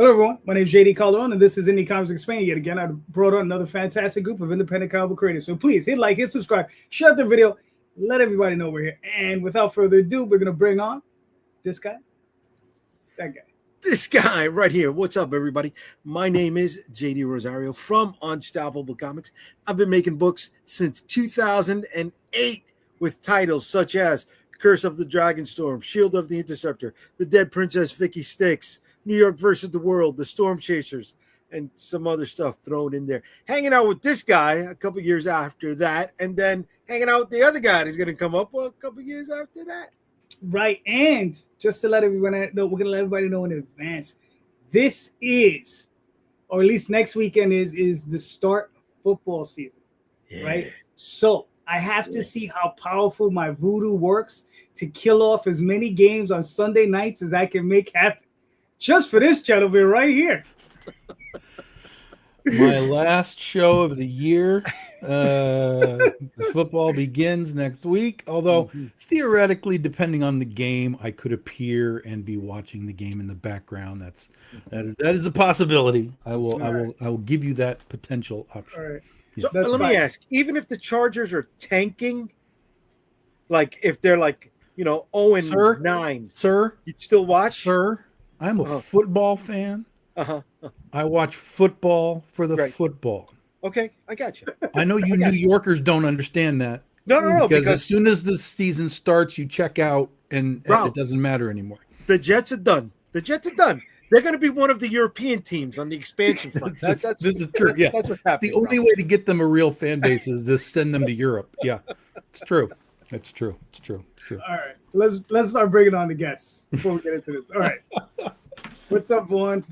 Hello, everyone. My name is JD Calderon, and this is Indie Comics Explained. Yet again, I brought on another fantastic group of independent comic book creators. So please hit like, hit subscribe, share the video, let everybody know we're here. And without further ado, we're going to bring on this guy, that guy. This guy right here. What's up, everybody? My name is Dee Rosario from Unstoppable Comics. I've been making books since 2008 with titles such as Curse of the Dragonstorm, Shield of the Interceptor, The Dead Princess Vicky Styx, New York versus the World, The Storm Chasers, and some other stuff thrown in there. Hanging out with this guy a couple years after that, and then hanging out with the other guy that's going to come up a couple years after that. Right, and just to let everyone know, we're going to let everybody know in advance, this is, or at least next weekend is the start of football season, right? So I have to see how powerful my voodoo works to kill off as many games on Sunday nights as I can make happen. Just for this gentleman right here. My last show of the year. The football begins next week. Although theoretically, depending on the game, I could appear and be watching the game in the background. That is a possibility. I will give you that potential option. All right. So let me ask: even if the Chargers are tanking, like if they're like 0-9, sir, you'd still watch, sir. I'm a football fan. I watch football for the football. Okay, I got you. I know you New Yorkers don't understand that. No. Because as soon as the season starts, you check out, and it doesn't matter anymore. The Jets are done. They're going to be one of the European teams on the expansion front. This is true. Yeah, that's what's happening. The only way to get them a real fan base is to send them to Europe. Yeah, it's true. It's true. All right, so let's start bringing on the guests before we get into this. All right, what's up, Vaughn?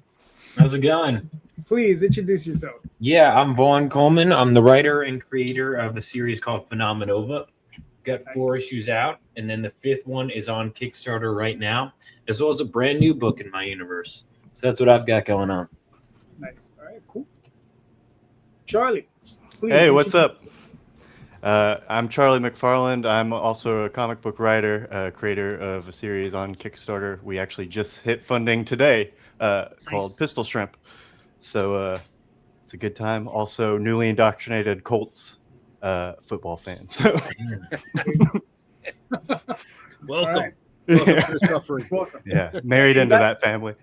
How's it going? Please introduce yourself. Yeah, I'm Vaughn Coleman. I'm the writer and creator of a series called Phenomenova. Got 4 issues out, and then the 5th one is on Kickstarter right now, as well as a brand new book in my universe. So that's what I've got going on. Nice. All right, cool. Charlie. Hey, what's up? I'm Charlie McFarland. I'm also a comic book writer, creator of a series on Kickstarter. We actually just hit funding today called Pistol Shrimp. So it's a good time. Also, newly indoctrinated Colts football fans. So. Welcome. Welcome. Yeah, married into that family.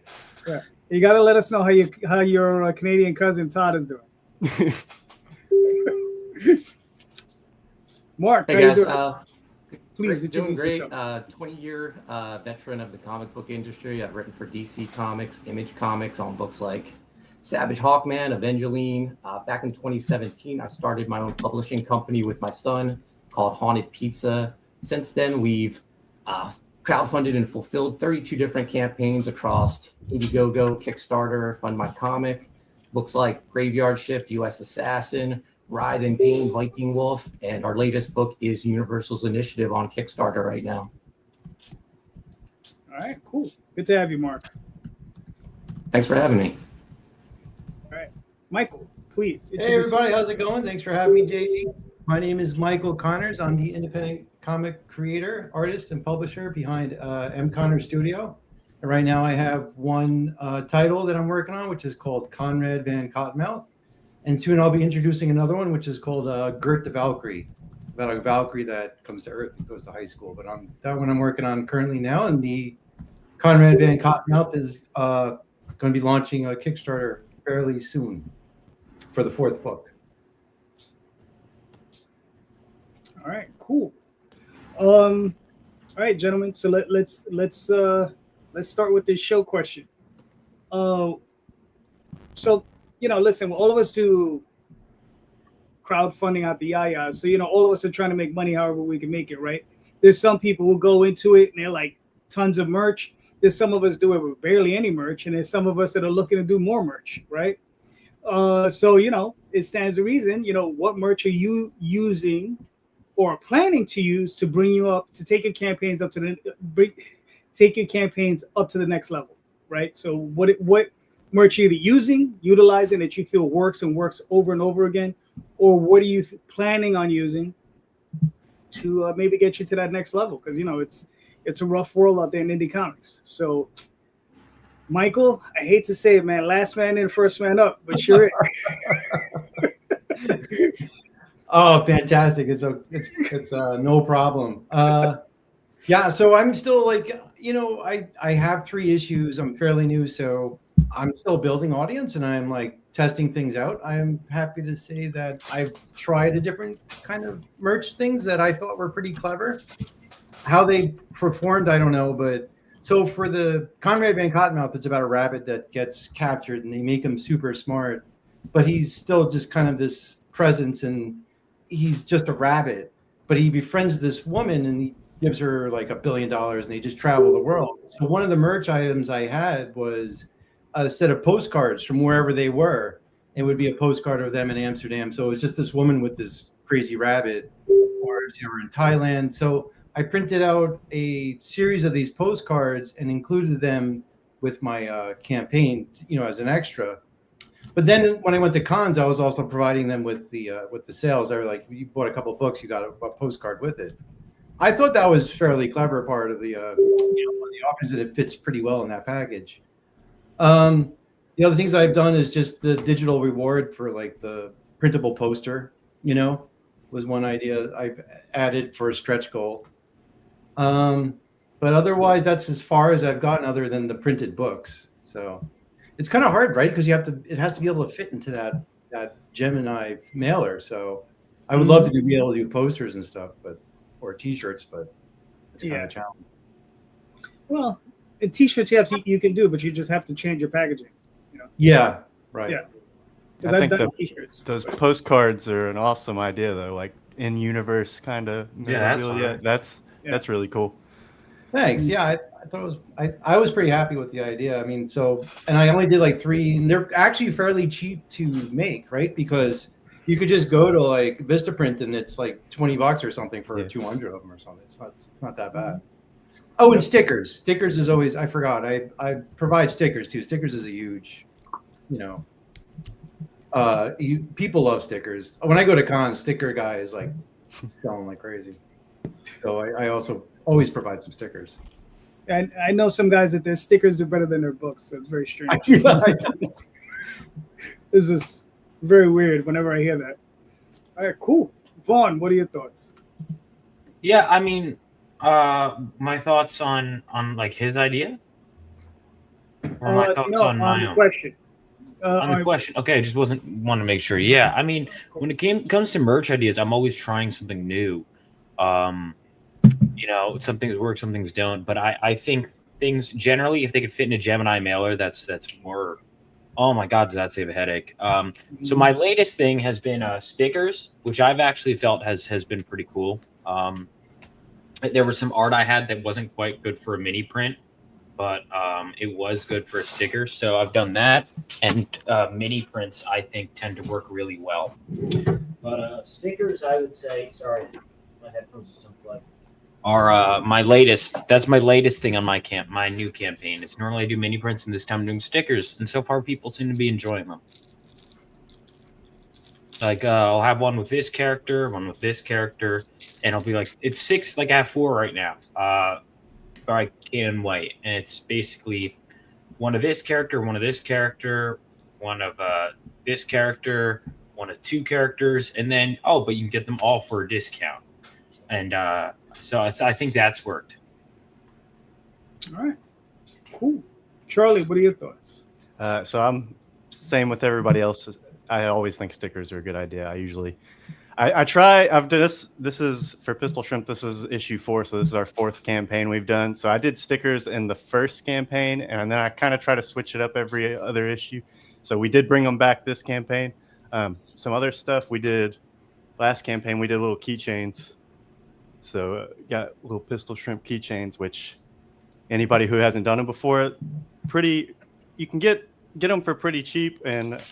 Yeah. You got to let us know how your Canadian cousin Todd is doing. Mark, hey guys, please doing great. 20-year veteran of the comic book industry. I've written for DC Comics, Image Comics on books like Savage Hawkman, Evangeline. Back in 2017, I started my own publishing company with my son called Haunted Pizza. Since then, we've crowdfunded and fulfilled 32 different campaigns across Indiegogo, Kickstarter, Fund My Comic, books like Graveyard Shift, U.S. Assassin, Writhe in Pain, Viking Wolf, and our latest book is Universal's Initiative on Kickstarter right now. All right, cool. Good to have you, Mark. Thanks for having me. All right, Michael, please. Hey, everybody. How's it going? Thanks for having me, JD. My name is Michael Connors. I'm the independent comic creator, artist, and publisher behind M. Connors Studio. And right now I have one title that I'm working on, which is called Conrad Van Cottonmouth. And soon I'll be introducing another one, which is called Gert the Valkyrie, about a Valkyrie that comes to Earth and goes to high school. But that one I'm working on currently now. And the Conrad Van Cottonmouth is going to be launching a Kickstarter fairly soon for the 4th book. All right, cool. All right, gentlemen. So let's start with this show question. So listen, all of us do crowdfunding out the yaya. So all of us are trying to make money however we can make it, right? There's some people who go into it and they're like tons of merch. There's some of us do it with barely any merch, and there's some of us that are looking to do more merch, right? So it stands to reason. What merch are you using or planning to use to bring you up to take your campaigns up to the next level, right? So what merch you're either utilizing that you feel works over and over again, or what are you planning on using to maybe get you to that next level? Because it's a rough world out there in indie comics. So Michael, I hate to say it, man. Last man in, first man up, but you're it. Oh, fantastic! It's no problem. Yeah, so I'm still like, I have 3 issues. I'm fairly new, so I'm still building audience and I'm like testing things out. I'm happy to say that I've tried a different kind of merch things that I thought were pretty clever. How they performed, I don't know, but so for the Conrad Van Cottonmouth, it's about a rabbit that gets captured and they make him super smart, but he's still just kind of this presence and he's just a rabbit, but he befriends this woman and he gives her like $1 billion and they just travel the world. So one of the merch items I had was a set of postcards from wherever they were. It would be a postcard of them in Amsterdam. So it was just this woman with this crazy rabbit, or they were in Thailand. So I printed out a series of these postcards and included them with my campaign, as an extra. But then when I went to cons, I was also providing them with the sales. They were like, you bought a couple of books, you got a postcard with it. I thought that was fairly clever part of the offers, that it fits pretty well in that package. The other things I've done is just the digital reward for like the printable poster, was one idea I've added for a stretch goal. But otherwise, that's as far as I've gotten other than the printed books. So it's kind of hard, right? Because it has to be able to fit into that Gemini mailer. So I would love to be able to do posters and stuff, or T-shirts, but it's kind of a challenge. Well, in T-shirts, you can do, but you just have to change your packaging. Yeah, right. Yeah. I think those postcards are an awesome idea, though. Like in-universe kind of. Yeah, that's really cool. Thanks. Yeah, I thought it was. I was pretty happy with the idea. I mean, and I only did like 3, and they're actually fairly cheap to make, right? Because you could just go to like Vistaprint and it's like $20 or something for 200 of them or something. It's not that bad. Oh, and stickers. Stickers is always, I forgot. I provide stickers too. Stickers is a huge, people love stickers. When I go to cons, sticker guy is like selling like crazy. So I also always provide some stickers. And I know some guys that their stickers do better than their books, so it's very strange. It's just very weird whenever I hear that. All right, cool. Vaughn, what are your thoughts? Yeah, I mean, my thoughts on like his idea, or my thoughts on my own question. On the question. Okay, I just want to make sure. Yeah, I mean, when it comes to merch ideas, I'm always trying something new. Some things work, some things don't. But I think things generally, if they could fit in a Gemini mailer, that's more. Oh my God, does that save a headache? So my latest thing has been stickers, which I've actually felt has been pretty cool. There was some art I had that wasn't quite good for a mini print, but it was good for a sticker. So I've done that, and mini prints I think tend to work really well. But stickers, I would say, sorry, my headphones just unplugged. Are my latest. That's my latest thing on my new campaign. It's normally I do mini prints, and this time I'm doing stickers, and so far people seem to be enjoying them. Like I'll have one with this character, one with this character, and I'll be like, it's 6. Like I have 4 right now. By Canon White, and it's basically one of this character, one of this character, one of this character, one of 2 characters, and then but you can get them all for a discount, and so I think that's worked. All right, cool. Charlie, what are your thoughts? So I'm same with everybody else. I always think stickers are a good idea. I try. I've done this. This is for Pistol Shrimp. This is issue 4, so this is our 4th campaign we've done. So I did stickers in the first campaign, and then I kind of try to switch it up every other issue. So we did bring them back this campaign. Some other stuff we did last campaign. We did little keychains. So got little Pistol Shrimp keychains, which anybody who hasn't done them before, you can get them for pretty cheap, and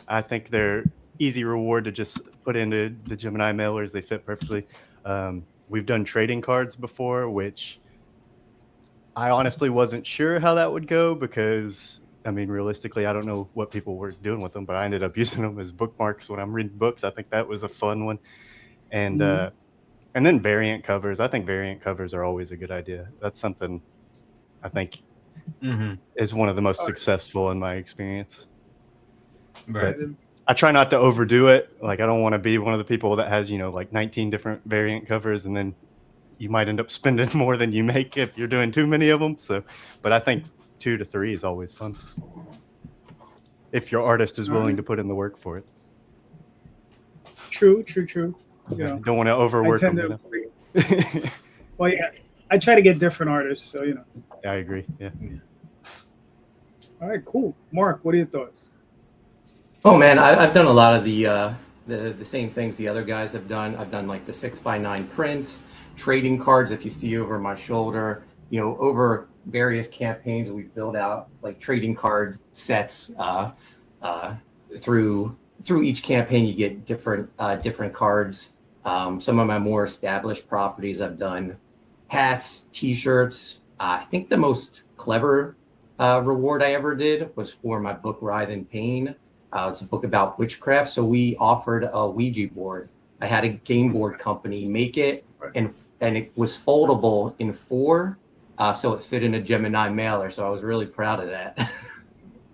I think they're easy reward to just put into the Gemini mailers. They fit perfectly. We've done trading cards before, which I honestly wasn't sure how that would go because, I mean, realistically, I don't know what people were doing with them, but I ended up using them as bookmarks when I'm reading books. I think that was a fun one. And then variant covers. I think variant covers are always a good idea. That's something I think is one of the most Right. successful in my experience. Right. But I try not to overdo it. Like I don't want to be one of the people that has, like 19 different variant covers, and then you might end up spending more than you make if you're doing too many of them. So, but I think 2 to 3 is always fun if your artist is willing to put in the work for it. True. Yeah. You don't want to I overwork tend them. to. Well, yeah. I try to get different artists, so I agree. Yeah. All right, cool. Mark, what are your thoughts? Oh man, I've done a lot of the same things the other guys have done. I've done like the 6x9 prints, trading cards. If you see over my shoulder, over various campaigns, we've built out like trading card sets. Through each campaign, you get different cards. Some of my more established properties, I've done hats, T-shirts. I think the most clever reward I ever did was for my book Writhe in Pain. It's a book about witchcraft. So we offered a Ouija board. I had a game board company make it, and it was foldable in 4, so it fit in a Gemini mailer. So I was really proud of that.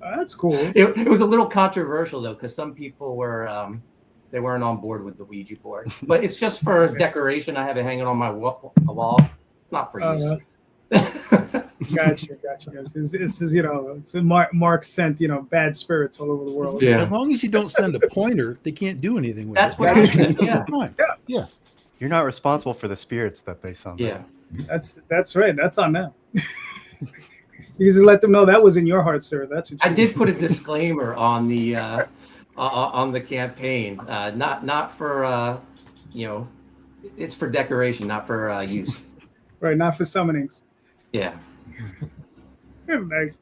That's cool. It was a little controversial though, because some people they weren't on board with the Ouija board. But it's just for decoration. I have it hanging on my wall. It's not for use. Gotcha. This is it's Mark sent bad spirits all over the world. Yeah. As long as you don't send a pointer, they can't do anything with That's it. what I said. Yeah. That's fine. Yeah. You're not responsible for the spirits that they summon. Yeah. That's right. That's on them. You just let them know that was in your heart, sir. That's what I did put a disclaimer on the campaign. Not for it's for decoration, not for use. Right, not for summonings. Yeah. Nice.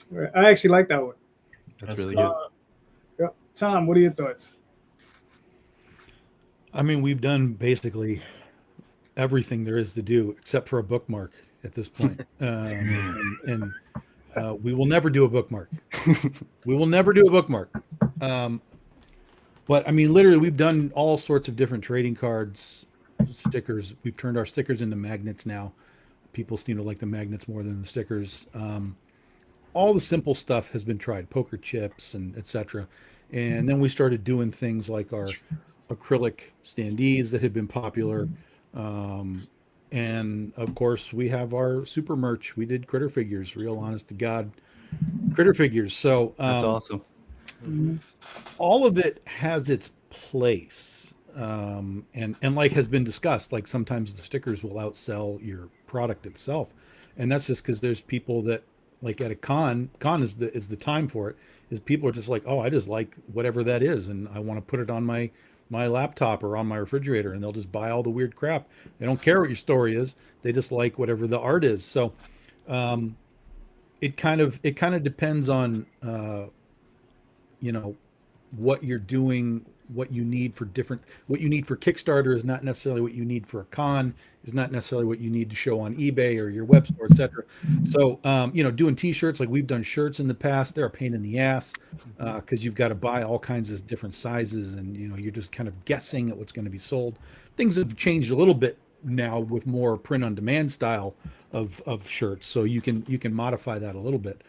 Right. I actually like that one. That's really good. Yeah. Tom, what are your thoughts? I mean, we've done basically everything there is to do except for a bookmark at this point. And we will never do a bookmark. We will never do a bookmark. But I mean, literally, we've done all sorts of different trading cards, stickers. We've turned our stickers into magnets now. People seem to like the magnets more than the stickers. All the simple stuff has been tried, poker chips and etc. And then we started doing things like our acrylic standees that had been popular. And of course, we have our super merch. We did critter figures, real honest to God critter figures. So that's awesome. All of it has its place. And like has been discussed, like sometimes the stickers will outsell your product itself. And that's just because there's people that, like at a con is the time for it, is people are just like, oh, I just like whatever that is, and I want to put it on my laptop or on my refrigerator, and they'll just buy all the weird crap. They don't care what your story is. They just like whatever the art is. So it kind of depends on what you're doing, what you need for Kickstarter is not necessarily what you need for a con, is not necessarily what you need to show on eBay or your web store, etc. So doing t-shirts, like we've done shirts in the past, they're a pain in the ass because you've got to buy all kinds of different sizes, and you're just kind of guessing at what's going to be sold. Things have changed a little bit now with more print on demand style of shirts, so you can modify that a little bit.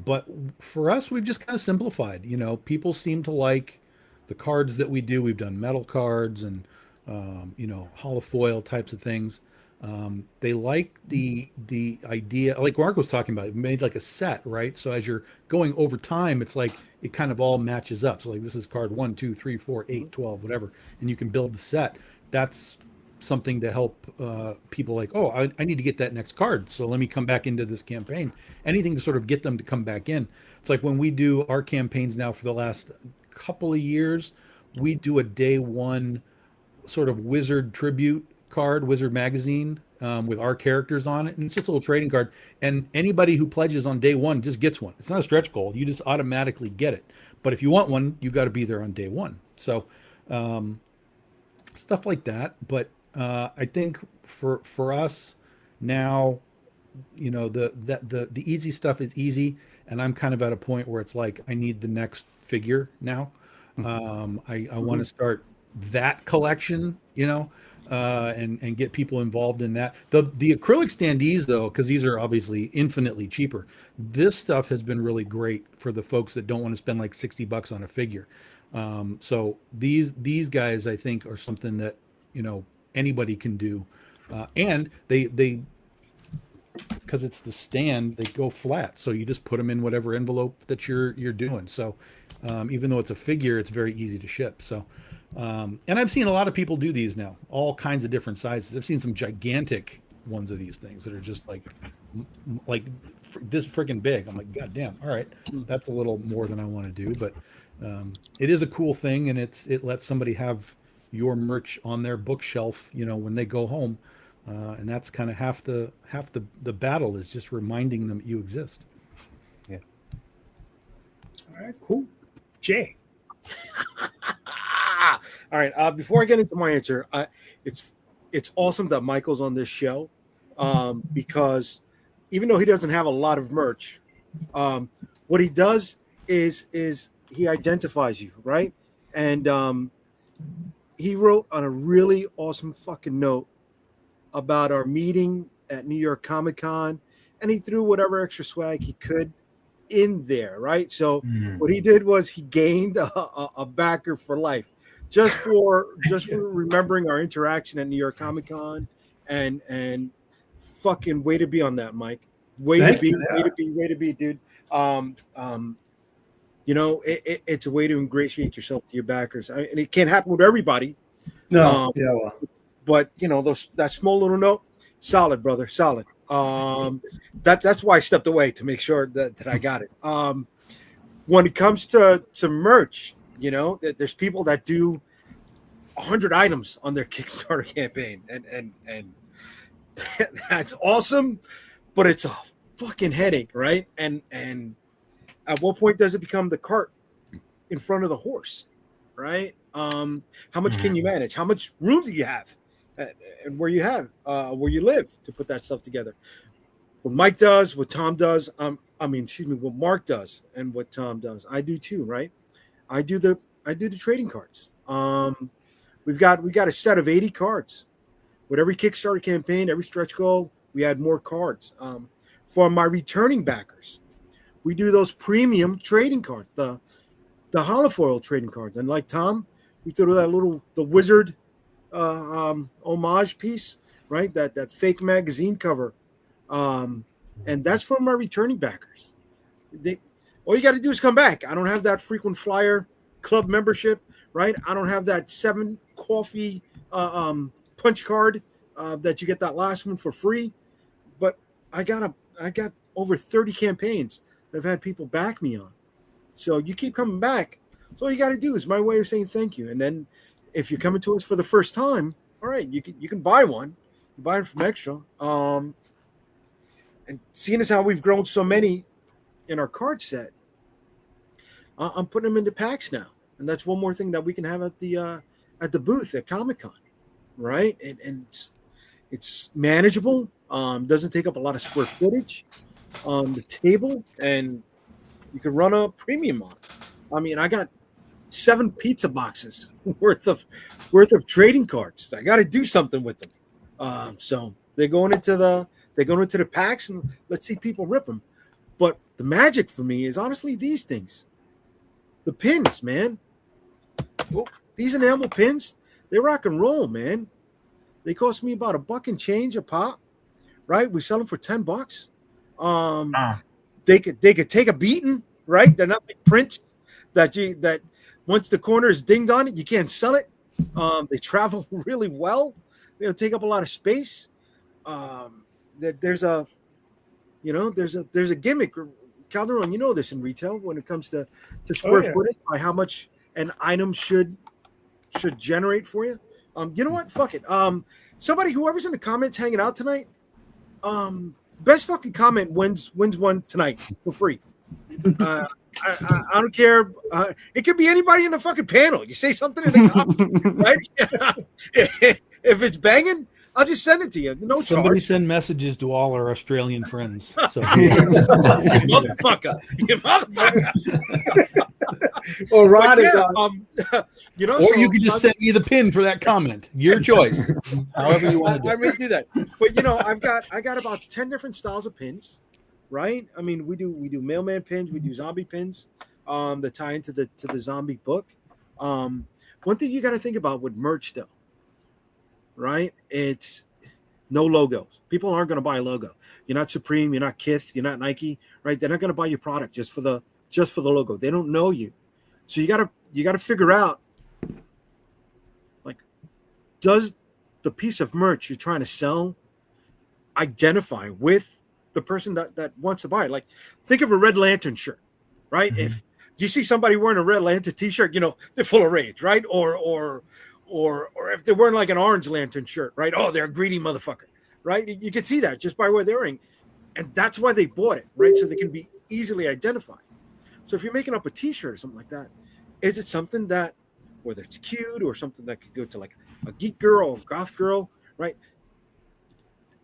But for us, we've just kind of simplified. People seem to like the cards that we do. We've done metal cards and holofoil types of things. They like the idea, like Mark was talking about, made like a set, right? So as you're going over time, it's like it kind of all matches up. So like this is card 1, 2, 3, 4, 8, 12, whatever, and you can build the set. That's something to help people like, oh, I need to get that next card, so let me come back into this campaign. Anything to sort of get them to come back in. It's like when we do our campaigns now for the last couple of years, we do a day one sort of Wizard tribute card, Wizard magazine, with our characters on it, and it's just a little trading card, and anybody who pledges on day one just gets one. It's not a stretch goal, you just automatically get it. But if you want one, you got to be there on day one. So stuff like that. But I think for us now, the easy stuff is easy, and I'm kind of at a point where it's like I need the next figure now. I want to start that collection, and get people involved in that. The acrylic standees, though, because these are obviously infinitely cheaper, this stuff has been really great for the folks that don't want to spend like $60 on a figure. So these guys, I think, are something that, you know, anybody can do, and they because it's the stand, they go flat, so you just put them in whatever envelope that you're doing. So even though it's a figure, it's very easy to ship. So and I've seen a lot of people do these now, all kinds of different sizes. I've seen some gigantic ones of these things that are just like this freaking big. I'm like, God damn, all right, that's a little more than I want to do, but it is a cool thing, and it lets somebody have your merch on their bookshelf, you know, when they go home. And that's kind of half the battle, is just reminding them you exist. Yeah. All right, cool. Jay. All right. Before I get into my answer, it's awesome that Michael's on this show, because even though he doesn't have a lot of merch, what he does is he identifies you, right? And he wrote on a really awesome fucking note about our meeting at New York Comic Con, and he threw whatever extra swag he could in there, right? So what he did was he gained a backer for life, just for remembering our interaction at New York Comic Con, and fucking way to be on that, Mike. Way to be, dude. You know, it's a way to ingratiate yourself to your backers, and it can't happen with everybody. No, but you know, that small little note, solid, brother, solid. That's why I stepped away, to make sure that I got it. When it comes to merch, you know, there's people that do 100 items on their Kickstarter campaign, and that's awesome, but it's a fucking headache, right? And at what point does it become the cart in front of the horse, right? How much can you manage? How much room do you have, and where you live to put that stuff together? What Mike does, what Tom does, what Mark does, and what Tom does, I do too, right? I do the trading cards. We got a set of 80 cards. With every Kickstarter campaign, every stretch goal, we add more cards. For my returning backers, we do those premium trading cards, the holofoil trading cards, and like Tom, we threw the wizard homage piece, right? That fake magazine cover, and that's for my returning backers. All you got to do is come back. I don't have that frequent flyer club membership, right? I don't have that 7 coffee punch card that you get that last one for free, but I got over 30 campaigns that I've had people back me on. So you keep coming back. So all you got to do is my way of saying thank you. And then if you're coming to us for the first time, all right, you can buy one. You buy it from Extra. And seeing as how we've grown so many in our card set, I'm putting them into packs now. And that's one more thing that we can have at the booth at Comic-Con, right? And it's manageable. Doesn't take up a lot of square footage on the table, and you can run a premium on it. I mean, I got 7 pizza boxes worth of trading cards. I got to do something with them. So they're going into the packs, and let's see people rip them. But the magic for me is honestly these things, the pins, man. Well, these enamel pins, they rock and roll, man. They cost me about $1 and change a pop, right? We sell them for $10. They could take a beating, right? They're not like prints that once the corner is dinged on it, you can't sell it. They travel really well. They don't take up a lot of space. There's a gimmick. Calderon, you know this in retail when it comes to square footage, by how much an item should generate for you. You know what? Fuck it. Whoever's in the comments hanging out tonight, best fucking comment wins one tonight for free. I don't care. It could be anybody in the fucking panel. You say something in the comment, right? If it's banging, I'll just send it to you. No Somebody charge. send messages to all our Australian friends. So You motherfucker. You motherfucker. Or Rod is Yeah, on. you know, or so- you could just send me the pin for that comment. Your choice. However you want to I do may it. do that. But you know, I got about 10 different styles of pins, right? I mean, we do mailman pins, we do zombie pins, that tie into the zombie book. One thing you got to think about with merch though, right? It's no logos. People aren't going to buy a logo. You're not Supreme, you're not Kith, you're not Nike, right? They're not going to buy your product just for the logo. They don't know you. So you got to figure out, like, does the piece of merch you're trying to sell identify with the person that wants to buy it? Like, think of a Red Lantern shirt, right? Mm-hmm. If you see somebody wearing a Red Lantern t-shirt, you know, they're full of rage, right? Or if they're wearing like an Orange Lantern shirt, right? Oh, they're a greedy motherfucker, right? You can see that just by what they're wearing. And that's why they bought it, right? So they can be easily identified. So if you're making up a t-shirt or something like that, is it something that, whether it's cute or something that could go to like a geek girl or goth girl, right?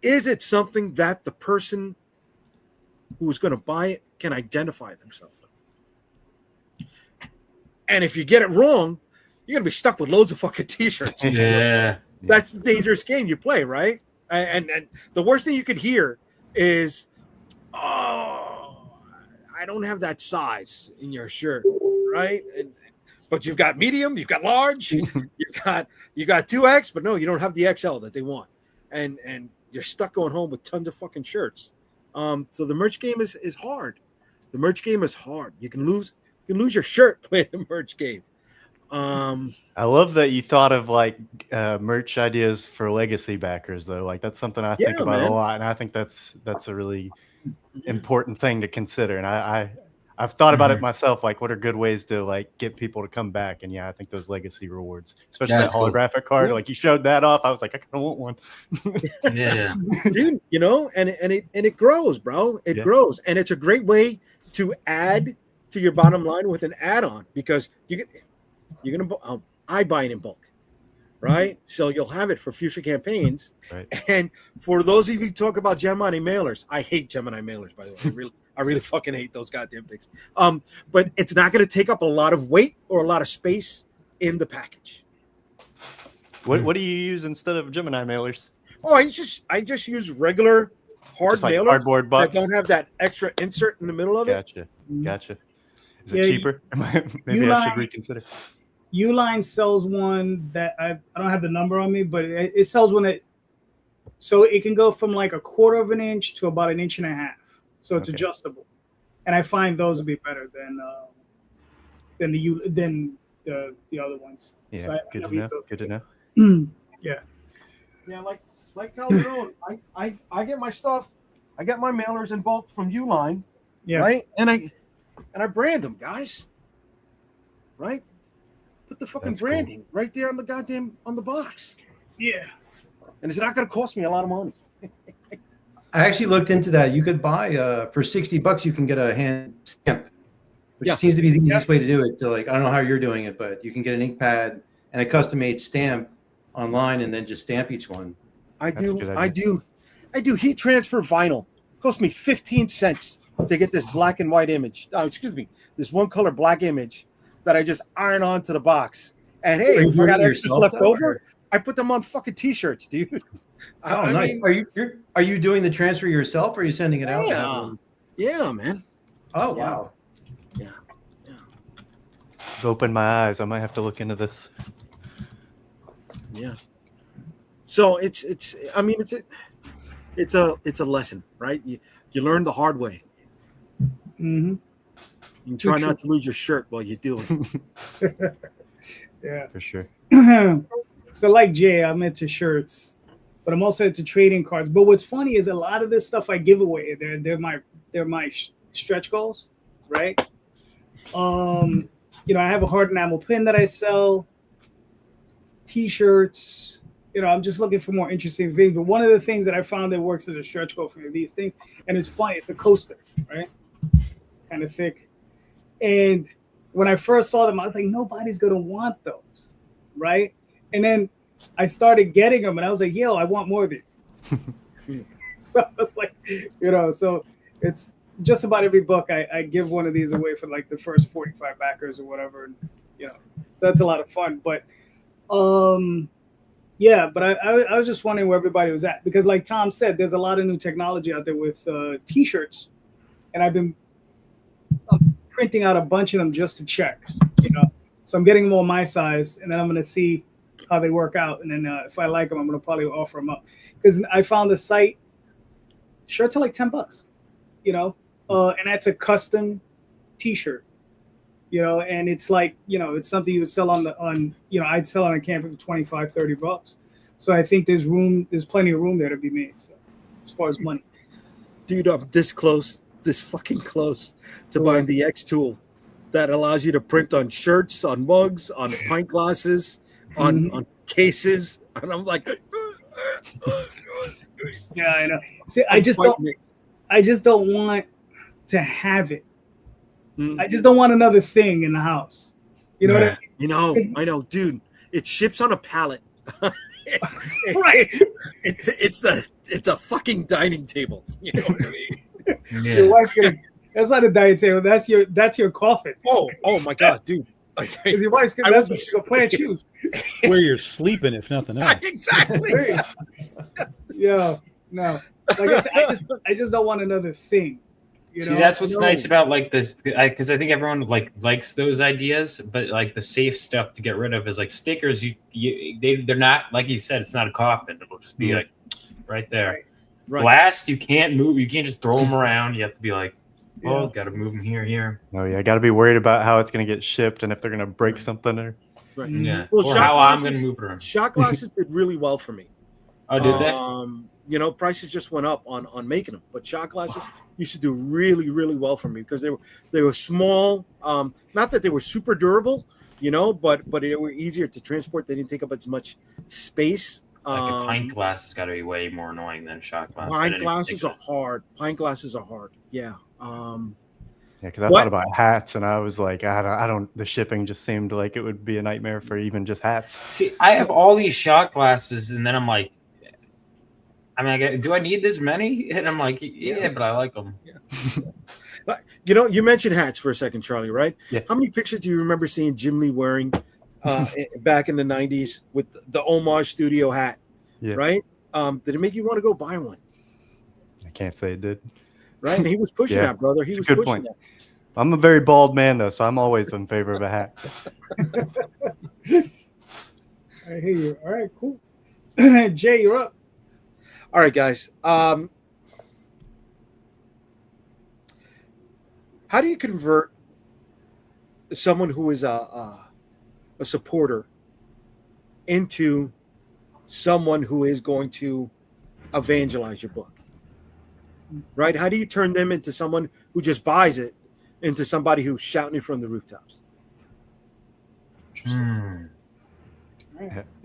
Is it something that the person who's going to buy it can identify themselves with? And if you get it wrong, you're going to be stuck with loads of fucking t-shirts. Yeah. That's the dangerous game you play, right? And the worst thing you could hear is, oh, I don't have that size in your shirt, right? But you've got medium, you've got large, you got 2X, but no, you don't have the XL that they want, and you're stuck going home with tons of fucking shirts. So the merch game is hard. The merch game is hard. You can lose your shirt playing the merch game. I love that you thought of like merch ideas for legacy backers though. Like that's something I think about man. a lot, and I think that's a really important thing to consider. And I've thought about it myself. Like, what are good ways to like get people to come back? And yeah, I think those legacy rewards, especially That's that cool. holographic card. Yeah. Like you showed that off, I was like, I kind of want one. Yeah. Dude, you know, and it grows, bro. It grows, and it's a great way to add to your bottom line with an add-on because you're gonna I buy it in bulk, right? So you'll have it for future campaigns. Right. And for those of you who talk about Gemini mailers, I hate Gemini mailers, by the way. I really fucking hate those goddamn things. But it's not going to take up a lot of weight or a lot of space in the package. What do you use instead of Gemini mailers? Oh, I just use regular hard Just like mailers cardboard that box. don't have that extra insert in the middle of it. Gotcha. Is it Yeah, cheaper? Maybe I should reconsider. Uline sells one that I don't have the number on me, but it sells one so it can go from like 1/4 of an inch to about 1.5 inches. So it's adjustable, and I find those would be better than the other ones. Yeah, So good to know. Good to know. Yeah. Yeah, like Calderon, I get my stuff. I get my mailers in bulk from Uline, Yeah. right? And I brand them, guys. Right? Put the fucking That's cool. branding right there on the box. Yeah. And it's not going to cost me a lot of money. I actually looked into that. You could buy for $60, you can get a hand stamp, which seems to be the easiest way to do it. To like, I don't know how you're doing it, but you can get an ink pad and a custom-made stamp online, and then just stamp each one. I do heat transfer vinyl. It cost me 15 cents to get this black and white image. This one color black image that I just iron onto the box. And hey, if I got extras left over, I put them on fucking t-shirts, dude. Oh, nice. Are you doing the transfer yourself, or are you sending it out? Yeah, man. Oh, wow. Yeah. You've opened my eyes. I might have to look into this. Yeah. So it's a lesson, right? You learn the hard way. Mm-hmm. You try not to lose your shirt while you do it. Yeah. For sure. So like Jay, I'm into shirts, but I'm also into trading cards. But what's funny is a lot of this stuff I give away. They're my stretch goals, right? I have a hard enamel pin that I sell, T-shirts. I'm just looking for more interesting things. But one of the things that I found that works as a stretch goal for me, these things, and it's funny, it's a coaster, right? Kind of thick. And when I first saw them, I was like, nobody's gonna want those, right? And then I started getting them, and I was like, yo, I want more of these. So it's like, so it's just about every book I give one of these away for like the first 45 backers or whatever, and so that's a lot of fun. But yeah, but I was just wondering where everybody was at, because like Tom said, there's a lot of new technology out there with t-shirts, and I'm printing out a bunch of them just to check, so I'm getting them all my size, and then I'm going to see how they work out, and then if I like them, I'm going to probably offer them up, because I found the site shirts are like $10, and that's a custom t-shirt, and it's like, it's something you would sell I'd sell on a campus for $25-$30. So I think there's plenty of room there to be made. So as far as money, dude, I'm this fucking close to buying the X tool that allows you to print on shirts, on mugs, on pint glasses, on cases, and I'm like, yeah, I know. See, I just don't want to have it. I just don't want another thing in the house. You know what I mean? I know, dude. It ships on a pallet. Right. It's a fucking dining table. You know what I mean? Yeah. Your wife's that's not a dining table. That's your coffin. Oh my god, dude. Your wife's that's what she'll plant you. Where you're sleeping, if nothing else. Exactly. Yeah. No. Like I just don't want another thing. See, that's what's nice about like this, because I think everyone likes those ideas, but like the safe stuff to get rid of is like stickers. They're not, like you said, it's not a coffin. It'll just be like right there. Right. Glass, you can't move. You can't just throw them around. You have to be like, got to move them here. Oh yeah, got to be worried about how it's going to get shipped and if they're going to break something or. Right. Yeah. Well, or how I'm going to move it around. Shot glasses did really well for me. Oh, did they? Prices just went up on making them, but shot glasses used to do really, really well for me because they were small. Not that they were super durable, but they were easier to transport. They didn't take up as much space. Like a pint glass has got to be way more annoying than shot glass. Pint glasses are hard. Yeah. Because I thought about hats, and I was like, I don't. The shipping just seemed like it would be a nightmare for even just hats. See, I have all these shot glasses, and then I'm like, do I need this many? And I'm like, yeah, but I like them. Yeah. You mentioned hats for a second, Charlie, right? Yeah. How many pictures do you remember seeing Jim Lee wearing back in the 90s with the Omar Studio hat? Yeah. Right? Did it make you want to go buy one? I can't say it did. Right? And he was pushing that, brother. He was pushing that. I'm a very bald man, though, so I'm always in favor of a hat. I hear you. All right, cool. Jay, you're up. All right, guys. How do you convert someone who is a supporter into someone who is going to evangelize your book? Right? How do you turn them into someone who just buys it into somebody who's shouting it from the rooftops? I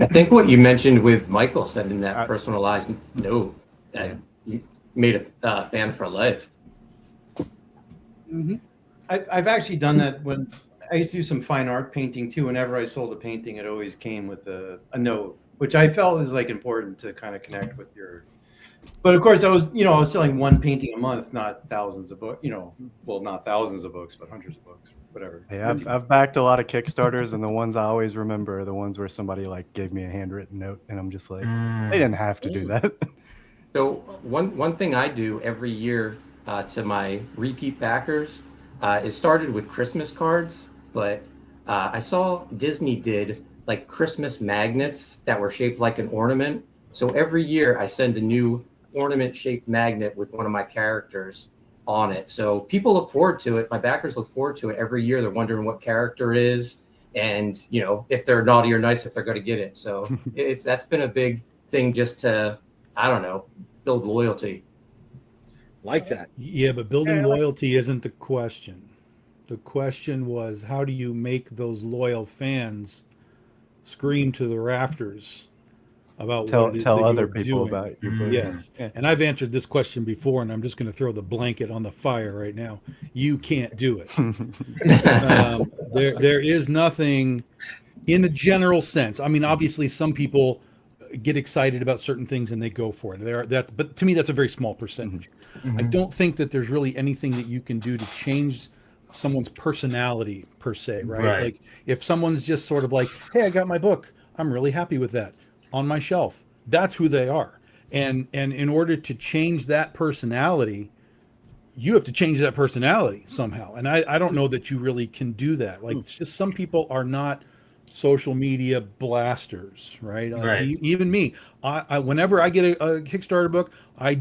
think what you mentioned with Michael sending that personalized note that you made a fan for life. Mm-hmm. I've actually done that when I used to do some fine art painting too. Whenever I sold a painting, it always came with a note, which I felt is like important to kind of connect with your. But of course, I was selling one painting a month, not thousands of books. Well, not thousands of books, but hundreds of books, whatever. Yeah, I've backed a lot of Kickstarters, and the ones I always remember are the ones where somebody like gave me a handwritten note, and I'm just like, they didn't have to do that. So one thing I do every year to my repeat backers, it started with Christmas cards, but I saw Disney did like Christmas magnets that were shaped like an ornament. So every year I send a new ornament-shaped magnet with one of my characters on it. So people look forward to it. My backers look forward to it every year. They're wondering what character it is, and if they're naughty or nice, if they're going to get it. So that's been a big thing just to, I don't know, build loyalty. Like that. Yeah, but building loyalty isn't the question. The question was, how do you make those loyal fans scream to the rafters about tell other people doing. about your book? Yes. And I've answered this question before, and I'm just going to throw the blanket on the fire right now. You can't do it. There is nothing in the general sense. I mean, obviously some people get excited about certain things and they go for it. But to me, that's a very small percentage. I don't think that there's really anything that you can do to change someone's personality per se, right? Like if someone's just sort of like, hey, I got my book, I'm really happy with that on my shelf. That's who they are. And in order to change that personality, you have to change that personality somehow. And I don't know that you really can do that. Like it's just some people are not social media blasters, right? Even me, I whenever I get a Kickstarter book, I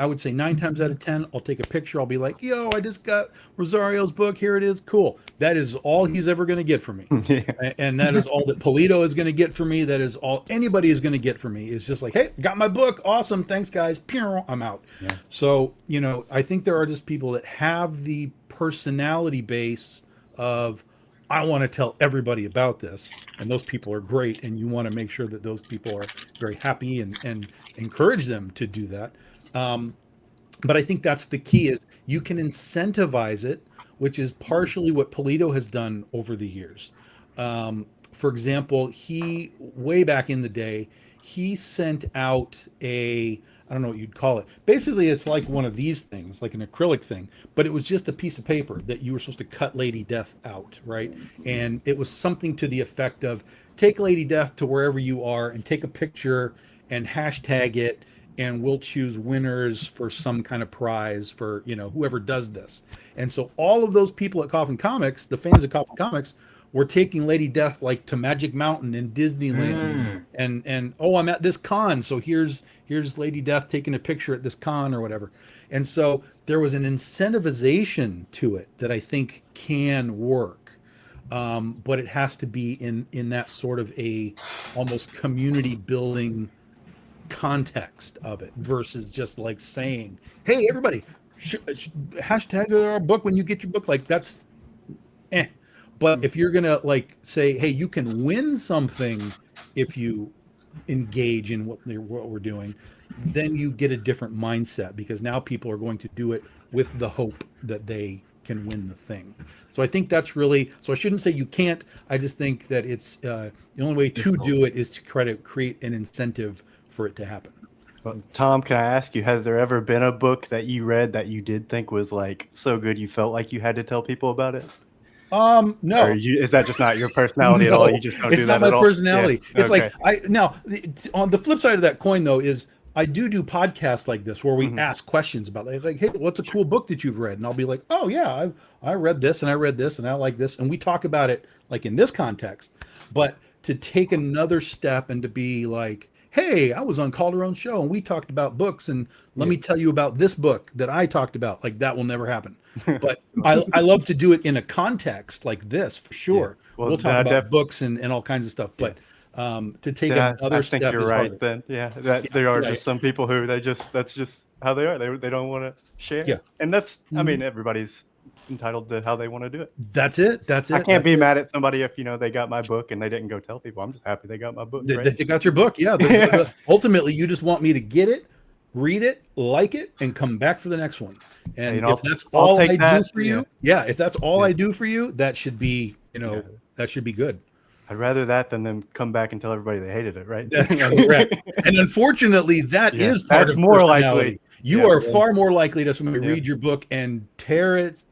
would say 9 times out of 10, I'll take a picture. I'll be like, yo, I just got Rosario's book. Here it is. Cool. That is all he's ever going to get from me. And that is all that Polito is going to get from me. That is all anybody is going to get from me. Is just like, hey, got my book. Awesome. Thanks, guys. I'm out. Yeah. So, I think there are just people that have the personality base of, I want to tell everybody about this, and those people are great, and you want to make sure that those people are very happy and encourage them to do that. But I think that's the key, is you can incentivize it, which is partially what Polito has done over the years. For example, way back in the day, he sent out I don't know what you'd call it. Basically, it's like one of these things, like an acrylic thing, but it was just a piece of paper that you were supposed to cut Lady Death out, right? And it was something to the effect of, take Lady Death to wherever you are and take a picture and hashtag it, and we'll choose winners for some kind of prize for, whoever does this. And so all of those people at Coffin Comics, the fans of Coffin Comics, we're taking Lady Death like to Magic Mountain in Disneyland, and I'm at this con, so here's Lady Death taking a picture at this con or whatever. And so there was an incentivization to it that I think can work, but it has to be in that sort of a almost community building context of it, versus just like saying, hey, everybody, hashtag our book when you get your book. Like that's But if you're gonna like say, hey, you can win something if you engage in what we're doing, then you get a different mindset, because now people are going to do it with the hope that they can win the thing. So I think that's really, so I shouldn't say you can't. I just think that it's the only way to do it is to try to create an incentive for it to happen. Well, Tom, can I ask you, has there ever been a book that you read that you did think was like so good you felt like you had to tell people about it? No. Or is that just not your personality at all? You just don't do that at all? It's not my personality. Yeah. It's okay. like on the flip side of that coin though is I do podcasts like this where we ask questions about like, hey, what's a cool book that you've read? And I'll be like, oh yeah, I read this and I read this and I like this, and we talk about it like in this context. But to take another step and to be like, hey, I was on Calderon's show and we talked about books, and let me tell you about this book that I talked about. Like that will never happen. But I love to do it in a context like this for sure. Yeah. Well, we'll talk about books and all kinds of stuff. But to take another step, I think you're right. Then there are just some people who that's just how they are. They don't want to share. Yeah, and that's I mean, everybody's entitled to how they want to do it. That's it. I can't be mad at somebody if they got my book and they didn't go tell people. I'm just happy they got my book. They got your book. Yeah. Ultimately, you just want me to get it, read it, like it, and come back for the next one. And if that's all I do for you, if that's all I do for you, that should be that should be good. I'd rather that than them come back and tell everybody they hated it, right? That's correct. And unfortunately, that is part that's of more personality. Likely. You are far more likely to somebody read your book and tear it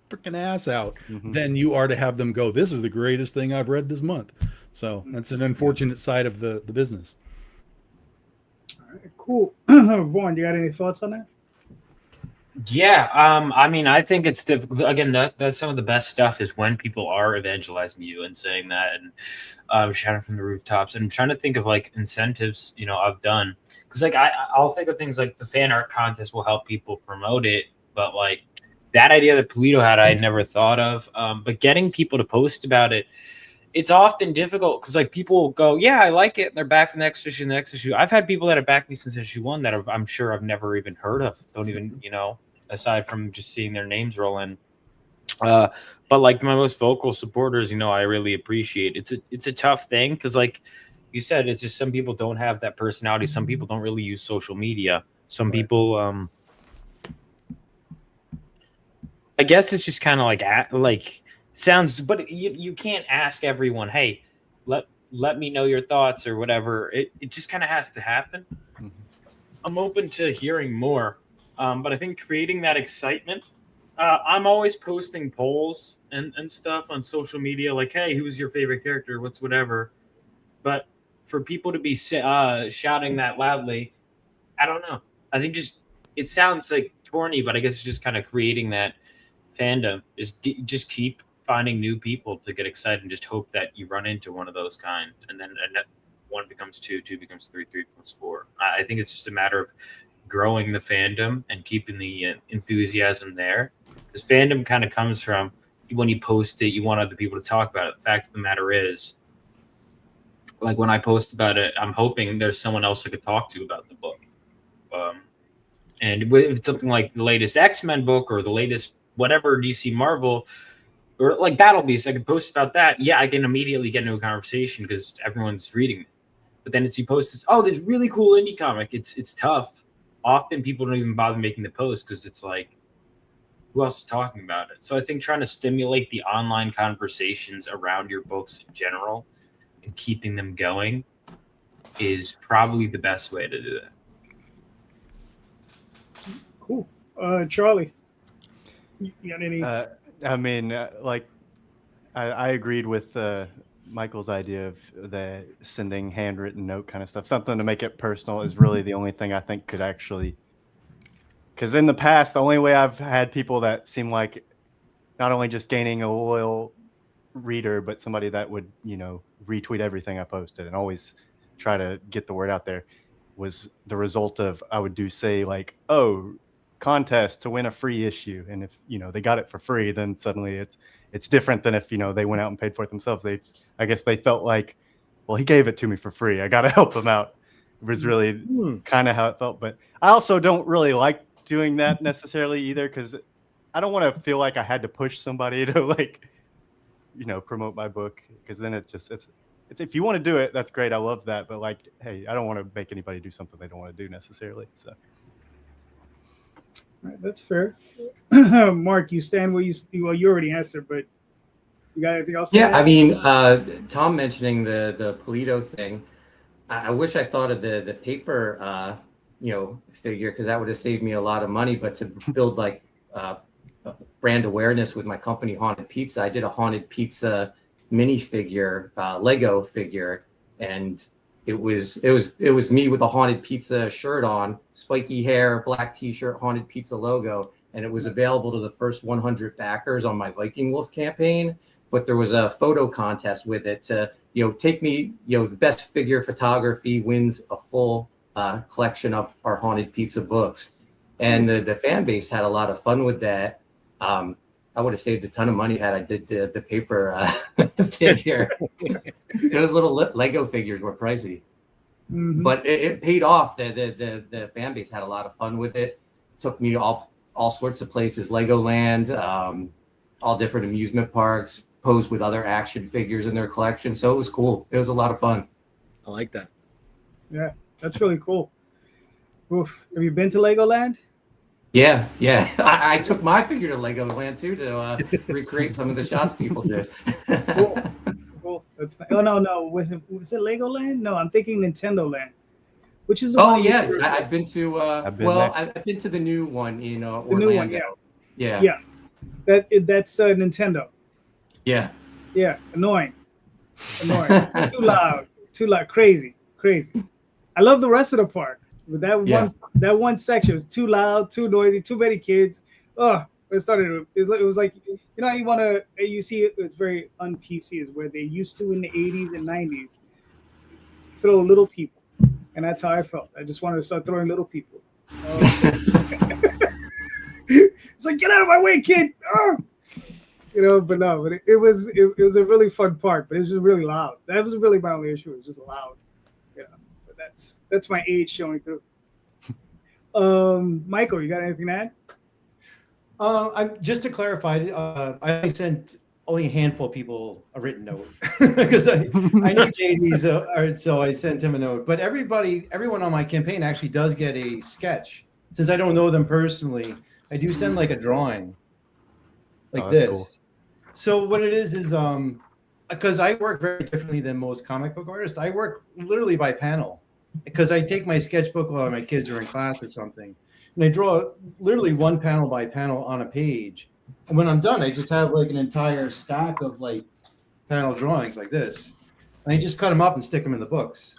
freaking ass out than you are to have them go, this is the greatest thing I've read this month. So that's an unfortunate side of the business. All right, cool. Vaughn, you got any thoughts on that? Yeah, I mean, I think it's difficult. Again, that's some of the best stuff is when people are evangelizing you and saying that and shouting from the rooftops. And I'm trying to think of like incentives, I've done, because like I'll think of things like the fan art contest will help people promote it, but like that idea that Polito had, I had never thought of. But getting people to post about it, it's often difficult because like people will go, yeah, I like it, and they're back for the next issue. I've had people that have backed me since issue 1 that I'm sure I've never even heard of. Don't even, aside from just seeing their names roll in. But like my most vocal supporters, I really appreciate it. It's a tough thing because like you said, it's just some people don't have that personality. Some people don't really use social media. Some people, I guess it's just kind of like sounds, but you can't ask everyone, hey, let me know your thoughts or whatever. It just kind of has to happen. Mhm. I'm open to hearing more, but I think creating that excitement. I'm always posting polls and stuff on social media, like, "Hey, who's your favorite character? What's whatever." But for people to be shouting that loudly, I don't know. I think just it sounds like corny, but I guess it's just kind of creating that fandom. Just keep finding new people to get excited and just hope that you run into one of those kind, and then one becomes two, two becomes three, three becomes four. I think it's just a matter of growing the fandom and keeping the enthusiasm there. Because fandom kind of comes from when you post it, you want other people to talk about it. The fact of the matter is, like when I post about it, I'm hoping there's someone else I could talk to about the book. And if it's something like the latest X-Men book or the latest whatever DC Marvel or like Battle Beast, I could post about that. Yeah, I can immediately get into a conversation because everyone's reading it. But then it's you post this, oh, there's really cool indie comic. It's tough. Often people don't even bother making the post because it's like, who else is talking about it? So I think trying to stimulate the online conversations around your books in general and keeping them going is probably the best way to do that. Cool. Charlie, you got any? I mean, like, I agreed with Michael's idea of the sending handwritten note kind of stuff. Something to make it personal is really the only thing I think could actually. Because in the past, the only way I've had people that seem like not only just gaining a loyal reader, but somebody that would, retweet everything I posted and always try to get the word out there was the result of I would say like, oh, contest to win a free issue. And if, they got it for free, then suddenly it's different than if, they went out and paid for it themselves. I guess they felt like, well, he gave it to me for free. I got to help him out. It was really kind of how it felt. But I also don't really like doing that necessarily either, because I don't want to feel like I had to push somebody to like, promote my book, because then it's if you want to do it, that's great. I love that. But like, hey, I don't want to make anybody do something they don't want to do necessarily. So. All right, that's fair. Mark, you stand where you already answered, but you got anything else? Yeah, I mean, Tom mentioning the Polito thing. I wish I thought of the paper, figure, because that would have saved me a lot of money. But to build like brand awareness with my company, Haunted Pizza, I did a Haunted Pizza minifigure, Lego figure, and it was me with a Haunted Pizza shirt on, spiky hair, black T-shirt, Haunted Pizza logo, and it was available to the first 100 backers on my Viking Wolf campaign. But there was a photo contest with it to, take me, the best figure photography wins a full collection of our Haunted Pizza books. And the fan base had a lot of fun with that. I would have saved a ton of money had I did the paper figure. Those little Lego figures were pricey. Mm-hmm. But it paid off. The fan base had a lot of fun with it. Took me to all sorts of places, Legoland, all different amusement parks, posed with other action figures in their collection. So it was cool. It was a lot of fun. I like that. Yeah, that's really cool. Oof. Have you been to Legoland? Yeah. I took my figure to Legoland too to recreate some of the shots people did. Cool. That's no. Was it Legoland? No, I'm thinking Nintendo Land, which is. I've been to. I've been to the new one in Orlando. The new one, yeah. That's Nintendo. Yeah. Yeah. Annoying. Too loud. Crazy. I love the rest of the park. But that one section was too loud, too noisy, too many kids. It was like, you see it's very un-PC is where they used to in the 80s and 90s throw little people. And that's how I felt. I just wanted to start throwing little people. It's like, get out of my way, kid. But it was a really fun park, but it was just really loud. That was really my only issue. It was just loud. But that's my age showing through. Michael, you got anything to add? Just to clarify, I sent only a handful of people a written note because I know JD's, so I sent him a note. But everyone on my campaign actually does get a sketch. Since I don't know them personally, I do send like a drawing like this. Cool. So what it is because I work very differently than most comic book artists. I work literally by panel because I take my sketchbook while my kids are in class or something, and I draw literally one panel by panel on a page. And when I'm done, I just have like an entire stack of like panel drawings like this, and I just cut them up and stick them in the books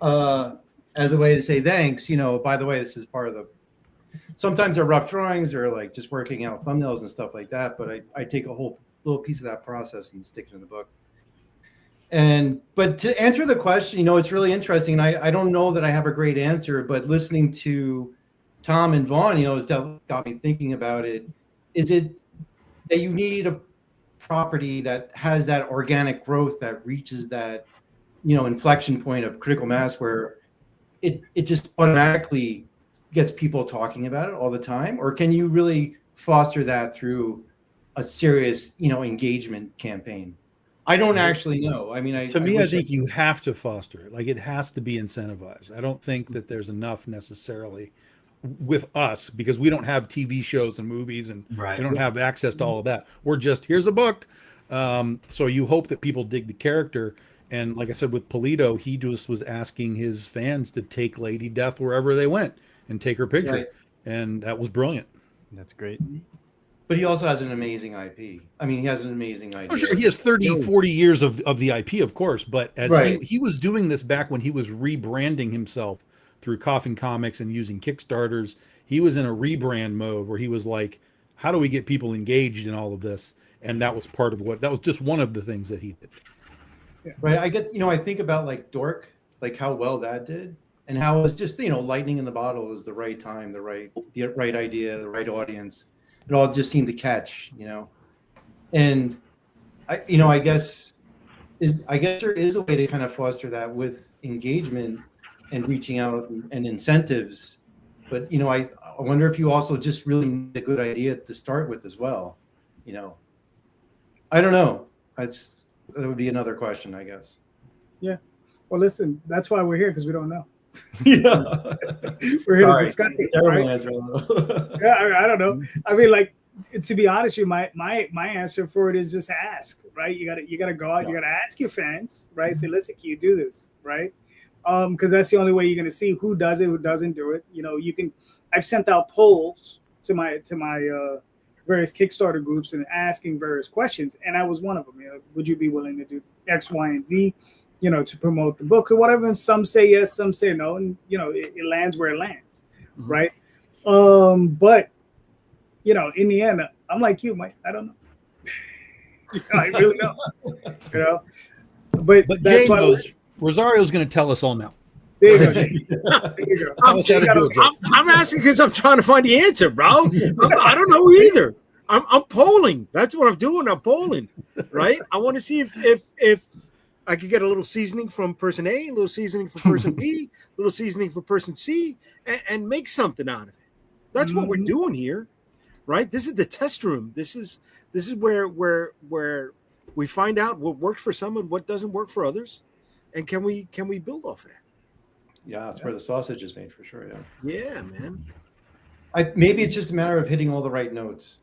as a way to say thanks. By the way, this is part of the. Sometimes they're rough drawings or like just working out thumbnails and stuff like that. But I take a whole little piece of that process and stick it in the book. But to answer the question, it's really interesting. I don't know that I have a great answer, but listening to Tom and Vaughn, it's got me thinking about it. Is it that you need a property that has that organic growth that reaches that, inflection point of critical mass where it just automatically gets people talking about it all the time? Or can you really foster that through a serious, engagement campaign? I don't actually know. I mean, I think you have to foster it. Like, it has to be incentivized. I don't think that there's enough necessarily with us because we don't have TV shows and movies and we don't have access to all of that. We're just, here's a book. So you hope that people dig the character. And like I said, with Polito, he just was asking his fans to take Lady Death wherever they went and take her picture. Right. And that was brilliant. That's great. But he also has an amazing IP. I mean, he has an amazing idea. Oh, sure. He has 30, 40 years of the IP, of course. But as he was doing this back when he was rebranding himself through Coffin Comics and using Kickstarters, he was in a rebrand mode where he was like, how do we get people engaged in all of this? And that was part of that was just one of the things that he did. Yeah. Right. I think about like Dork, like how well that did and how it was just, lightning in the bottle. It was the right time, the right idea, the right audience. It all just seemed to catch, and I guess there is a way to kind of foster that with engagement and reaching out and incentives. But, I wonder if you also just really need a good idea to start with as well. I don't know. That would be another question, I guess. Yeah. Well, listen, that's why we're here, because we don't know. Yeah. We're here to discuss it. Right? Yeah, I don't know. I mean, like, to be honest with you, my answer for it is just ask, right? You gotta go out, you gotta ask your fans, right? Say, listen, can you do this, right? Because that's the only way you're gonna see who does it, who doesn't do it. I've sent out polls to my various Kickstarter groups and asking various questions, and I was one of them. Would you be willing to do X, Y, and Z? To promote the book or whatever. And some say yes, some say no. And, it lands where it lands. Mm-hmm. Right. But, in the end, I'm like you, Mike. I don't know. I really don't. But James knows. Rosario's going to tell us all now. There you go. I'm asking because I'm trying to find the answer, bro. I don't know either. I'm polling. That's what I'm doing. I'm polling. Right. I want to see if I could get a little seasoning from person A, a little seasoning for person B, a little seasoning for person C, and make something out of it. That's what we're doing here, right? This is the test room. This is where we find out what works for some and what doesn't work for others, and can we build off of that? Yeah, that's where the sausage is made for sure. Yeah. Yeah, man. Maybe it's just a matter of hitting all the right notes.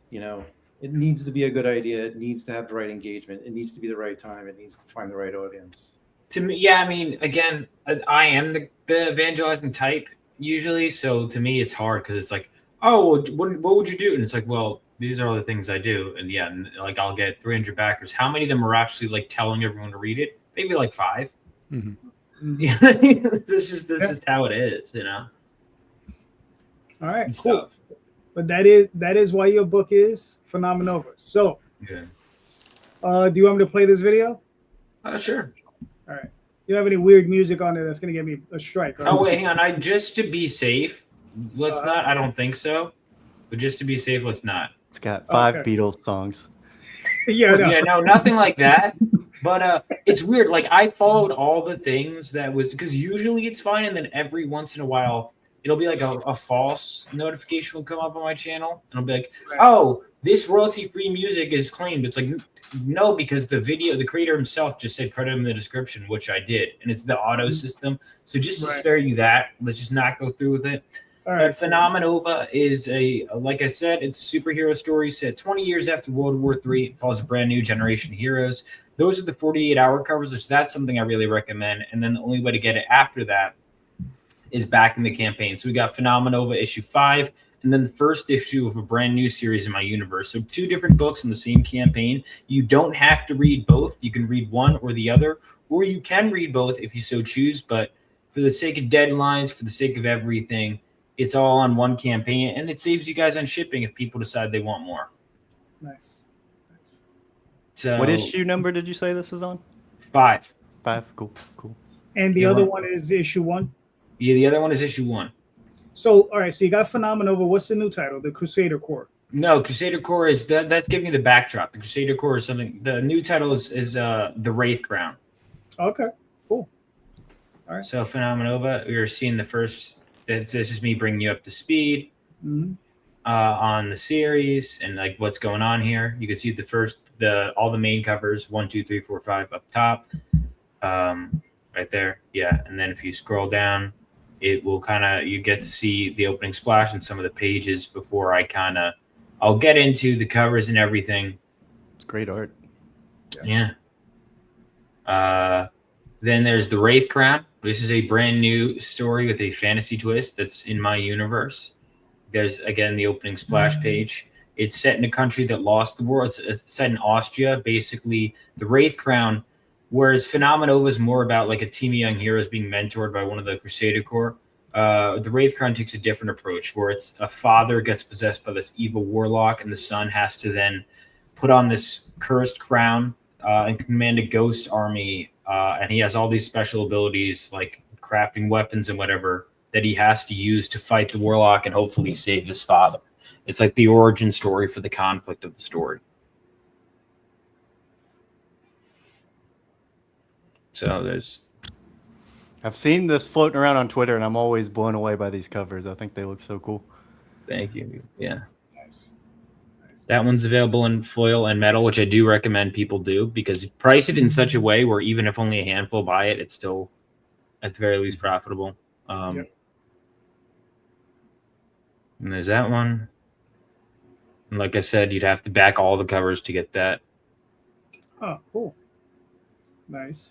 It needs to be a good idea. It needs to have the right engagement. It needs to be the right time. It needs to find the right audience. To me, yeah, I mean, again, I am the evangelizing type usually. So to me, it's hard because it's like, oh, what would you do? And it's like, well, these are all the things I do. And yeah, like I'll get 300 backers. How many of them are actually like telling everyone to read it? Maybe like 5. Mm-hmm. That's just how it is, All right, cool. But that is why your book is Phenomenova. So, do you want me to play this video? Sure. All right. You don't have any weird music on there that's going to get me a strike? Right? Oh, wait, hang on. Just to be safe, let's not. I don't think so. But just to be safe, let's not. It's got 5 Beatles songs. No, nothing like that. But it's weird. Like, I followed all the things that was, because usually it's fine, and then every once in a while, it'll be like a false notification will come up on my channel, and I'll be like, oh, this royalty-free music is claimed. It's like, no, because the creator himself just said credit in the description, which I did, and it's the auto system. So just to spare you that, let's just not go through with it. All right. Phenomenova is like I said, it's a superhero story set 20 years after World War III. It follows a brand new generation of heroes. Those are the 48-hour covers, which that's something I really recommend. And then the only way to get it after that is back in the campaign. So we got Phenomenova issue 5, and then the first issue of a brand new series in my universe. So 2 different books in the same campaign. You don't have to read both. You can read one or the other, or you can read both if you so choose. But for the sake of deadlines, for the sake of everything, it's all on one campaign, and it saves you guys on shipping if people decide they want more. Nice. So, What issue number did you say this is on? 5. 5. Cool. And the other one is issue 1. Yeah, the other one is issue 1. So, all right. So you got Phenomenova. What's the new title? The Crusader Corps. No, Crusader Corps is that's giving you the backdrop. The Crusader Corps is something. The new title is the Wraith Crown. Okay. Cool. All right. So Phenomenova, we were seeing the first. This is me bringing you up to speed on the series and like what's going on here. You can see all the main covers 1, 2, 3, 4, 5 up top, right there. Yeah, and then if you scroll down, it will you get to see the opening splash and some of the pages before I'll get into the covers and everything. It's great art. Yeah. Then there's the Wraith Crown. This is a brand new story with a fantasy twist that's in my universe. There's, again, the opening splash page. It's set in a country that lost the war. It's set in Austria. Basically, the Wraith Crown, whereas Phenomenova is more about like a team of young heroes being mentored by one of the Crusader Corps, the Wraith Crown takes a different approach, where it's a father gets possessed by this evil warlock, and the son has to then put on this cursed crown and command a ghost army. And he has all these special abilities like crafting weapons and whatever that he has to use to fight the warlock and hopefully save his father. It's like the origin story for the conflict of the story. So I've seen this floating around on Twitter, and I'm always blown away by these covers. I think they look so cool. Thank you. Yeah. Nice. That one's available in foil and metal, which I do recommend people do because price it in such a way where even if only a handful buy it, it's still at the very least profitable. Yep. And there's that one. And like I said, you'd have to back all the covers to get that. Oh, cool. Nice.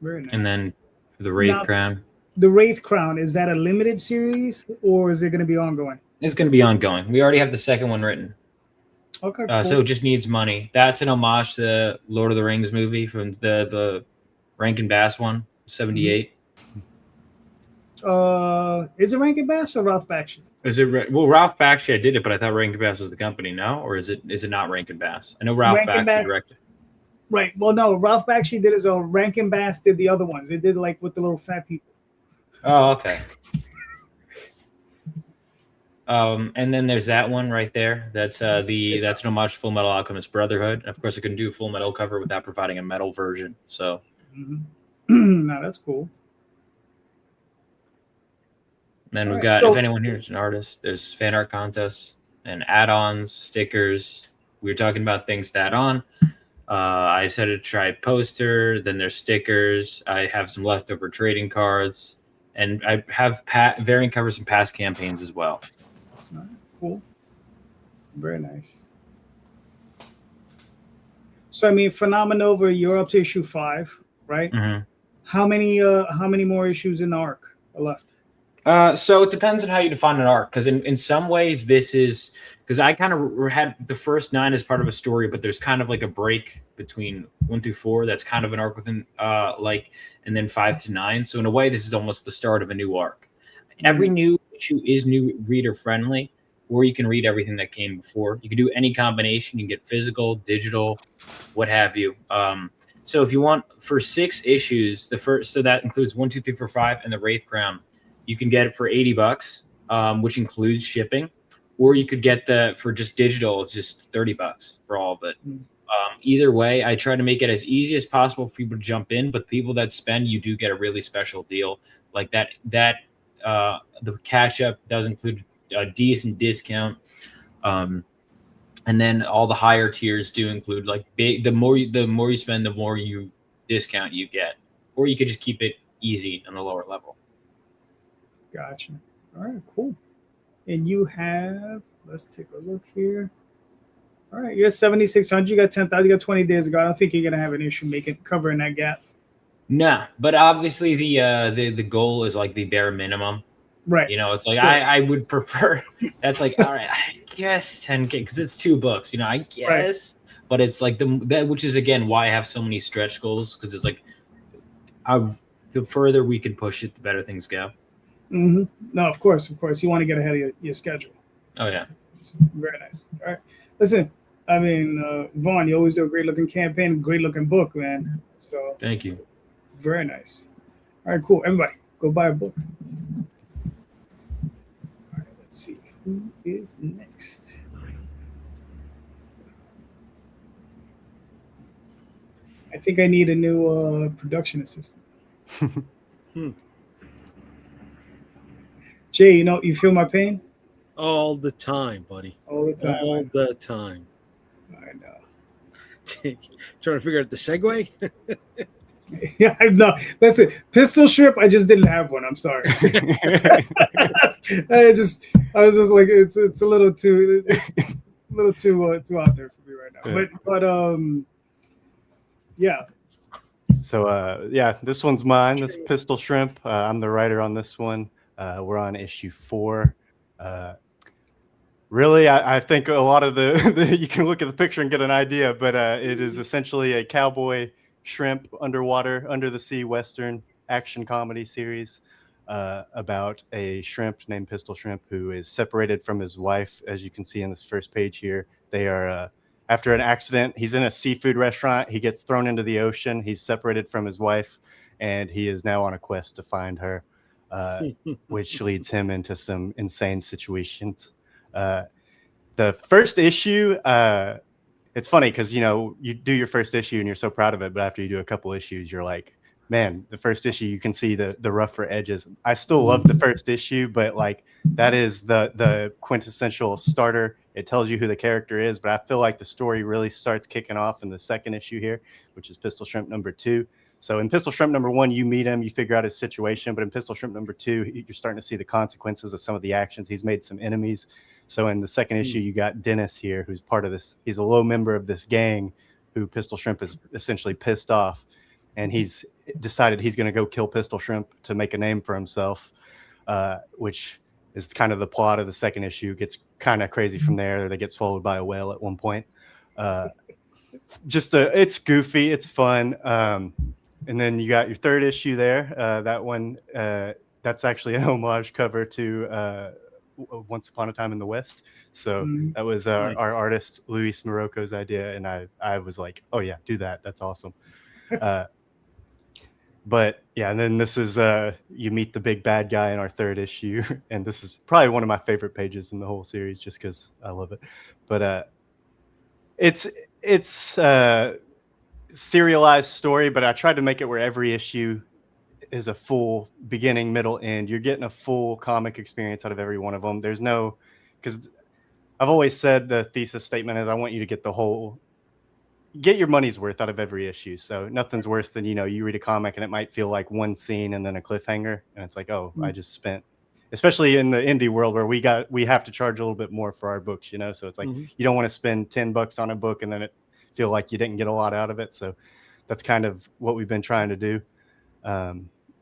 Very nice. And then for the Wraith Crown. The Wraith Crown, is that a limited series or is it going to be ongoing? It's going to be ongoing. We already have the second one written. Okay. Cool. So it just needs money. That's an homage to the Lord of the Rings movie from the Rankin Bass one, 78. Is it Rankin Bass or Ralph Bakshi? Is it Ralph Bakshi? Did it, but I thought Rankin Bass was the company. No, or is it not Rankin Bass? I know Ralph Bakshi directed. Right. Well, no, Ralph Bakshi did his own. Rankin Bass did the other ones. They did like with the little fat people. Oh, okay. And then there's that one right there. That's an homage to Full Metal Alchemist Brotherhood. And of course, I can do a full metal cover without providing a metal version. So, No, that's cool. Then we've got, if anyone here is an artist, there's fan art contests and add-ons, stickers. We were talking about things to add on. I said to try a poster. Then there's stickers. I have some leftover trading cards, and I have variant covers from past campaigns as well. All right, cool. Very nice. So I mean, Phenomenova, you're up to issue 5, right? Mm-hmm. How many more issues in the arc are left? So it depends on how you define an arc, because in some ways this is because I kind of had the first 9 as part of a story, but there's kind of like a break between 1 through 4 that's kind of an arc within and then 5 to 9. So in a way, this is almost the start of a new arc. Every new issue is new reader friendly, or you can read everything that came before. You can do any combination. You can get physical, digital, what have you. So if you want for 6 issues, so that includes 1, 2, 3, 4, 5, and the Wraith Crown. You can get it for $80, which includes shipping, or you could get for just digital. It's just $30 for all of it. Either way, I try to make it as easy as possible for people to jump in, but people that spend, you do get a really special deal like that. The catch up does include a decent discount, and then all the higher tiers do include the more you spend, the more you discount you get, or you could just keep it easy on the lower level. Gotcha. All right, cool. And you have, let's take a look here. All right, you're 7,600. You got 10,000. You got 20 days ago. I don't think you're gonna have an issue covering that gap. Nah, but obviously the goal is like the bare minimum. Right. You know, it's like Sure. I would prefer. That's like, all right, I guess 10K because it's 2 books. You know, I guess, but it's like that, which is again why I have so many stretch goals, because it's like, the further we can push it, the better things go. Mm-hmm. No, of course, you want to get ahead of your schedule. Oh yeah, very nice. All right, listen. I mean, Vaughn, you always do a great looking campaign, great looking book, man. So thank you. Very nice. All right, cool. Everybody, go buy a book. All right, let's see who is next. I think I need a new production assistant. Jay, you feel my pain? All the time, buddy. All the time. All the time. I know. Trying to figure out the segue? Yeah, no. Listen, pistol shrimp. I just didn't have one. I'm sorry. I was just like, it's a little too out there for me right now. Yeah. But yeah. So yeah, this one's mine. This Pistol Shrimp. I'm the writer on this one. We're on issue 4. Really, I think a lot of the you can look at the picture and get an idea, but it is essentially a cowboy shrimp underwater, under the sea western action comedy series about a shrimp named Pistol Shrimp who is separated from his wife. As you can see in this first page here, they are after an accident. He's in a seafood restaurant. He gets thrown into the ocean. He's separated from his wife, and he is now on a quest to find her, which leads him into some insane situations. The first issue, it's funny because, you do your first issue and you're so proud of it, but after you do a couple issues, you're like, man, the first issue, you can see the rougher edges. I still love the first issue, but like that is the quintessential starter. It tells you who the character is, but I feel like the story really starts kicking off in the second issue here, which is Pistol Shrimp number 2. So in Pistol Shrimp number 1, you meet him, you figure out his situation, but in Pistol Shrimp number 2, you're starting to see the consequences of some of the actions. He's made some enemies. So in the second issue, you got Dennis here, who's part of this. He's a low member of this gang who Pistol Shrimp is essentially pissed off. And he's decided he's going to go kill Pistol Shrimp to make a name for himself, which is kind of the plot of the second issue. It gets kind of crazy from there. They get swallowed by a whale at one point. It's goofy. It's fun. And then you got your third issue there. That one, that's actually an homage cover to Once Upon a Time in the West. So that was Nice. our artist Luis Morocco's idea, and I was like, oh yeah, do that. That's awesome. But yeah, and then this is you meet the big bad guy in our third issue, and this is probably one of my favorite pages in the whole series, just because I love it. But it's serialized story, but I tried to make it where every issue is a full beginning, middle, end. You're getting a full comic experience out of every one of them. There's no, because I've always said the thesis statement is I want you to get your money's worth out of every issue. So nothing's worse than, you read a comic and it might feel like one scene and then a cliffhanger, and it's like, oh, I just spent, especially in the indie world where we have to charge a little bit more for our books, so it's like you don't want to spend $10 on a book and then it feel like you didn't get a lot out of it. So that's kind of what we've been trying to do.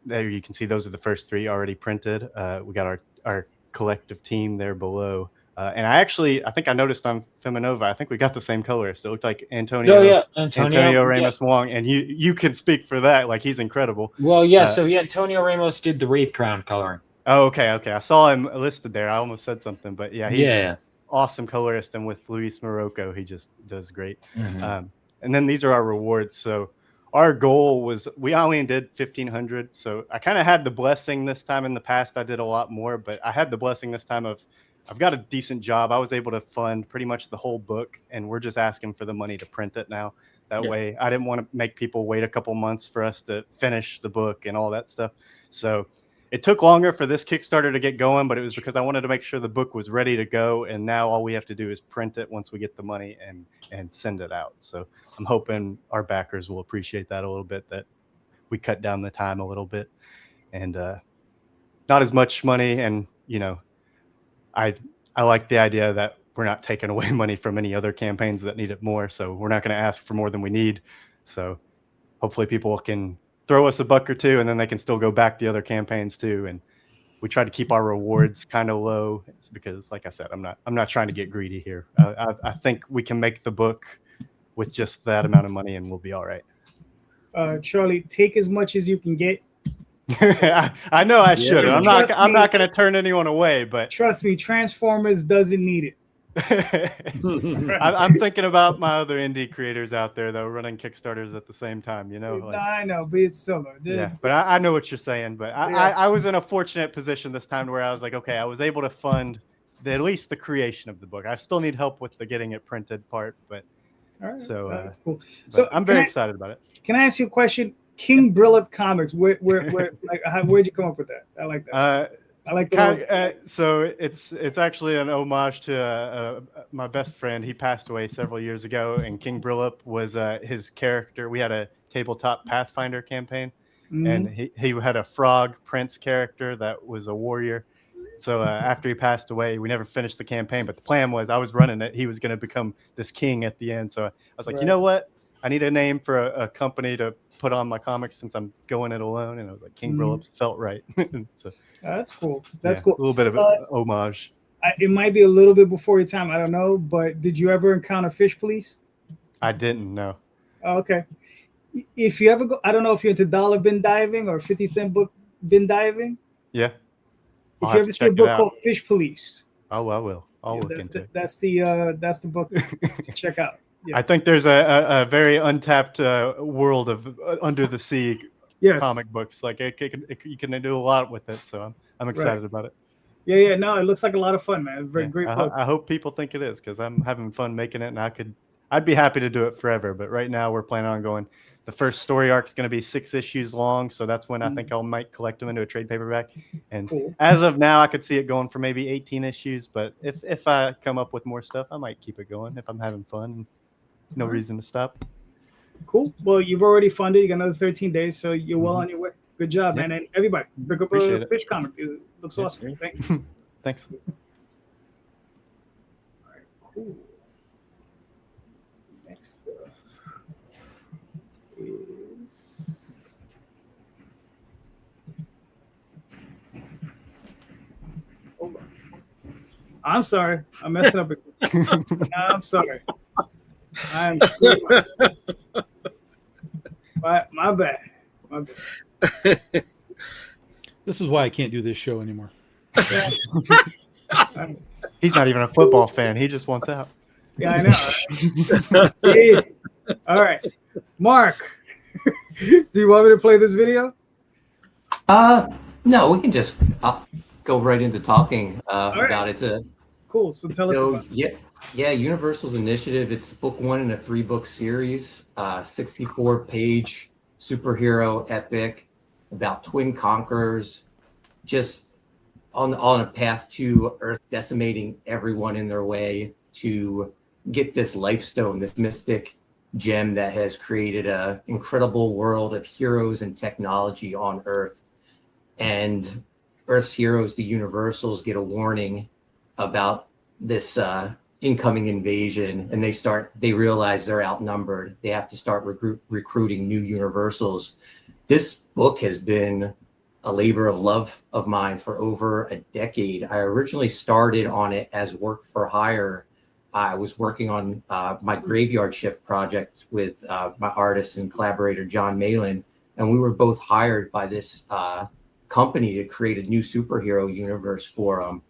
There you can see those are the first 3 already printed. We got our collective team there below. And I think I noticed on Feminova, I think we got the same colorist. It looked like Antonio. Oh yeah, Antonio Ramos Wong, and you can speak for that. Like, he's incredible. Well, yeah. So yeah, Antonio Ramos did the Wraith Crown coloring. Oh, okay. I saw him listed there. I almost said something, but yeah, he's awesome colorist, and with Luis Morocco, he just does great. And then these are our rewards. So our goal was, we only did 1,500. So I kind of had the blessing this time. In the past, I did a lot more, but I had the blessing this time of, I've got a decent job. I was able to fund pretty much the whole book, and we're just asking for the money to print it now. That way, I didn't want to make people wait a couple months for us to finish the book and all that stuff. So it took longer for this Kickstarter to get going, but it was because I wanted to make sure the book was ready to go. And now all we have to do is print it once we get the money and send it out. So I'm hoping our backers will appreciate that a little bit, that we cut down the time a little bit. and not as much money. And I like the idea that we're not taking away money from any other campaigns that need it more. So we're not going to ask for more than we need. So hopefully people can throw us a buck or two, and then they can still go back the other campaigns too. And we try to keep our rewards kind of low. It's because, like I said, I'm not trying to get greedy here. I think we can make the book with just that amount of money, and we'll be all right. Charlie, take as much as you can get. I know I should. Yeah. I'm not going to turn anyone away, but trust me, Transformers doesn't need it. I'm thinking about my other indie creators out there though, running Kickstarters at the same time. I know, but it's still yeah. But I know what you're saying. But I was in a fortunate position this time where I was like, okay, I was able to fund at least the creation of the book. I still need help with the getting it printed part, but that's cool. So I'm very excited about it. Can I ask you a question? King Brillup Comics. Where'd you come up with that? I like that. I like the so it's actually an homage to my best friend. He passed away several years ago, and King Brillup was his character. We had a tabletop Pathfinder campaign, and he had a frog prince character that was a warrior. So after he passed away, we never finished the campaign, but the plan was I was running it. He was going to become this king at the end. So I was like, you know what? I need a name for a company to put on my comics since I'm going it alone. And I was like, King Brillup felt right. So that's cool. That's cool. A little bit of an homage. It might be a little bit before your time. I don't know. But did you ever encounter Fish Police? I didn't know. Oh, okay. If you ever go, I don't know if you're into dollar bin diving or 50-cent book bin diving. Yeah. If you ever see a book called Fish Police. Oh, I will. I'll look into it. That's the book to check out. Yeah. I think there's a very untapped world of under the sea comic books. Like you can do a lot with it. So I'm excited about it. Yeah. No, it looks like a lot of fun, man. Very great book. I hope people think it is, because I'm having fun making it, and I'd be happy to do it forever. But right now we're planning on going. The first story arc is going to be 6 issues long, so that's when I think I might collect them into a trade paperback. And as of now, I could see it going for maybe 18 issues. But if I come up with more stuff, I might keep it going if I'm having fun. No reason to stop. Cool. Well, you've already funded. You got another 13 days, so you're well on your way. Good job, man. And everybody, pick up a Fish comic. It looks awesome. Thank you. Thanks. All right, cool. Next up is... Hold on. I'm sorry. I'm messing up. I'm sorry. My bad. This is why I can't do this show anymore. He's not even a football fan. He just wants out. Yeah, I know. Right? All right. Mark, do you want me to play this video? No, we can just go right into talking about it. Cool. So tell us about it. Yeah, Universal's initiative. It's book 1 in a 3-book series, 64-page superhero epic about twin conquerors, just on a path to Earth decimating everyone in their way to get this life stone, this mystic gem that has created an incredible world of heroes and technology on Earth. And Earth's heroes, the Universals, get a warning about this incoming invasion, and they realize they're outnumbered. They have to start recruiting new Universals. This book has been a labor of love of mine for over a decade. I originally started on it as work for hire. I was working on my Graveyard Shift project with my artist and collaborator John Malin, and we were both hired by this company to create a new superhero universe for them.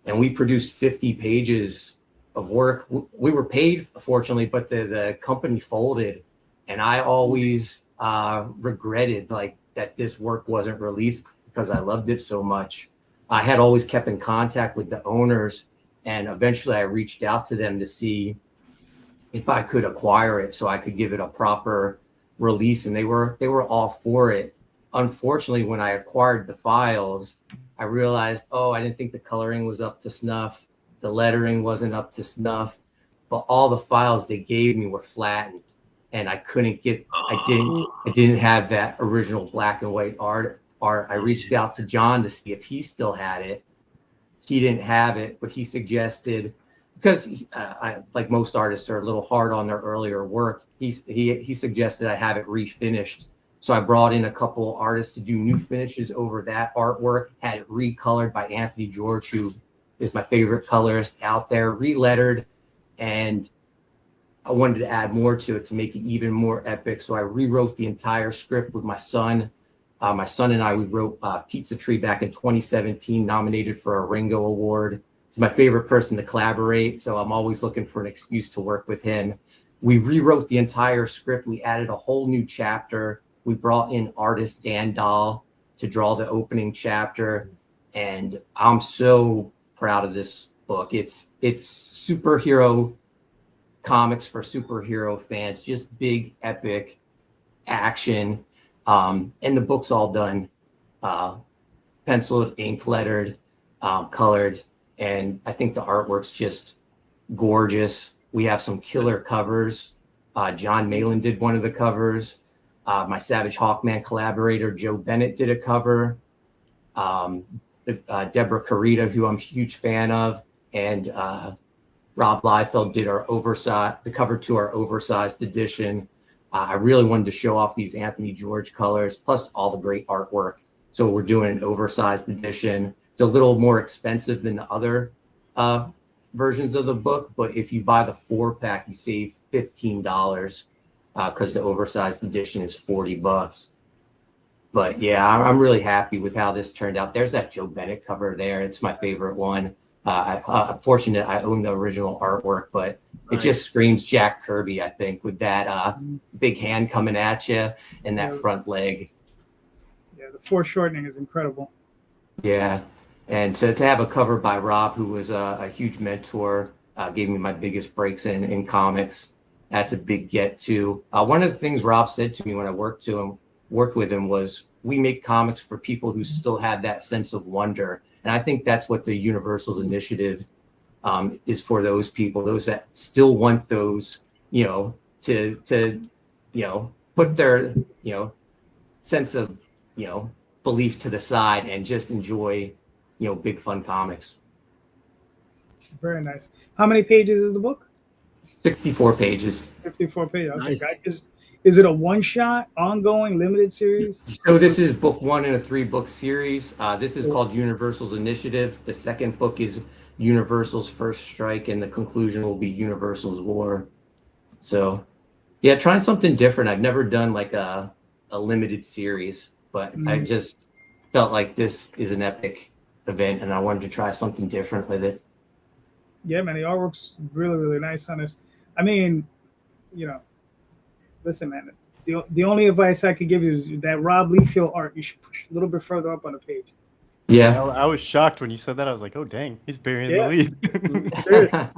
And we produced 50 pages of work. We were paid, fortunately, but the company folded, and I always regretted that this work wasn't released because I loved it so much. I had always kept in contact with the owners, and eventually I reached out to them to see if I could acquire it so I could give it a proper release, and they were all for it. Unfortunately, when I acquired the files, I realized, I didn't think the coloring was up to snuff. The lettering wasn't up to snuff, but all the files they gave me were flattened, and I didn't have that original black and white art art. I reached out to John to see if he still had it. He didn't have it, but he suggested, because I, like most artists, are a little hard on their earlier work. He suggested I have it refinished. So I brought in a couple artists to do new finishes over that artwork, had it recolored by Anthony George, who is my favorite colorist out there, relettered, and I wanted to add more to it to make it even more epic. So I rewrote the entire script with my son. My son and I, we wrote Pizza Tree back in 2017, nominated for a Ringo Award. He's my favorite person to collaborate, so I'm always looking for an excuse to work with him. We rewrote the entire script. We added a whole new chapter. We brought in artist Dan Dahl to draw the opening chapter, and I'm so proud of this book. It's superhero comics for superhero fans, just big, epic action. And the book's all done, penciled, ink lettered, colored, and I think the artwork's just gorgeous. We have some killer covers. John Malin did one of the covers. My Savage Hawkman collaborator, Joe Bennett, did a cover. Deborah Carita, who I'm a huge fan of, and Rob Liefeld did the cover to our oversized edition. I really wanted to show off these Anthony George colors, plus all the great artwork. So we're doing an oversized edition. It's a little more expensive than the other versions of the book, but if you buy the 4-pack, you save $15 because the oversized edition is $40. But yeah, I'm really happy with how this turned out. There's that Joe Bennett cover there. It's my favorite one. I'm fortunate I own the original artwork, but it just screams Jack Kirby, I think, with that big hand coming at you and that front leg. Yeah, the foreshortening is incredible. Yeah, and to have a cover by Rob, who was a huge mentor, gave me my biggest breaks in comics. That's a big get too. One of the things Rob said to me when I worked with him was, we make comics for people who still have that sense of wonder. And I think that's what the Universal's initiative is for, those people, those that still want those, to put their, sense of, belief to the side and just enjoy, big fun comics. Very nice. How many pages is the book? 64 pages. 54 pages. Okay. Nice. Is it a one-shot, ongoing, limited series? So this is book 1 in a 3-book series. This is called Universal's Initiative. The second book is Universal's First Strike, and the conclusion will be Universal's War. So, yeah, trying something different. I've never done like a limited series, but I just felt like this is an epic event, and I wanted to try something different with it. Yeah, man, the artwork's really, really nice on this. I mean, listen, man, the only advice I could give you is that Rob Liefeld art, you should push a little bit further up on the page. Yeah. I was shocked when you said that. I was like, oh, dang, he's burying the lead. Seriously.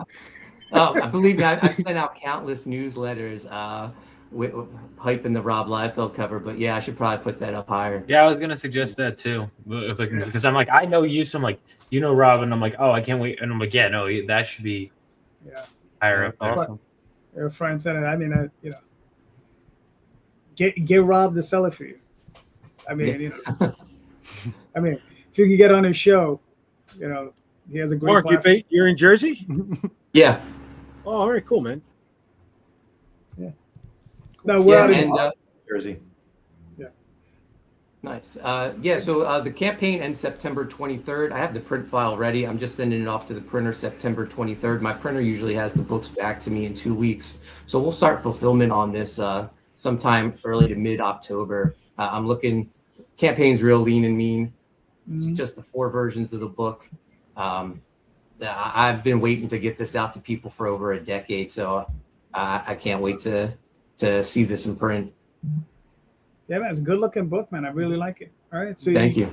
I believe I sent out countless newsletters with hyping the Rob Liefeld cover, but yeah, I should probably put that up higher. Yeah, I was gonna suggest that too, because I'm like, I know you, so I'm like, Rob, and I'm like, oh, I can't wait, and I'm like, yeah, no, that should be higher up there. Awesome. Your friend said it. I mean, get Rob to sell it for you. I mean, I mean, if you can get on his show, he has a great. Mark, you're in Jersey? Yeah. Oh, all right, cool, man. Yeah. No, we're out in Jersey. Yeah. Nice. So the campaign ends September 23rd. I have the print file ready. I'm just sending it off to the printer September 23rd. My printer usually has the books back to me in 2 weeks. So we'll start fulfillment on this sometime early to mid-October. I'm looking, campaign's real lean and mean. It's just the 4 versions of the book. I've been waiting to get this out to people for over a decade, so I can't wait to see this in print. Yeah, man, it's a good-looking book, man. I really like it. All right, so Thank you.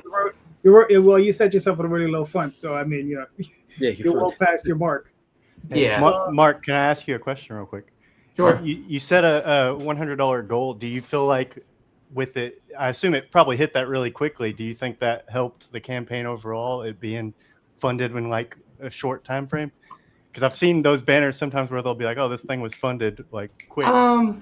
You set yourself at a really low font, so I mean, you're well past your mark. Yeah. Mark, can I ask you a question real quick? Sure. You set a $100 goal. Do you feel like with it, I assume it probably hit that really quickly. Do you think that helped the campaign overall, it being funded in like a short time frame? Because I've seen those banners sometimes where they'll be like, oh, this thing was funded like quick. I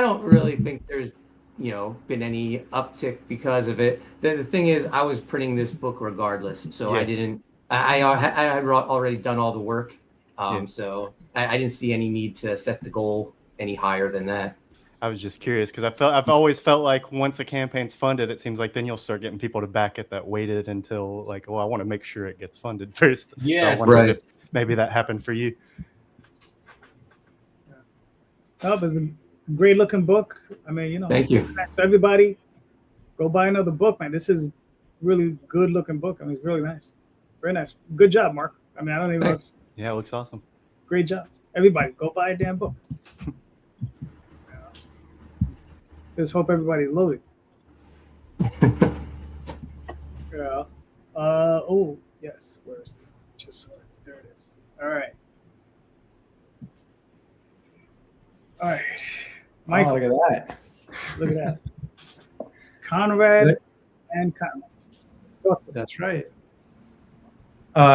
don't really think there's been any uptick because of it. The thing is, I was printing this book regardless, so Yeah. I didn't. I had already done all the work, Yeah. so I didn't see any need to set the goal any higher than that. I was just curious because I've always felt like once a campaign's funded, it seems like then you'll start getting people to back it that waited until like, well, I want to make sure it gets funded first. Yeah, so I wondered right. if maybe that happened for you. Oh, but it's a great looking book. I mean, Thank you. So everybody, go buy another book, man. This is really good looking book. I mean, it's really nice, very nice. Good job, Mark. I mean, I don't even know. Thanks. Yeah, it looks awesome. Great job, everybody. Go buy a damn book. Just hope everybody's loaded. Yeah. Oh, yes. Where's it? Just there it is. All right. All right. Michael, look at that. look at that. Conrad and Conrad. Talk to me. That's right.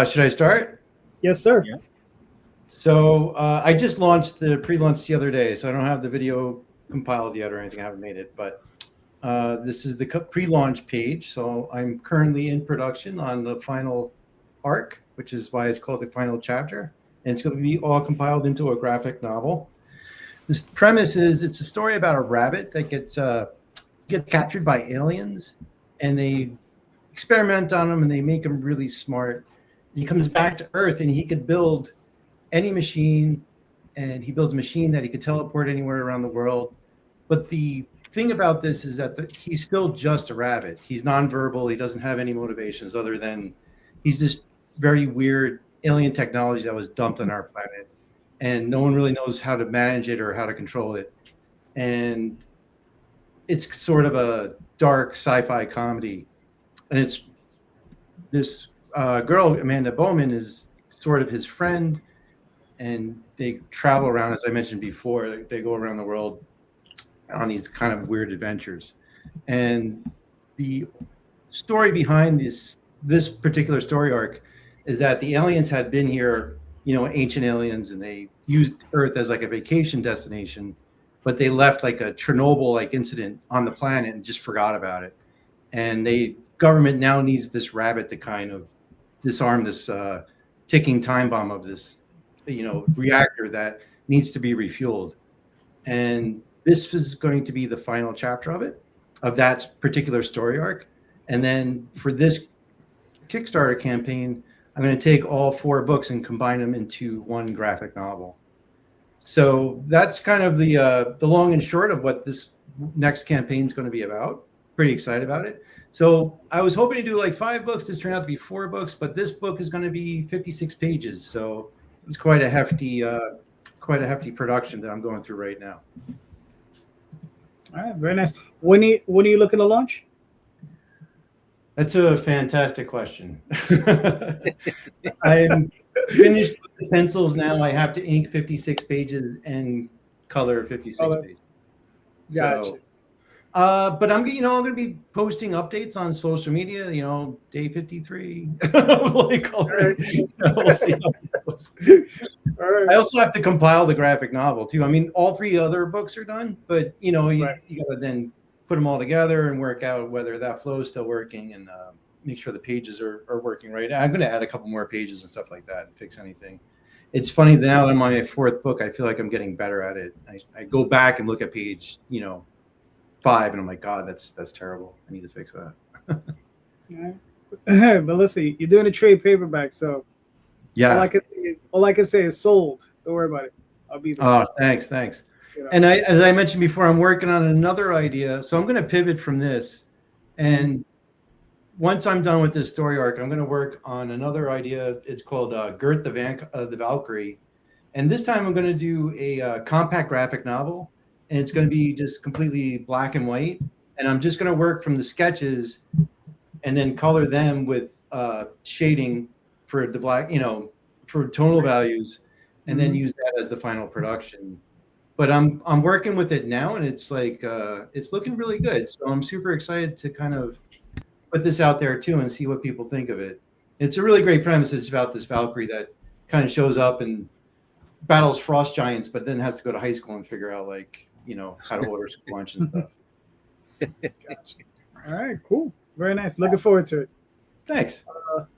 Should I start? Yes, sir. Yeah. So I just launched the pre-launch the other day, so I don't have the video compiled yet or anything. I haven't made it, but this is the pre-launch page. So I'm currently in production on the final arc, which is why it's called the final chapter. And it's going to be all compiled into a graphic novel. This premise is it's a story about a rabbit that gets captured by aliens, and they experiment on him and they make him really smart. And he comes back to Earth and he could build any machine, and he builds a machine that he could teleport anywhere around the world. But the thing about this is that he's still just a rabbit. He's nonverbal. He doesn't have any motivations other than he's this very weird alien technology that was dumped on our planet, and no one really knows how to manage it or how to control it. And it's sort of a dark sci-fi comedy. And it's this girl, Amanda Bowman, is sort of his friend, and they travel around, as I mentioned before. They go around the world on these kind of weird adventures. And the story behind this particular story arc is that the aliens had been here, ancient aliens, and they used Earth as like a vacation destination, but they left like a Chernobyl-like incident on the planet and just forgot about it. And government now needs this rabbit to kind of disarm this ticking time bomb of this, reactor that needs to be refueled. And this is going to be the final chapter of that particular story arc. And then for this Kickstarter campaign, I'm going to take all 4 books and combine them into one graphic novel. So that's kind of the long and short of what this next campaign is going to be about. Pretty excited about it. So I was hoping to do like 5 books. This turned out to be 4 books, but this book is going to be 56 pages. So it's quite a hefty production that I'm going through right now. All right, very nice. When are you looking to launch? That's a fantastic question. I'm finished with the pencils now. I have to ink 56 pages and color 56 pages. Gotcha. So, but I'm going to be posting updates on social media. Day 53. Like, we'll see how it goes. All right. I also have to compile the graphic novel too. I mean, all 3 other books are done, but you got to then put them all together and work out whether that flow is still working, and make sure the pages are working right. I'm going to add a couple more pages and stuff like that and fix anything. It's funny, now that I'm on my 4th book, I feel like I'm getting better at it. I go back and look at page 5, and I'm like, God, that's terrible. I need to fix that. All right. But listen, you're doing a trade paperback, so Yeah. all I can say is sold. Don't worry about it. I'll be there. Oh, thanks. And as I mentioned before, I'm working on another idea. So I'm going to pivot from this. And once I'm done with this story arc, I'm going to work on another idea. It's called Gert the Valkyrie. And this time I'm going to do a compact graphic novel. And it's going to be just completely black and white. And I'm just going to work from the sketches and then color them with shading for the black, for tonal values, and then use that as the final production. But I'm working with it now, and it's like it's looking really good. So I'm super excited to kind of put this out there too and see what people think of it. It's a really great premise. It's about this Valkyrie that kind of shows up and battles frost giants, but then has to go to high school and figure out how to order lunch and stuff. Gotcha. All right, cool. Very nice. Looking forward to it. Thanks.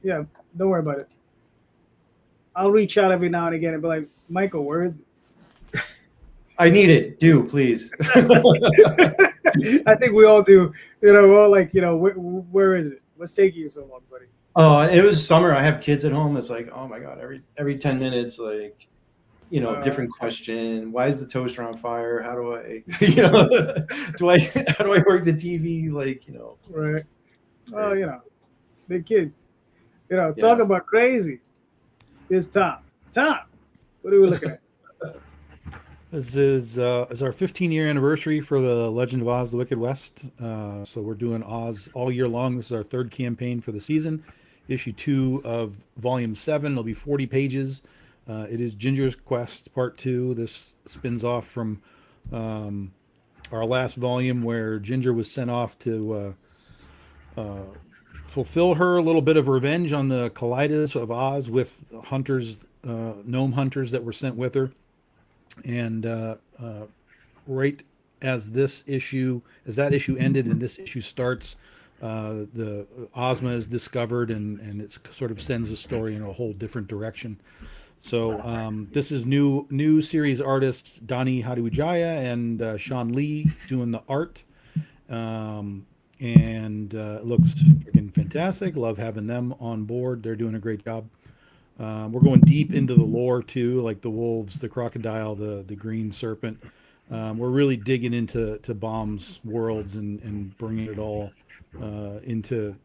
Yeah, don't worry about it. I'll reach out every now and again and be like, Michael, where is it? I need it. Do please. I think we all do. We're all like, where is it? What's taking you so long, buddy? Oh, it was summer. I have kids at home. It's like, oh my god, every 10 minutes, like, different question. Why is the toaster on fire? How do I, how do I work the TV? Like, Right. Well, big kids. Talk about crazy. It's Tom. Tom, what are we looking at? This is our 15-year anniversary for the Legend of Oz: The Wicked West. So we're doing Oz all year long. This is our third campaign for the season. Issue 2 of Volume 7. It'll be 40 pages. It is Ginger's Quest Part 2. This spins off from our last volume where Ginger was sent off to fulfill her little bit of revenge on the Kaleidos of Oz with hunters, gnome hunters that were sent with her. And right as that issue ended and this issue starts, the Ozma is discovered, and it sort of sends the story in a whole different direction. So this is new series artists Donnie Hadiwijaya and Sean Lee doing the art, and it looks freaking fantastic. Love having them on board. They're doing a great job. We're going deep into the lore too, like the wolves, the crocodile, the green serpent. We're really digging into Baum's worlds and bringing it all into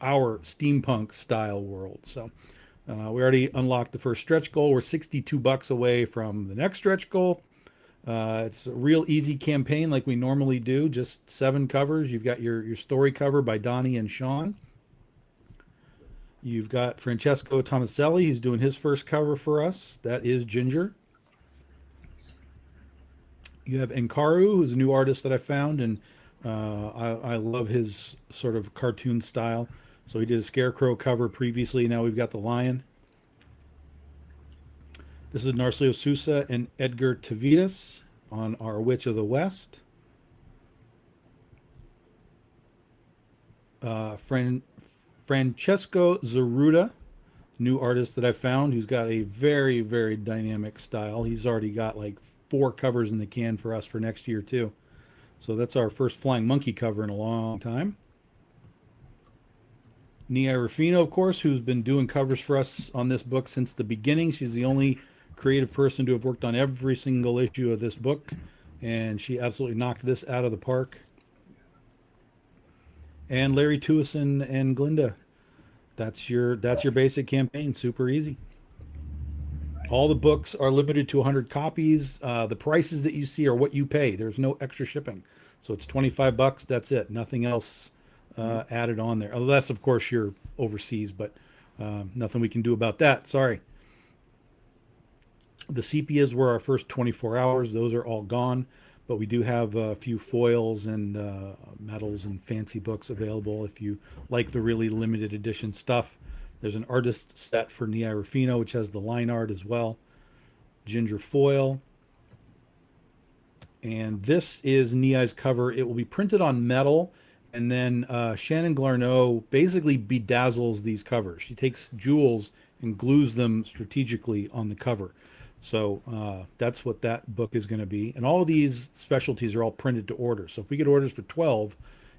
our steampunk style world. So we already unlocked the first stretch goal. We're $62 away from the next stretch goal. It's a real easy campaign like we normally do, just 7 covers. You've got your story cover by Donnie and Sean. You've got Francesco Tomaselli, who's doing his first cover for us. That is Ginger. You have Enkaru, who's a new artist that I found, and I love his sort of cartoon style. So he did a Scarecrow cover previously. Now we've got the Lion. This is Narcisio Sousa and Edgar Tavidas on our Witch of the West. Francesco Zeruda, new artist that I found, who's got a very, very dynamic style. He's already got like 4 covers in the can for us for next year too. So that's our first Flying Monkey cover in a long time. Nia Rufino, of course, who's been doing covers for us on this book since the beginning. She's the only creative person to have worked on every single issue of this book, and she absolutely knocked this out of the park. And Larry Tuison and Glinda. That's your basic campaign. Super easy. All the books are limited to 100 copies. The prices that you see are what you pay. There's no extra shipping. So it's $25. That's it. Nothing else added on there. Unless, of course, you're overseas, but nothing we can do about that. Sorry. The sepias were our first 24 hours. Those are all gone. But we do have a few foils and medals and fancy books available if you like the really limited edition stuff. There's an artist set for Nia Rufino, which has the line art as well. Ginger foil. And this is Nia's cover. It will be printed on metal, and then Shannon Glarneau basically bedazzles these covers. She takes jewels and glues them strategically on the cover. So that's what that book is going to be. And all of these specialties are all printed to order. So if we get orders for 12,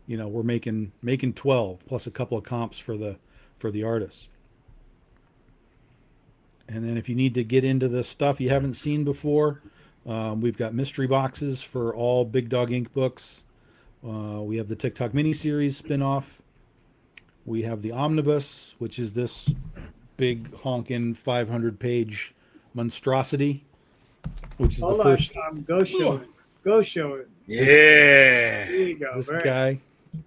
we're making 12 plus a couple of comps for the artists. And then if you need to get into the stuff you haven't seen before, we've got mystery boxes for all Big Dog Ink books. We have the TikTok miniseries spinoff. We have the Omnibus, which is this big honkin' 500-page monstrosity, which is the first. Go show it. Go show it. Yeah. There you go. This Right. guy.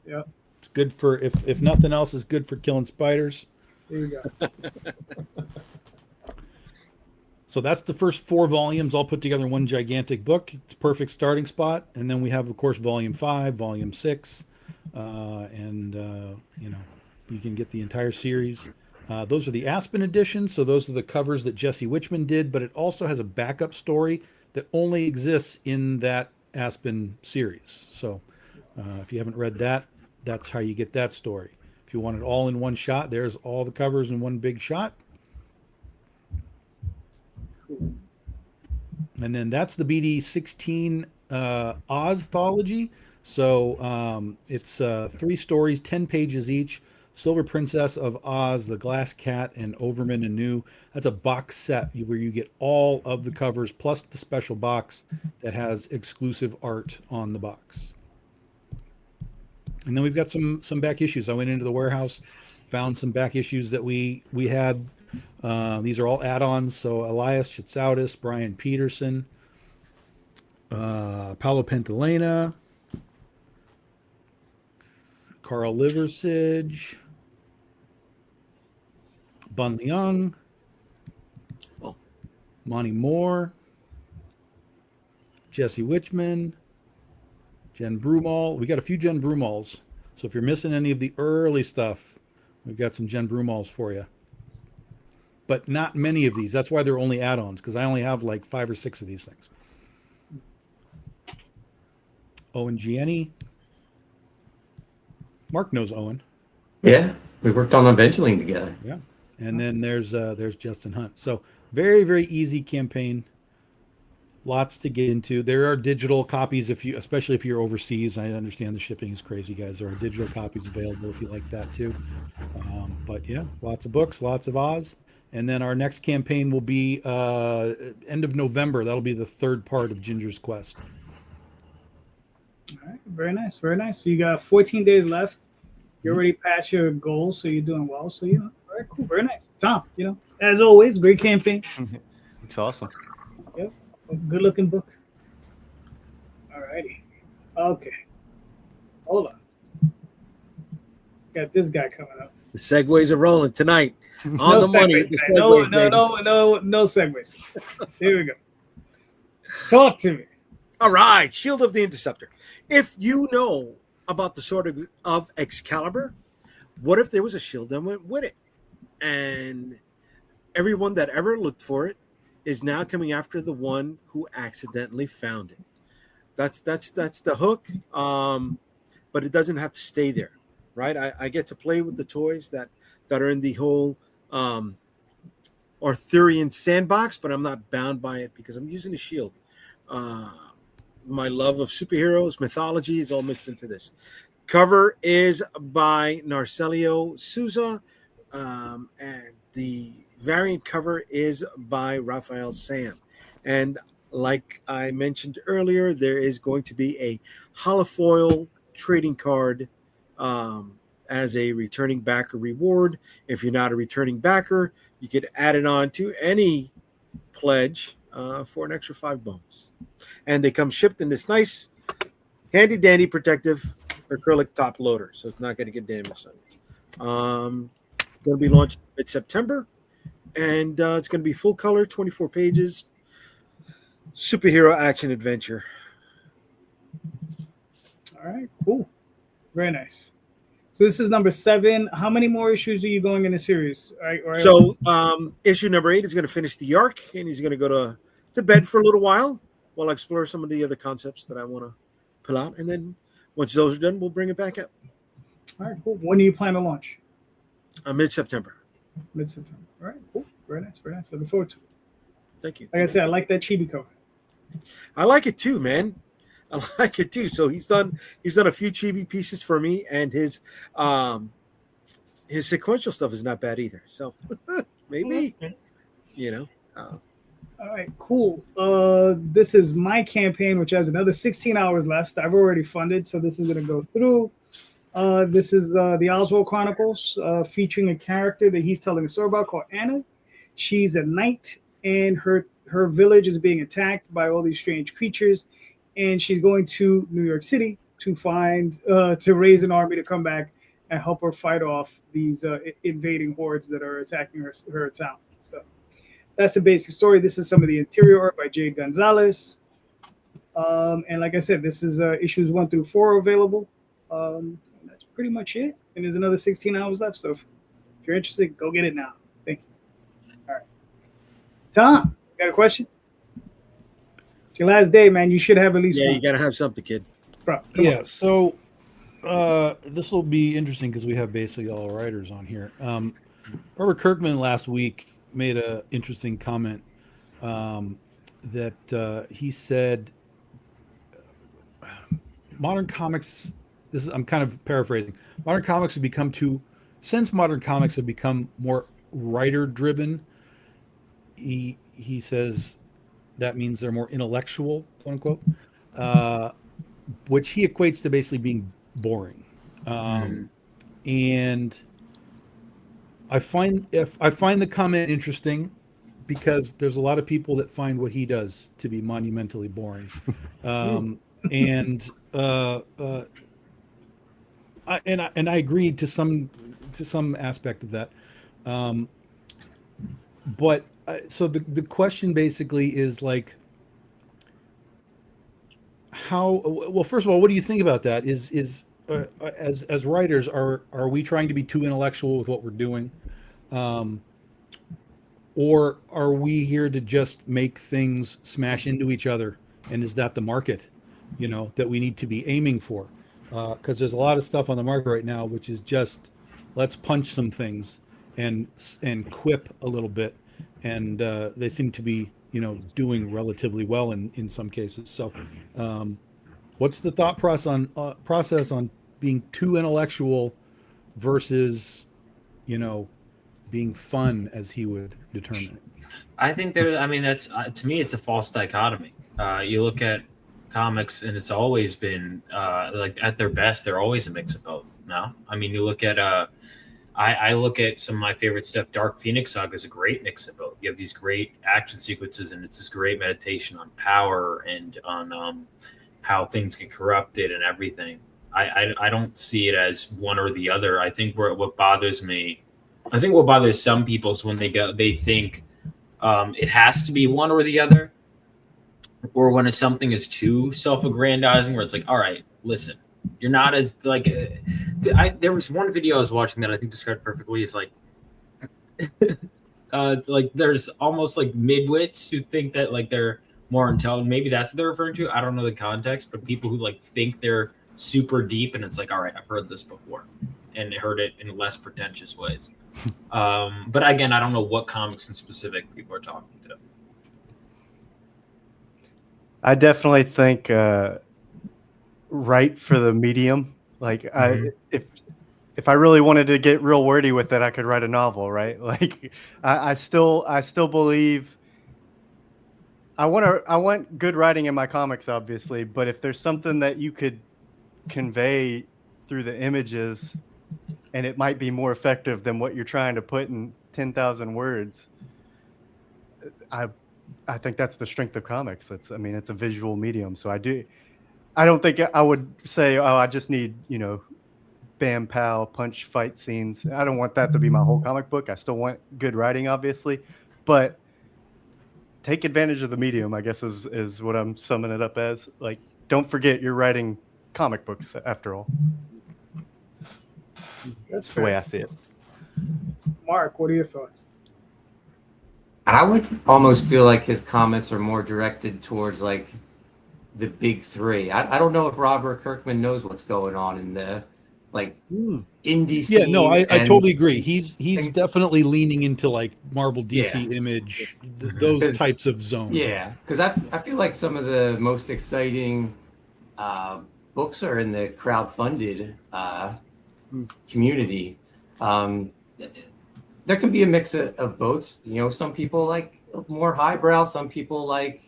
Yep. It's good for if nothing else is good for killing spiders. There you go. So that's the first 4 volumes all put together in one gigantic book. It's a perfect starting spot. And then we have, of course, volume 5, volume 6, and you can get the entire series. Those are the Aspen editions, so those are the covers that Jesse Witchman did, but it also has a backup story that only exists in that Aspen series. So If you haven't read that, that's how you get that story. If you want it all in one shot, there's all the covers in one big shot. And then that's the BD 16 Ozthology. So it's 3 stories, 10 pages each. Silver Princess of Oz, The Glass Cat, and Overman Anew. That's a box set where you get all of the covers plus the special box that has exclusive art on the box. And then we've got some back issues. I went into the warehouse, found some back issues that we had. These are all add-ons. So Elias Chitzautis, Brian Peterson, Paolo Pentalena, Carl Liversidge, Bun Leung, Monty Moore, Jesse Witchman, Jen Brumall. We got a few Jen Brumals. So if you're missing any of the early stuff, we've got some Jen Brumals for you. But not many of these. That's why they're only add-ons, because I only have like 5 or 6 of these things. Owen Gianni. Mark knows Owen. Yeah, we worked on Evangeline together. Yeah. And then there's Justin Hunt. So very, very easy campaign. Lots to get into. There are digital copies especially if you're overseas. I understand the shipping is crazy, guys. There are digital copies available if you like that too. But yeah, lots of books, lots of Oz. And then our next campaign will be end of November. That'll be the 3rd part of Ginger's Quest. All right, very nice, very nice. So you got 14 days left. You're already past your goal, so you're doing well. So all right, cool, very nice. Tom, as always, great campaign. It's awesome. Yep, good looking book. All righty, okay. Hold on, got this guy coming up. The segues are rolling tonight. On No the money. segues, With the man. segues, baby. No segues. Here we go. Talk to me. All right, Shield of the Interceptor. If you know about the Sword of Excalibur, what if there was a shield that went with it? And everyone that ever looked for it is now coming after the one who accidentally found it. That's the hook. But it doesn't have to stay there, right? I get to play with the toys that are in the whole Arthurian sandbox, but I'm not bound by it because I'm using a shield. My love of superheroes, mythology is all mixed into this. Cover is by Narcelio Souza, and the variant cover is by Raphael Sam. And like I mentioned earlier, there is going to be a holofoil trading card as a returning backer reward. If you're not a returning backer, you could add it on to any pledge for an extra 5 bones. And they come shipped in this nice, handy dandy protective acrylic top loader, so it's not going to get damaged on it. Going to be launched mid-September, and it's going to be full color, 24 pages, superhero action adventure. All right, cool, very nice. So this is number 7. How many more issues are you going in the series? So issue number 8 is going to finish the arc, and he's going to go to bed for a little while I explore some of the other concepts that I want to pull out. And then once those are done, we'll bring it back up. All right, cool. When do you plan to launch? Mid-September. Mid-September. All right, cool. Very nice, very nice. Looking forward to it. Thank you. Like I said, I like that chibi cover. I like it too, man. I like it too. So he's done a few chibi pieces for me, and his sequential stuff is not bad either. So maybe, All right, cool. This is my campaign, which has another 16 hours left. I've already funded, so this is going to go through. This is the Oswald Chronicles, featuring a character that he's telling a story about called Anna. She's a knight, and her village is being attacked by all these strange creatures, and she's going to New York City to raise an army to come back and help her fight off these invading hordes that are attacking her town. So that's the basic story. This is some of the interior art by Jade Gonzalez. And like I said, this is issues 1 through 4 available. That's pretty much it. And there's another 16 hours left. So if you're interested, go get it now. Thank you. All right. Tom, got a question? It's your last day, man. You should have at least one. You got to have something, kid. Bro, Yeah, so This will be interesting because we have basically all writers on here. Robert Kirkman last week made an interesting comment that he said modern comics. I'm kind of paraphrasing. Modern comics have become since modern comics have become more writer driven. He says that means they're more intellectual, quote unquote, which he equates to basically being boring. And I find the comment interesting because there's a lot of people that find what he does to be monumentally boring. And I agree to some aspect of that. But so the question basically is like, how? Well, first of all, what do you think about that? Is as writers, are we trying to be too intellectual with what we're doing, or are we here to just make things smash into each other? And is that the market, that we need to be aiming for? Because there's a lot of stuff on the market right now, which is just let's punch some things and quip a little bit, and they seem to be doing relatively well in some cases. So, what's the thought process on being too intellectual versus, being fun, as he would determine it? I think that's to me, it's a false dichotomy. You look at comics, and it's always been like at their best, they're always a mix of both. No, I mean, you look at I look at some of my favorite stuff. Dark Phoenix Saga is a great mix of both. You have these great action sequences, and it's this great meditation on power and on how things get corrupted and everything. I don't see it as one or the other. I think what bothers some people is when they think it has to be one or the other, or when something is too self-aggrandizing, where it's like, all right, listen, you're not as like. There was one video I was watching that I think described perfectly. It's like, like there's almost like midwits who think that like they're more intelligent. Maybe that's what they're referring to. I don't know the context, but people who like think they're super deep, and it's like, all right, I've heard this before, and heard it in less pretentious ways. But again, I don't know what comics in specific people are talking to. I definitely think write for the medium. Like if I really wanted to get real wordy with it, I could write a novel, right? Like I still believe I want good writing in my comics, obviously, but if there's something that you could convey through the images, and it might be more effective than what you're trying to put in 10,000 words, I think that's the strength of comics. It's a visual medium. So I don't think I would say, oh, I just need, bam, pow, punch, fight scenes. I don't want that to be my whole comic book. I still want good writing, obviously, but take advantage of the medium, I guess is what I'm summing it up as. Like, don't forget you're writing comic books after all. That's the way I see it. Mark, what are your thoughts? I would almost feel like his comments are more directed towards like the big three. I don't know if Robert Kirkman knows what's going on in the indie scene. Yeah, no, I totally agree. He's definitely leaning into like Marvel, DC, Image, those types of zones. Yeah, because I feel like some of the most exciting books are in the crowdfunded community. There can be a mix of both. Some people like more highbrow. Some people like,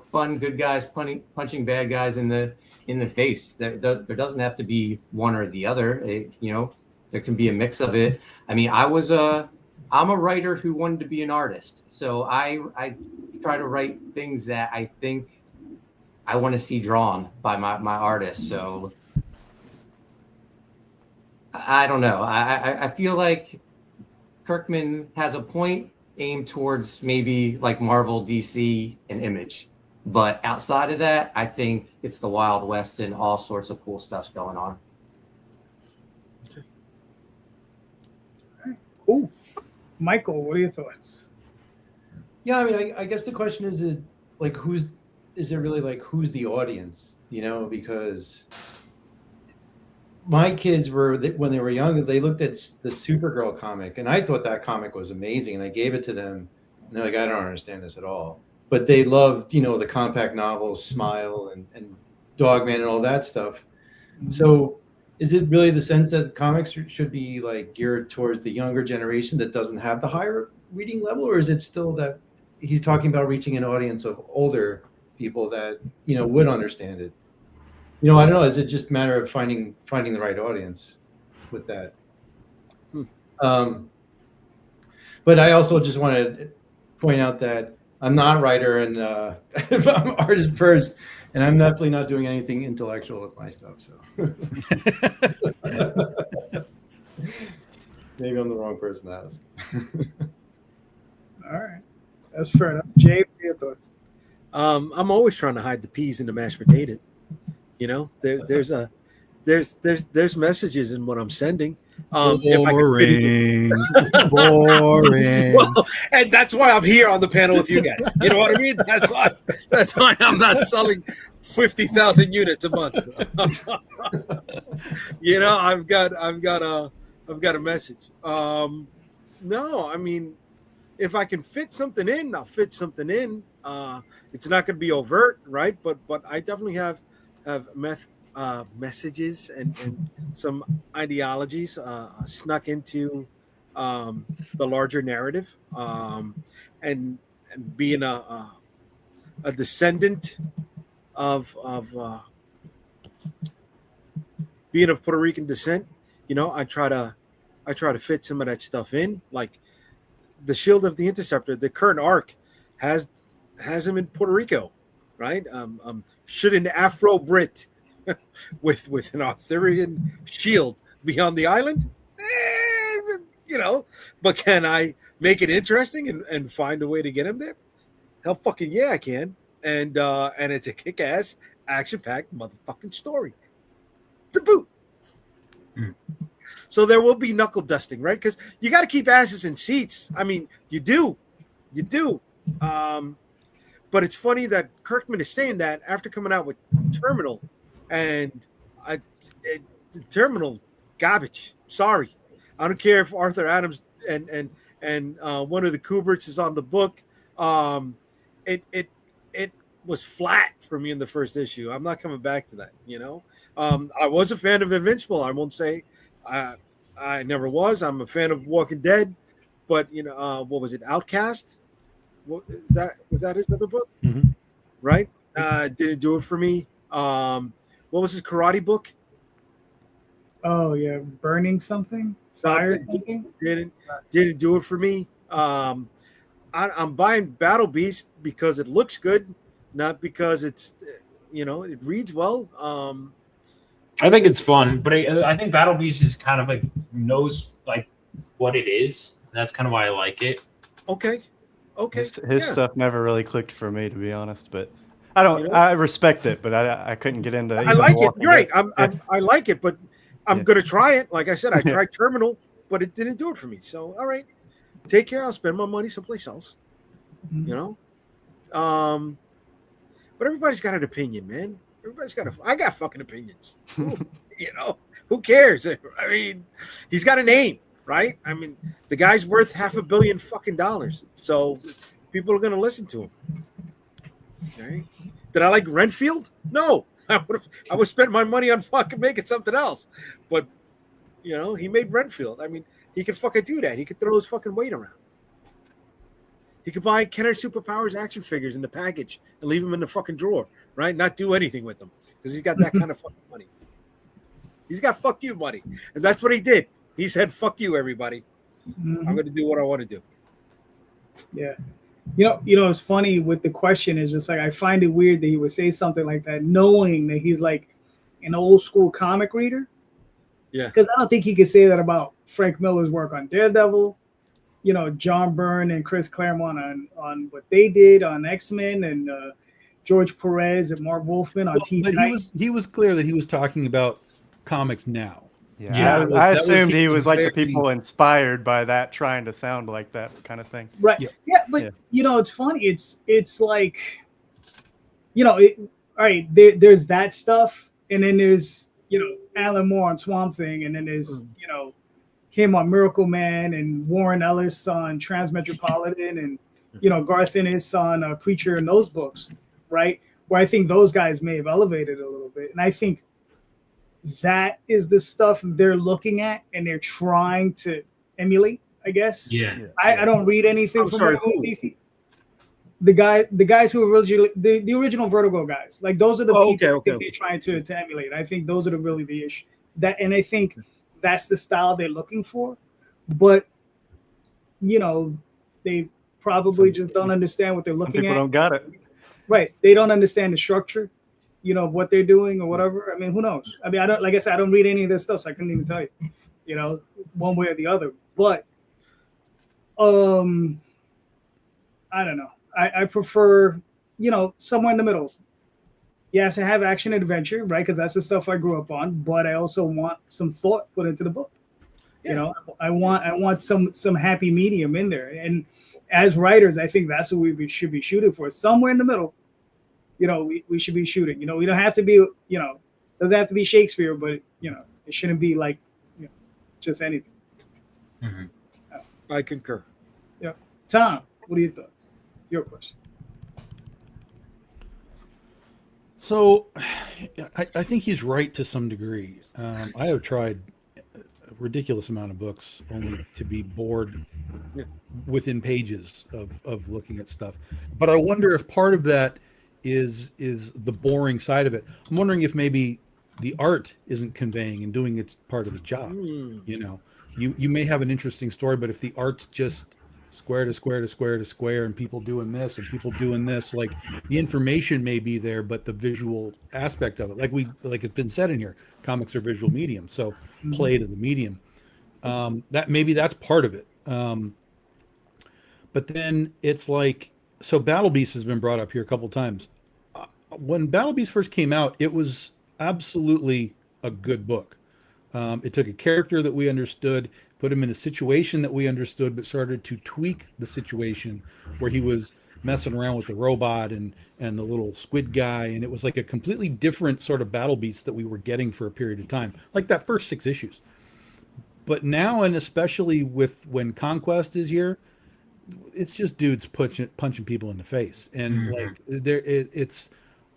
fun good guys punching bad guys in the face. There doesn't have to be one or the other. There can be a mix of it. I mean, I'm a writer who wanted to be an artist, so I try to write things that I think I want to see drawn by my artist. So I don't know. I feel like Kirkman has a point aimed towards maybe like Marvel, DC, and Image. But outside of that, I think it's the Wild West and all sorts of cool stuff's going on. Okay. All right. Cool. Michael, what are your thoughts? Yeah, I mean, I guess the question is, who's the audience? Because my kids were, when they were younger, they looked at the Supergirl comic, and I thought that comic was amazing, and I gave it to them, and they're like, I don't understand this at all. But they loved, the compact novels, Smile and Dogman and all that stuff. So is it really the sense that comics should be like geared towards the younger generation that doesn't have the higher reading level, or is it still that he's talking about reaching an audience of older people that, would understand it? I don't know. Is it just a matter of finding the right audience with that? But I also just want to point out that I'm not a writer and I'm an artist first, and I'm definitely not doing anything intellectual with my stuff. So maybe I'm the wrong person to ask. All right, that's fair enough. Jay, what are your thoughts? I'm always trying to hide the peas in the mashed potatoes. There's messages in what I'm sending. Boring. Boring. Well, and that's why I'm here on the panel with you guys. You know what I mean? That's why I'm not selling 50,000 units a month. I've got a message. No, I mean, if I can fit something in, I'll fit something in. It's not going to be overt, right? But I definitely have messages and some ideologies snuck into the larger narrative, and being a descendant of being of Puerto Rican descent, I try to fit some of that stuff in, like the Shield of the Interceptor. The current arc has him in Puerto Rico, right? Should an Afro Brit with an Arthurian shield be on the island? But can I make it interesting and find a way to get him there? Hell fucking yeah, I can. And it's a kick-ass, action-packed motherfucking story to boot. So there will be knuckle dusting, right? Because you got to keep asses in seats. I mean, you do. But it's funny that Kirkman is saying that after coming out with Terminal, and Terminal garbage. Sorry, I don't care if Arthur Adams and one of the Kuberts is on the book. It was flat for me in the first issue. I'm not coming back to that. I was a fan of Invincible. I won't say I never was. I'm a fan of Walking Dead, but what was it? Outcast. Was that his other book? Mm-hmm. Right? Didn't do it for me. What was his karate book? Oh yeah, Burning something. Fire something. Didn't do it for me. I'm buying Battle Beast because it looks good, not because it's it reads well. I think it's fun, but I think Battle Beast is kind of knows what it is. That's kind of why I like it. Okay. His stuff never really clicked for me, to be honest. But I don't. I respect it, but I couldn't get into. I like it. You're right. I like it, but I'm gonna try it. Like I said, I tried Terminal, but it didn't do it for me. So all right, take care. I'll spend my money someplace else. But everybody's got an opinion, man. I got fucking opinions. Who cares? I mean, he's got a name. Right? I mean, the guy's worth $500 million fucking dollars. So people are going to listen to him. Okay. Did I like Renfield? No. I would spend my money on fucking making something else. But, he made Renfield. I mean, he could fucking do that. He could throw his fucking weight around. He could buy Kenner Superpowers action figures in the package and leave them in the fucking drawer, right? Not do anything with them because he's got that kind of fucking money. He's got fuck you money. And that's what he did. He said, fuck you, everybody. I'm going to do what I want to do. Yeah. It's funny with the question is just I find it weird that he would say something like that, knowing that he's like an old school comic reader. Yeah. Because I don't think he could say that about Frank Miller's work on Daredevil, John Byrne and Chris Claremont on what they did on X-Men, and George Perez and Mark Wolfman on Teen Titans. He was clear that he was talking about comics now. Yeah, I assumed he was like the people inspired by that, trying to sound like that kind of thing. Right. Yeah, but it's funny. It's like, all right, there's that stuff, and then there's Alan Moore on Swamp Thing, and then there's him on Miracle Man, and Warren Ellis on Transmetropolitan, and Garth Ennis on Preacher and those books, right? Where I think those guys may have elevated a little bit, and I think that is the stuff they're looking at and they're trying to emulate, I guess. Yeah. I don't read anything I'm from sorry, Vertigo who? DC. The guys who originally the original Vertigo guys, like those are the people they're trying to emulate. I think those are really the issue. And I think that's the style they're looking for. But they probably just don't understand what they're looking People at. don't got it. Right. They don't understand the structure, of what they're doing or whatever. I mean, who knows? I mean, like I said, I don't read any of their stuff, so I couldn't even tell you, one way or the other. But I don't know. I prefer, somewhere in the middle. You have to have action and adventure, right? Because that's the stuff I grew up on. But I also want some thought put into the book. Yeah. I want some happy medium in there. And as writers, I think that's what we should be shooting for. Somewhere in the middle, we should be shooting. We don't have to be, doesn't have to be Shakespeare, but it shouldn't be like, just anything. Mm-hmm. I concur. Yeah. Tom, what are your thoughts? Your question. So I think he's right to some degree. I have tried a ridiculous amount of books only to be bored within pages of looking at stuff. But I wonder if part of that is the boring side of it. I'm wondering if maybe the art isn't conveying and doing its part of the job. You may have an interesting story, but if the art's just square to square to square to square and people doing this and people doing this, like the information may be there, but the visual aspect of it, like it's been said in here, comics are visual medium, so play to the medium. That maybe that's part of it. But then it's like, so Battle Beast has been brought up here a couple times. When Battle Beast first came out, it was absolutely a good book. It took a character that we understood, put him in a situation that we understood, but started to tweak the situation where he was messing around with the robot and the little squid guy. And it was like a completely different sort of Battle Beast that we were getting for a period of time, like that first 6 issues. But now, and especially when Conquest is here, it's just dudes punching people in the face. And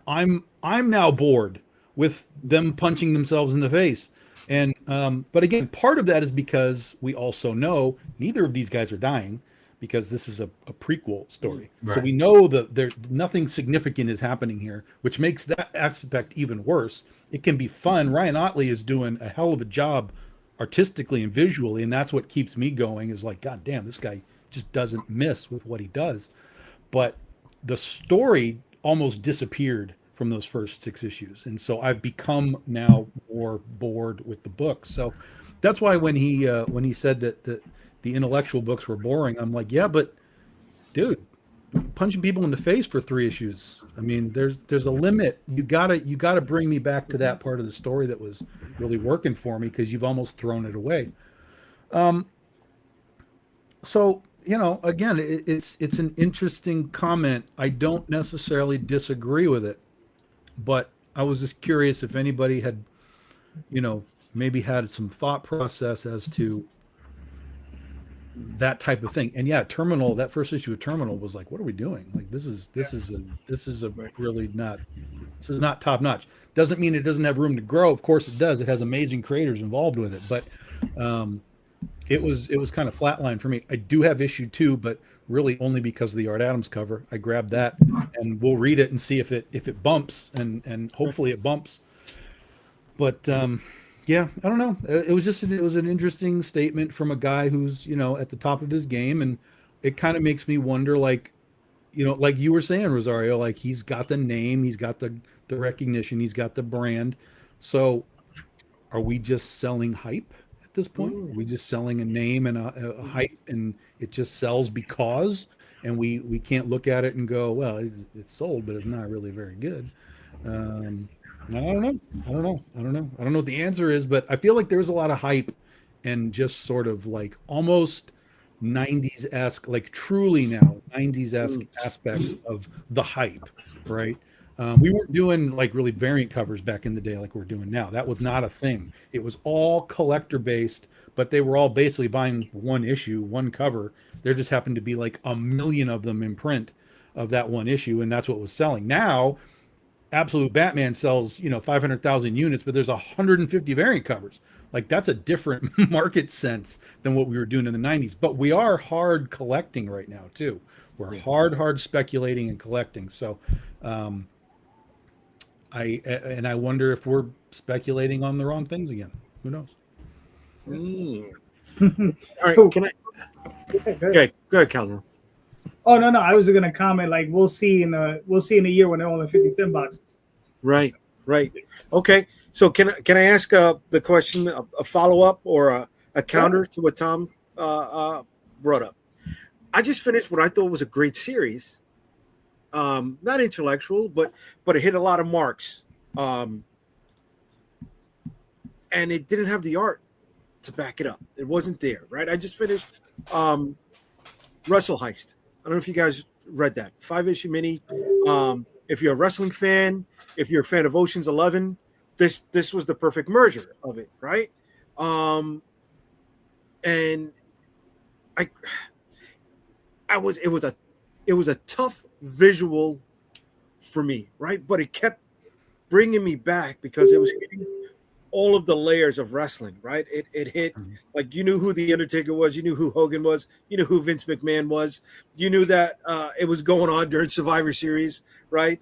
I'm now bored with them punching themselves in the face. And but again, part of that is because we also know neither of these guys are dying, because this is a prequel story. Right. So we know that there's nothing significant is happening here, which makes that aspect even worse. It can be fun. Ryan Otley is doing a hell of a job artistically and visually, and that's what keeps me going, is like, God damn, this guy just doesn't miss with what he does. But the story almost disappeared from those first 6 issues. And so I've become now more bored with the book. So that's why when he said that the intellectual books were boring, I'm like, yeah, but dude, punching people in the face for 3 issues. I mean, there's a limit. You gotta bring me back to that part of the story that was really working for me, because you've almost thrown it away. So, again, it's an interesting comment. I don't necessarily disagree with it, but I was just curious if anybody had, maybe had some thought process as to that type of thing. And yeah, Terminal, that first issue of Terminal was like, what are we doing? Like, this is really not, this is not top notch. Doesn't mean it doesn't have room to grow. Of course it does. It has amazing creators involved with it, but it was kind of flatline for me. I do have issue 2, but really only because of the Art Adams cover. I grabbed that, and we'll read it and see if it bumps, and hopefully it bumps. But yeah, I don't know. It was an interesting statement from a guy who's at the top of his game, and it kind of makes me wonder, like like you were saying, Rosario, like he's got the name, he's got the recognition, he's got the brand. So are we just selling hype at this point? Are we just selling a name and a hype, and it just sells because, and we can't look at it and go, well, it's sold, but it's not really very good. I don't know what the answer is, but I feel like there's a lot of hype and just sort of like almost 90s-esque, like truly now 90s-esque aspects of the hype, right? We weren't doing like really variant covers back in the day like we're doing now. That was not a thing. It was all collector based, but they were all basically buying one issue, one cover. There just happened to be like a million of them in print of that one issue, and that's what was selling. Now, Absolute Batman sells 500,000 units, but there's 150 variant covers. Like that's a different market sense than what we were doing in the 90s. But we are hard collecting right now too. We're hard speculating and collecting. So I wonder if we're speculating on the wrong things again. Who knows? All right, can I? Okay, go ahead, Calderon. Oh no, I was gonna comment like we'll see in a year when they're only 50-cent boxes. Right. Okay, so can I ask the question, a follow up or a counter to what Tom brought up? I just finished what I thought was a great series. Not intellectual, but it hit a lot of marks. And it didn't have the art to back it up. It wasn't there, right? I just finished Wrestle Heist. I don't know if you guys read that 5-issue mini. If you're a wrestling fan, if you're a fan of Ocean's 11, this was the perfect merger of it, right? And it was a tough visual for me, right? But it kept bringing me back because it was hitting all of the layers of wrestling, right? It hit like you knew who the Undertaker was, you knew who Hogan was, you knew who Vince McMahon was, you knew that it was going on during Survivor Series, right?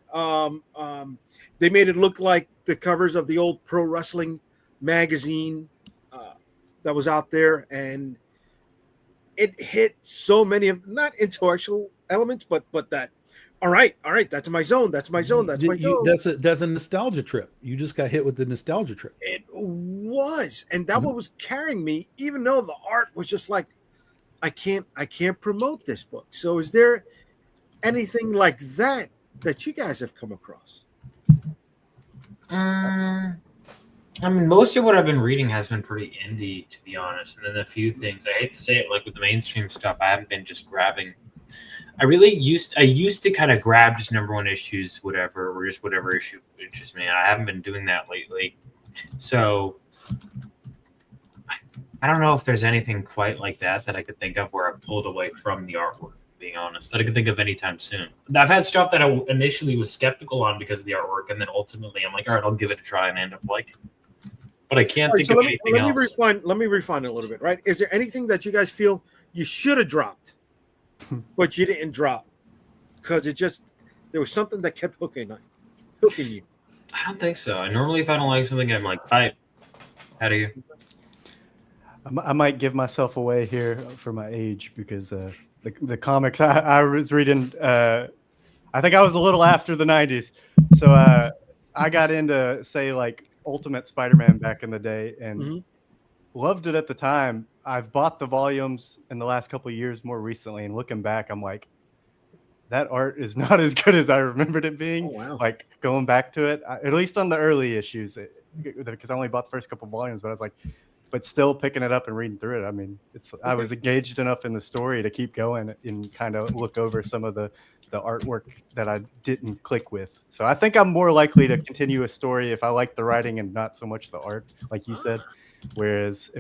They made it look like the covers of the old pro wrestling magazine that was out there, and it hit so many of not intellectual elements, but that. All right, that's my zone. That's my zone. That's a nostalgia trip. You just got hit with the nostalgia trip. It was, and that what was carrying me, even though the art was just like, I can't promote this book. So, is there anything like that you guys have come across? I mean, most of what I've been reading has been pretty indie, to be honest. And then a few things, I hate to say it, like with the mainstream stuff, I haven't been just grabbing. I used to kind of grab just number one issues, whatever, or just whatever issue interests me. I haven't been doing that lately. So I don't know if there's anything quite like that I could think of where I've pulled away from the artwork, being honest, that I could think of anytime soon. I've had stuff that I initially was skeptical on because of the artwork, and then ultimately I'm like, all right, I'll give it a try and end up liking it. But I can't think of anything else. Let me refine it a little bit, right? Is there anything that you guys feel you should have dropped, but you didn't drop because there was something that kept hooking you? I don't think so. Normally, if I don't like something, I'm like, "Bye, out of here." I might give myself away here for my age because the comics I was reading, I think I was a little after the 90s, so I got into say like Ultimate Spider-Man back in the day and loved it at the time. I've bought the volumes in the last couple of years more recently, and looking back, I'm like, that art is not as good as I remembered it being. Oh, wow. Like going back to it, at least on the early issues, because I only bought the first couple of volumes, but I was like, but still picking it up and reading through it. I mean, I was engaged enough in the story to keep going and kind of look over some of the artwork that I didn't click with. So I think I'm more likely to continue a story if I like the writing and not so much the art, like you said. Whereas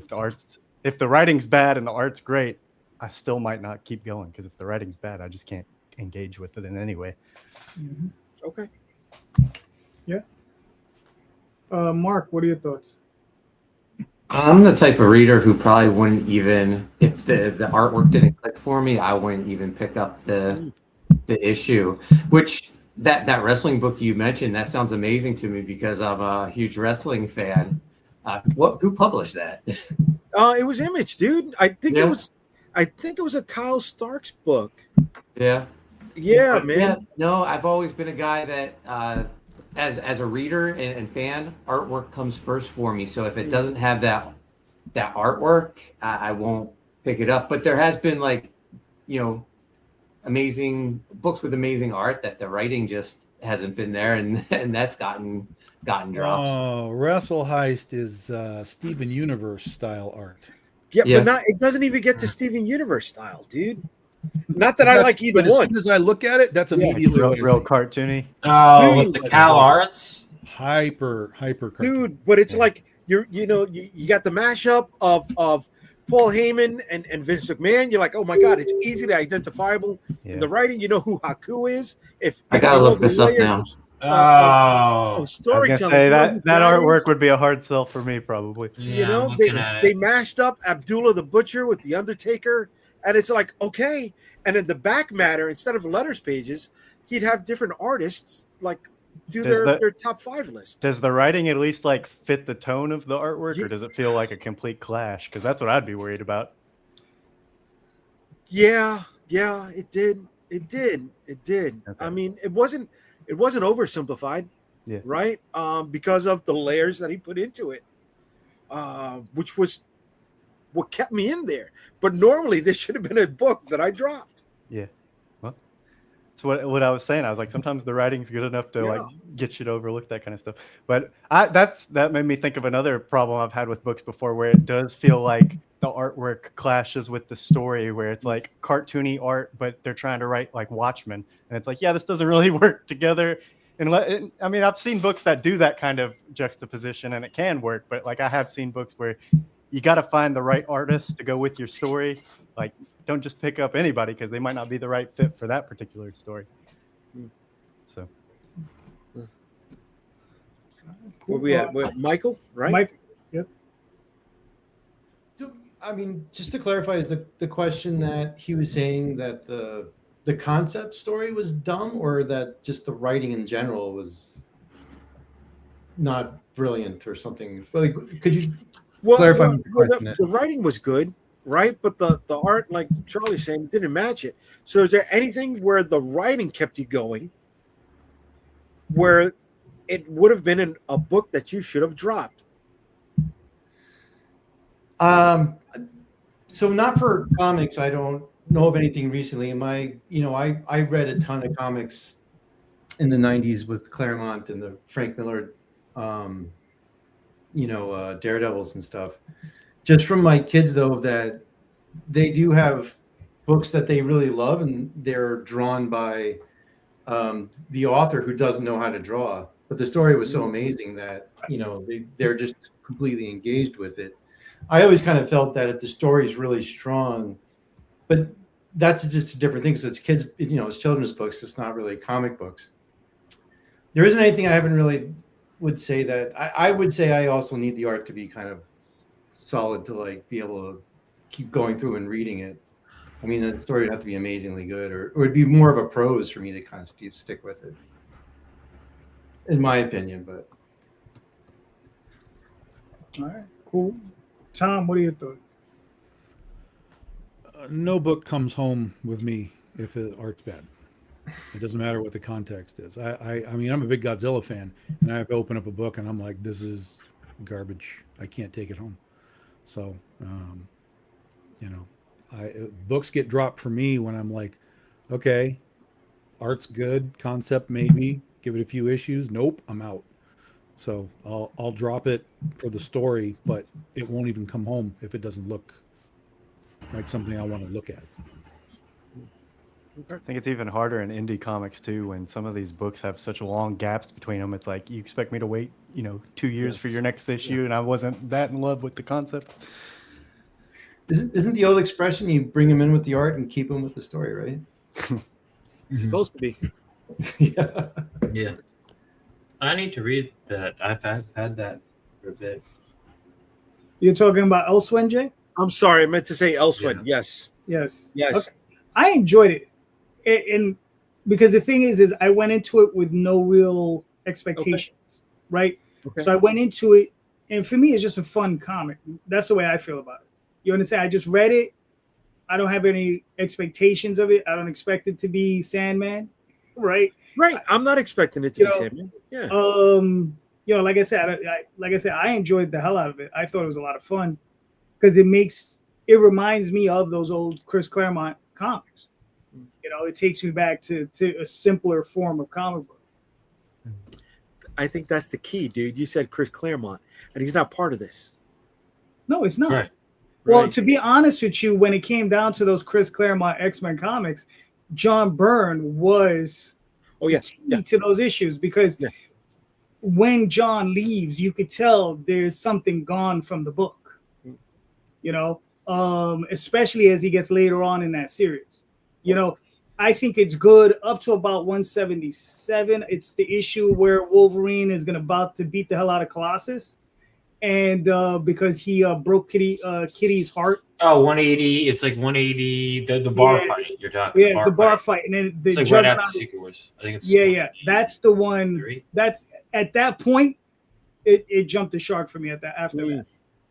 if the writing's bad and the art's great, I still might not keep going because if the writing's bad, I just can't engage with it in any way. Okay. Yeah. Mark, what are your thoughts? I'm the type of reader who probably wouldn't even, if the artwork didn't click for me, I wouldn't even pick up the issue. Which that wrestling book you mentioned, that sounds amazing to me because I'm a huge wrestling fan. Who published that? It was Image, dude. I think it was a Kyle Starks book. Yeah. Yeah, man. Yeah, no, I've always been a guy that as a reader and fan, artwork comes first for me. So if it doesn't have that artwork, I won't pick it up. But there has been amazing books with amazing art that the writing just hasn't been there, and that's gotten dropped. Oh, Wrestle Heist is Steven Universe style art. Yeah, but it doesn't even get to Steven Universe style, dude. Not that I like either but as one. soon as I look at it, that's immediately Real, what I real see. cartoony. Oh, Dude. with the Cal Arts. Hyper cartoon. Dude, but it's like you got the mashup of Paul Heyman and Vince McMahon. You're like, oh my god, it's easily identifiable in the writing. You know who Haku is. If I gotta you know look the this up layers now. of Oh, I was storytelling, gonna say you know that who that God artwork is? would be a hard sell for me, probably. You yeah, know, I'm looking at they it. mashed up Abdullah the Butcher with the Undertaker, and it's like, okay. And in the back matter, instead of letters pages, he'd have different artists like do Does their top 5 list. Does the writing at least like fit the tone of the artwork, Yeah. or does it feel like a complete clash? Because that's what I'd be worried about. Yeah, it did. Okay. I mean, it wasn't oversimplified, right? Because of the layers that he put into it, which was what kept me in there. But normally, this should have been a book that I dropped. Yeah. Well, that's what I was saying. I was like, sometimes the writing's good enough to like get you to overlook that kind of stuff. But that made me think of another problem I've had with books before, where it does feel like the artwork clashes with the story, where it's like cartoony art, but they're trying to write like Watchmen, and it's like, yeah, this doesn't really work together. And I mean, I've seen books that do that kind of juxtaposition, and it can work. But like, I have seen books where you got to find the right artist to go with your story. Like, don't just pick up anybody, because they might not be the right fit for that particular story. So, Where we at? Michael, right? Mike, yep. So, I mean, just to clarify, is the question that he was saying that the concept story was dumb, or that just the writing in general was not brilliant or something? Like, could you clarify what the question is? The writing was good, right? But the art, like Charlie's saying, didn't match it. So is there anything where the writing kept you going, where it would have been a book that you should have dropped? So not for comics, I don't know of anything recently. I read a ton of comics in the 90s with Claremont and the Frank Miller Daredevils and stuff. Just from my kids, though, that they do have books that they really love, and they're drawn by the author who doesn't know how to draw. But the story was so amazing that they're just completely engaged with it. I always kind of felt that if the story is really strong, but that's just a different thing, because it's kids, it's children's books. It's not really comic books. There isn't anything I haven't really would say that I would say I also need the art to be kind of solid to like be able to keep going through and reading it. I mean, the story would have to be amazingly good, or it would be more of a prose for me to kind of stick with it, in my opinion. But All right, cool. Tom, what are your thoughts? No book comes home with me if the art's bad. It doesn't matter what the context is. I mean, I'm a big Godzilla fan, and I have to open up a book, and I'm like, this is garbage. I can't take it home. So, books get dropped for me when I'm like, okay, art's good, concept maybe, give it a few issues. Nope, I'm out. So I'll drop it for the story, but it won't even come home if it doesn't look like something I want to look at. I think it's even harder in indie comics too, when some of these books have such long gaps between them. It's like, you expect me to wait, 2 years for your next issue, and I wasn't that in love with the concept. isn't the old expression, you bring them in with the art and keep them with the story, right? It's supposed to be. Yeah. Yeah. I need to read that. I've had that for a bit. You're talking about Elsewhere, Jay? I'm sorry, I meant to say Elsewhere. Yeah. Yes. Yes. Okay. I enjoyed it. And because the thing is I went into it with no real expectations, right? Okay. So I went into it, and for me, it's just a fun comic. That's the way I feel about it. You understand? I just read it. I don't have any expectations of it. I don't expect it to be Sandman, right? Right. I'm not expecting it to be Sandman. Yeah. Like I said, I enjoyed the hell out of it. I thought it was a lot of fun because it reminds me of those old Chris Claremont comics. It takes me back to a simpler form of comic book. I think that's the key, dude. You said Chris Claremont, and he's not part of this. No, it's not. Right. Well, Right. to be honest with you, when it came down to those Chris Claremont X-Men comics, John Byrne was Oh yeah, key to those issues because Yeah. when John leaves, you could tell there's something gone from the book. You know, especially as he gets later on in that series. You know, I think it's good up to about 177. It's the issue where Wolverine is about to beat the hell out of Colossus, and because he broke Kitty's heart. Oh, 180. It's like 180. The bar Yeah. fight you're talking. Yeah, the bar fight, and then the It's like right Juggernaut. after Secret Wars. I think it's Yeah. That's the one. 183. That's at that point, it jumped the shark for me after that.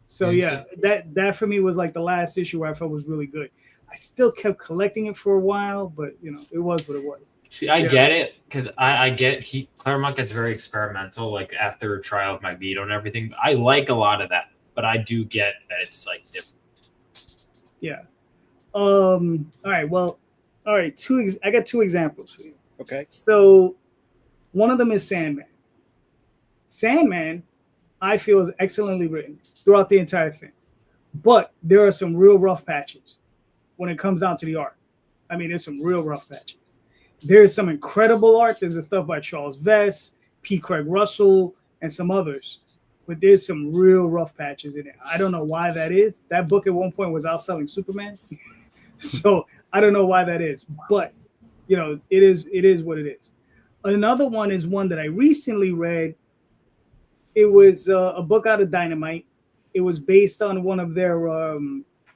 So yeah, that for me was like the last issue where I felt was really good. I still kept collecting it for a while, but you know, it was what it was. See, I get it because I get Claremont gets very experimental, like after Trial of Magneto and everything. I like a lot of that, but I do get that it's like different. Yeah. All right. Well, all right. I got two examples for you. Okay. So one of them is Sandman. Sandman, I feel, is excellently written throughout the entire thing, but there are some real rough patches when it comes down to the art. I mean, there's some real rough patches. There's some incredible art. There's the stuff by Charles Vess, P. Craig Russell, and some others. But there's some real rough patches in it. I don't know why that is. That book at one point was outselling Superman. So I don't know why that is. But, you know, it is what it is. Another one is one that I recently read. It was a book out of Dynamite. It was based on one of their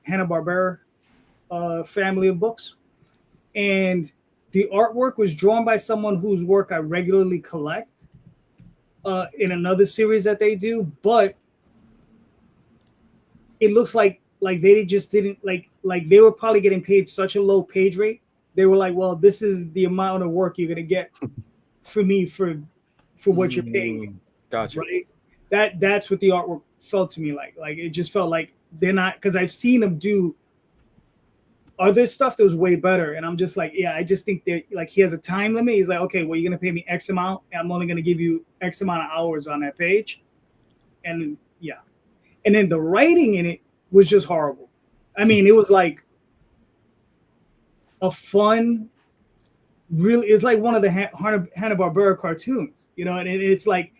Hanna-Barbera family of books. And the artwork was drawn by someone whose work I regularly collect in another series that they do, but it looks like they just didn't like they were probably getting paid such a low page rate. They were like, well, this is the amount of work you're gonna get for me for what you're paying me. Gotcha. Right? That's what the artwork felt to me like. Like it just felt like they're not, because I've seen them do other stuff that was way better, and I'm just like, yeah, I just think that like he has a time limit. He's like, okay, well, you're gonna pay me X amount, and I'm only gonna give you X amount of hours on that page, and yeah, and then the writing in it was just horrible. I mean, it was like a fun, really, it's like one of the Hanna-Barbera cartoons, you know, and it's like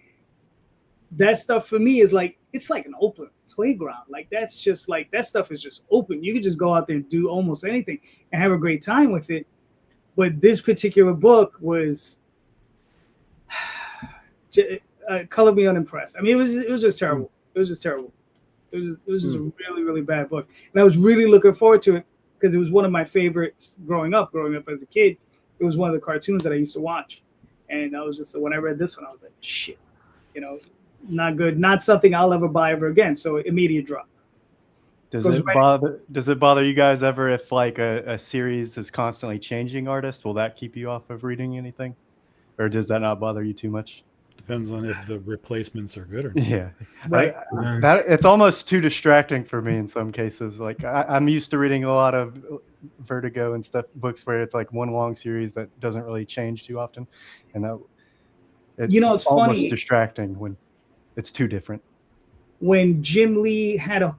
that stuff for me is like it's like an open playground. Like that's just like that stuff is just open. You can just go out there and do almost anything and have a great time with it. But this particular book was color me unimpressed. I mean, it was just terrible. It was just terrible. It was just a really, really bad book. And I was really looking forward to it because it was one of my favorites growing up as a kid. It was one of the cartoons that I used to watch. And I was just, when I read this one, I was like, shit, you know, not good, not something I'll ever buy ever again. So immediate drop. Does it bother you guys ever if like a series is constantly changing artists? Will that keep you off of reading anything? Or does that not bother you too much? Depends on if the replacements are good or not. Yeah, Right. It's almost too distracting for me in some cases. Like I'm used to reading a lot of Vertigo and stuff, books where it's like one long series that doesn't really change too often, and it's almost funny. distracting when it's too different. When Jim Lee had a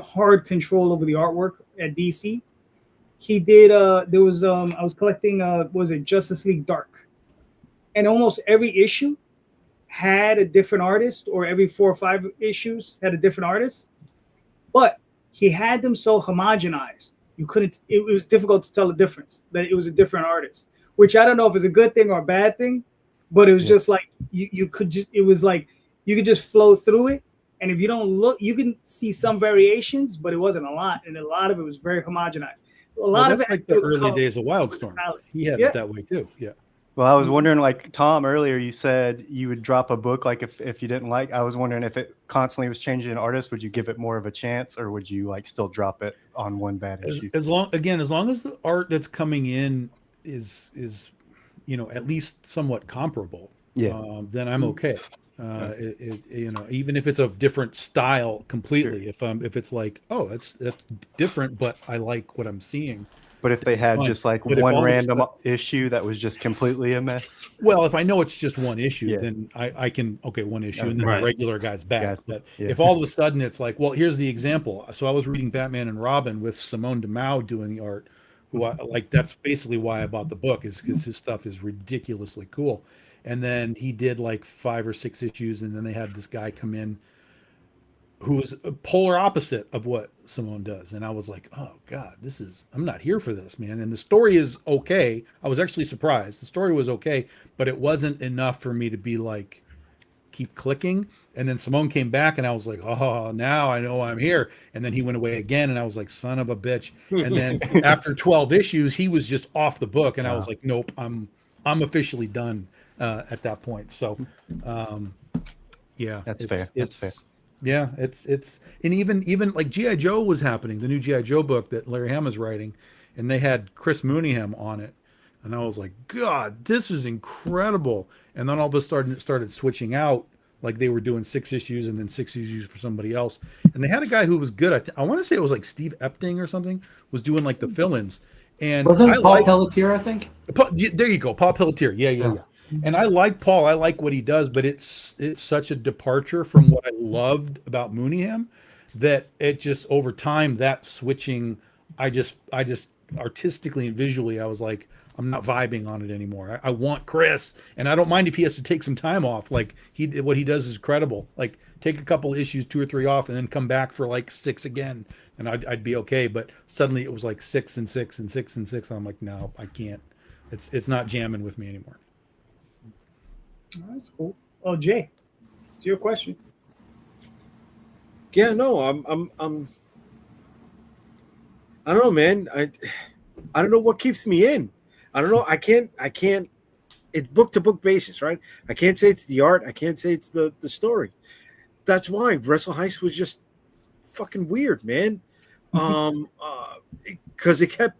hard control over the artwork at DC, he did I was collecting was it Justice League Dark, and almost every issue had a different artist, or every 4 or 5 issues had a different artist, but he had them so homogenized it was difficult to tell the difference, that it was a different artist, which I don't know if it's a good thing or a bad thing, but it was just like you could just flow through it. And if you don't look, you can see some variations, but it wasn't a lot. And a lot of it was very homogenized. That's like the early days of Wildstorm. He had it that way too. Yeah. Well, I was wondering, like Tom earlier, you said you would drop a book like if you didn't like. I was wondering if it constantly was changing an artist, would you give it more of a chance, or would you like still drop it on one bad issue? As long as the art that's coming in is at least somewhat comparable, then I'm okay. Even if it's a different style completely, if it's like, oh, that's different, but I like what I'm seeing, But if they had fine. just like But if one all of a random sudden- issue that was just completely a mess. Well, if I know it's just one issue, Yeah. then I can, okay, one issue, and then Right. the regular guy's back. Gotcha. But Yeah. if all of a sudden it's like, well, here's the example. So I was reading Batman and Robin with Simone DeMao doing the art, who I like. That's basically why I bought the book, is because his stuff is ridiculously cool. And then he did like 5 or 6 issues, and then they had this guy come in who was a polar opposite of what Simone does. And I was like, oh God, I'm not here for this, man. And the story is okay. I was actually surprised. The story was okay, but it wasn't enough for me to be like, keep clicking. And then Simone came back and I was like, oh, now I know I'm here. And then he went away again. And I was like, son of a bitch. And then after 12 issues, he was just off the book. And I was like, nope, I'm officially done at that point. So, yeah, That's fair. That's fair. Yeah, it's and even like G.I. Joe was happening, the new G.I. Joe book that Larry Hama's writing, and they had Chris Mooneyham on it, and I was like, God, this is incredible. And then all of a sudden it started switching out, like they were doing 6 issues and then 6 issues for somebody else, and they had a guy who was good. I want to say it was like Steve Epting or something was doing like the fill-ins, and Wasn't it Paul liked- Pelletier, I think? There you go, Paul Pelletier. Yeah. And I like Paul. I like what he does, but it's such a departure from what I loved about Mooneyham that it just over time, that switching, I just artistically and visually, I was like, I'm not vibing on it anymore. I want Chris, and I don't mind if he has to take some time off. Like what he does is credible. Like take a couple issues, 2 or 3 off, and then come back for like 6 again, and I'd be okay. But suddenly it was like 6 and 6 and 6 and 6. And I'm like, no, I can't. It's not jamming with me anymore. That's cool. Oh, Jay, it's your question. Yeah, no, I'm I don't know, man. I don't know what keeps me in. I don't know. I can't it's book to book basis, right? I can't say it's the art. I can't say it's the story. That's why Wrestle Heist was just fucking weird, man. Because it kept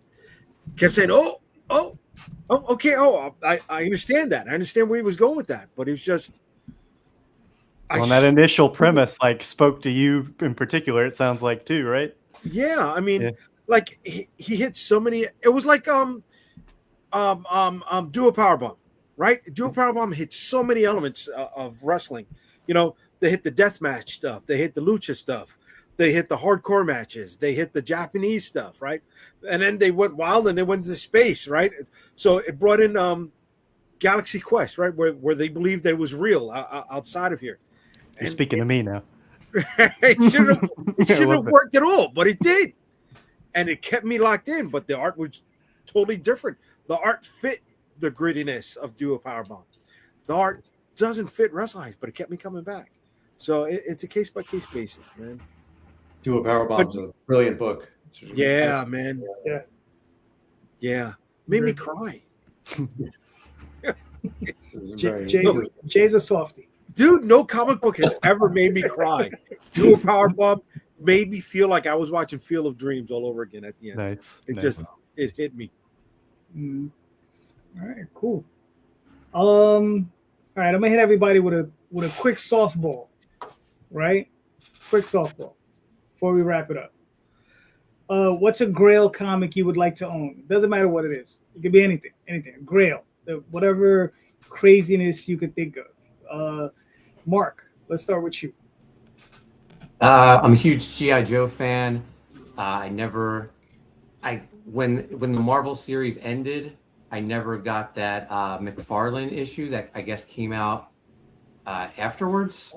saying, okay, I understand that. I understand where he was going with that, but it was just. Well, that initial premise like spoke to you in particular. It sounds like too, right? Yeah, I mean, like he hit so many. It was like do a powerbomb, right? Do a powerbomb hit so many elements of wrestling. You know, they hit the death match stuff, they hit the lucha stuff, they hit the hardcore matches, they hit the Japanese stuff, right? And then they went wild and they went into space, right? So it brought in Galaxy Quest, right, where they believed that it was real outside of here. You're speaking to me now. It shouldn't have worked at all, but it did. And it kept me locked in, but the art was totally different. The art fit the grittiness of Do a Powerbomb. The art doesn't fit Wrestle Heist, but it kept me coming back. So it's a case-by-case basis, man. Do a Powerbomb's a brilliant book. Yeah, man. Yeah. Made me cry. Jay's a softie. Dude, no comic book has ever made me cry. Do a Powerbomb made me feel like I was watching Field of Dreams all over again at the end. Nice. It hit me. All right, cool. All right, I'm gonna hit everybody with a quick softball, right? Quick softball before we wrap it up. What's a Grail comic you would like to own? Doesn't matter what it is. It could be anything. Grail, whatever craziness you could think of. Mark, let's start with you. I'm a huge G.I. Joe fan. When the Marvel series ended, I never got that McFarland issue that I guess came out afterwards.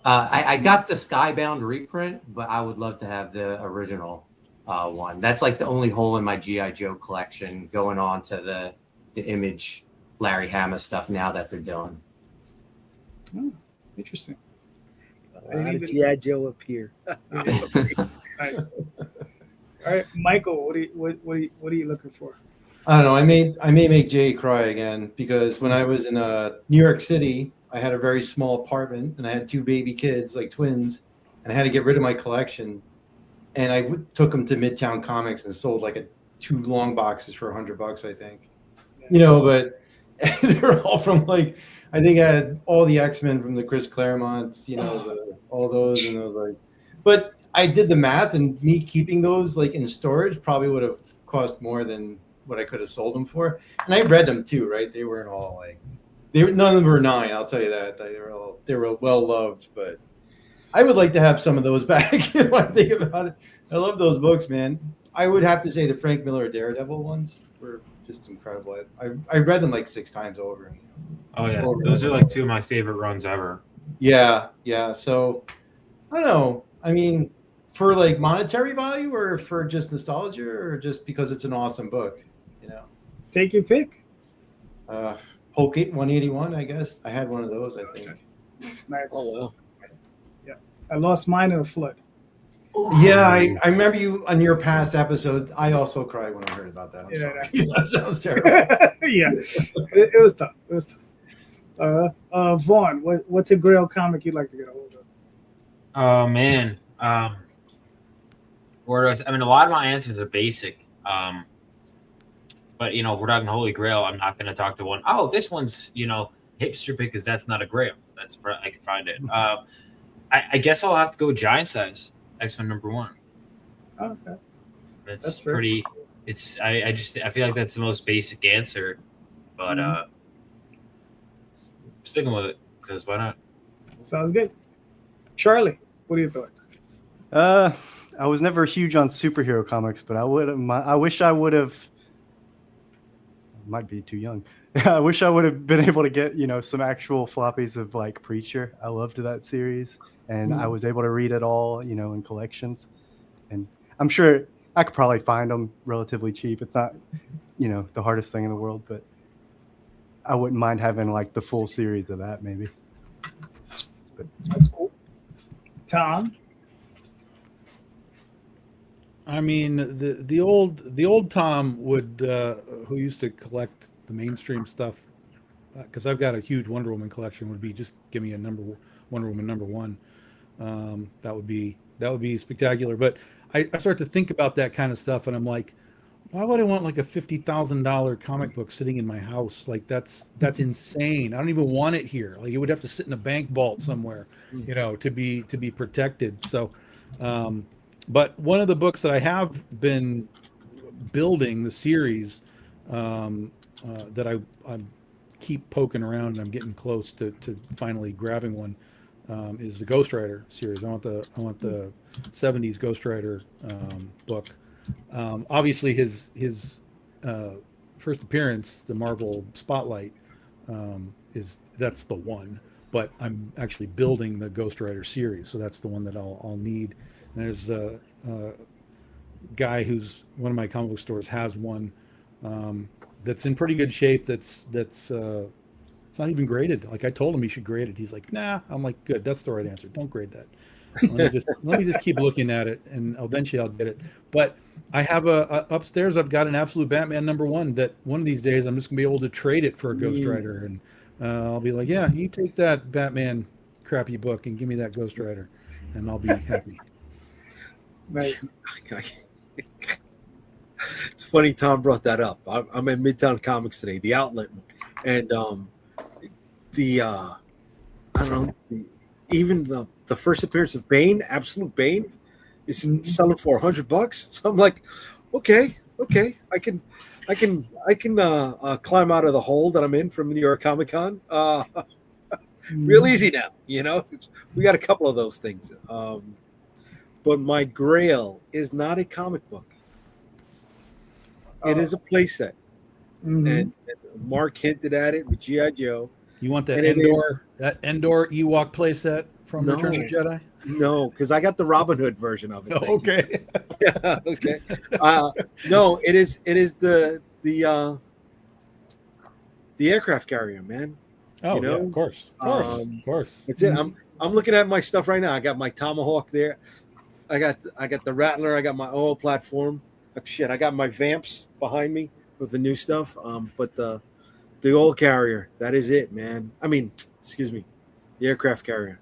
I got the Skybound reprint, but I would love to have the original one. That's like the only hole in my G.I. Joe collection, going on to the Image Larry Hama stuff now that they're doing. Oh, interesting. How did G.I. Joe appear? Nice. All right, Michael, what are you looking for? I don't know. I may make Jay cry again, because when I was in New York City, I had a very small apartment and I had 2 baby kids, like twins, and I had to get rid of my collection. And I took them to Midtown Comics and sold like 2 long boxes for $100, I think. But they're all from like, I think I had all the X-Men from the Chris Claremonts, all those, and I was like, but I did the math, and me keeping those like in storage probably would have cost more than what I could have sold them for. And I read them too, right? They weren't all like none of them were 9. I'll tell you that. They were well loved, but I would like to have some of those back. When I think about it, I love those books, man. I would have to say the Frank Miller Daredevil ones were just incredible. I read them like 6 times over. Oh yeah, those are like 2 of my favorite runs ever. Yeah. So I don't know. I mean, for like monetary value, or for just nostalgia, or just because it's an awesome book, Take your pick. Hulk 181, I guess. I had one of those, I think. Nice. Oh well. Yeah, I lost mine in a flood. Yeah, I remember you on your past episode. I also cried when I heard about that. I'm sorry. That sounds terrible. Yeah, it was tough. It was tough. Vaughn, what's a Grail comic you'd like to get a hold of? Oh man, where do I mean, a lot of my answers are basic. But we're talking Holy Grail. I'm not going to talk to one. Oh, this one's hipster because that's not a Grail. That's where I can find it. I guess I'll have to go giant size X-Men #1. Okay, That's pretty. It's I feel like that's the most basic answer, but sticking with it because why not? Sounds good. Charlie, what are your thoughts? I was never huge on superhero comics, but I wish I would have. Might be too young. I wish I would have been able to get some actual floppies of like Preacher. I loved that series, and I was able to read it all in collections, and I'm sure I could probably find them relatively cheap. It's not the hardest thing in the world, but I wouldn't mind having like the full series of that maybe. But That's cool. Tom. I mean, the old Tom would who used to collect the mainstream stuff, because I've got a huge Wonder Woman collection. Would be just give me a Wonder Woman #1. That would be spectacular. But I start to think about that kind of stuff, and I'm like, why would I want like a $50,000 comic book sitting in my house? Like that's insane. I don't even want it here. Like it would have to sit in a bank vault somewhere, to be protected. So. But one of the books that I have been building, the series that I keep poking around, and I'm getting close to finally grabbing one, is the Ghost Rider series. I want the 70s Ghost Rider book. Obviously, his first appearance, the Marvel Spotlight, that's the one. But I'm actually building the Ghost Rider series, so that's the one that I'll need. And there's a guy who's one of my comic book stores has one that's in pretty good shape. It's not even graded. Like I told him he should grade it. He's like, nah. I'm like, good. That's the right answer. Don't grade that. Let me just keep looking at it, and eventually I'll get it. But I have upstairs. I've got an Absolute Batman #1 that one of these days I'm just gonna be able to trade it for a Ghost Rider, and I'll be like, yeah, you take that Batman crappy book and give me that Ghost Rider, and I'll be happy. Nice. It's funny Tom brought that up. I'm at Midtown Comics today, the outlet, and I don't know, even the first appearance of Bane, Absolute Bane, is selling for $100. So I'm like, okay, I can climb out of the hole that I'm in from New York Comic Con. Real easy now, We got a couple of those things. But my Grail is not a comic book. It is a playset. And Mark hinted at it with G.I. Joe. You want that Endor Ewok playset from Return of the Jedi? No, because I got the Robin Hood version of it. Oh, okay. Yeah, okay. No, it is the aircraft carrier, man. Oh, yeah, of course. Of course. That's it. I'm looking at my stuff right now. I got my Tomahawk there. I got the Rattler. I got my oil platform. I got my Vamps behind me with the new stuff. But the oil carrier, that is it, man. I mean, excuse me, the aircraft carrier.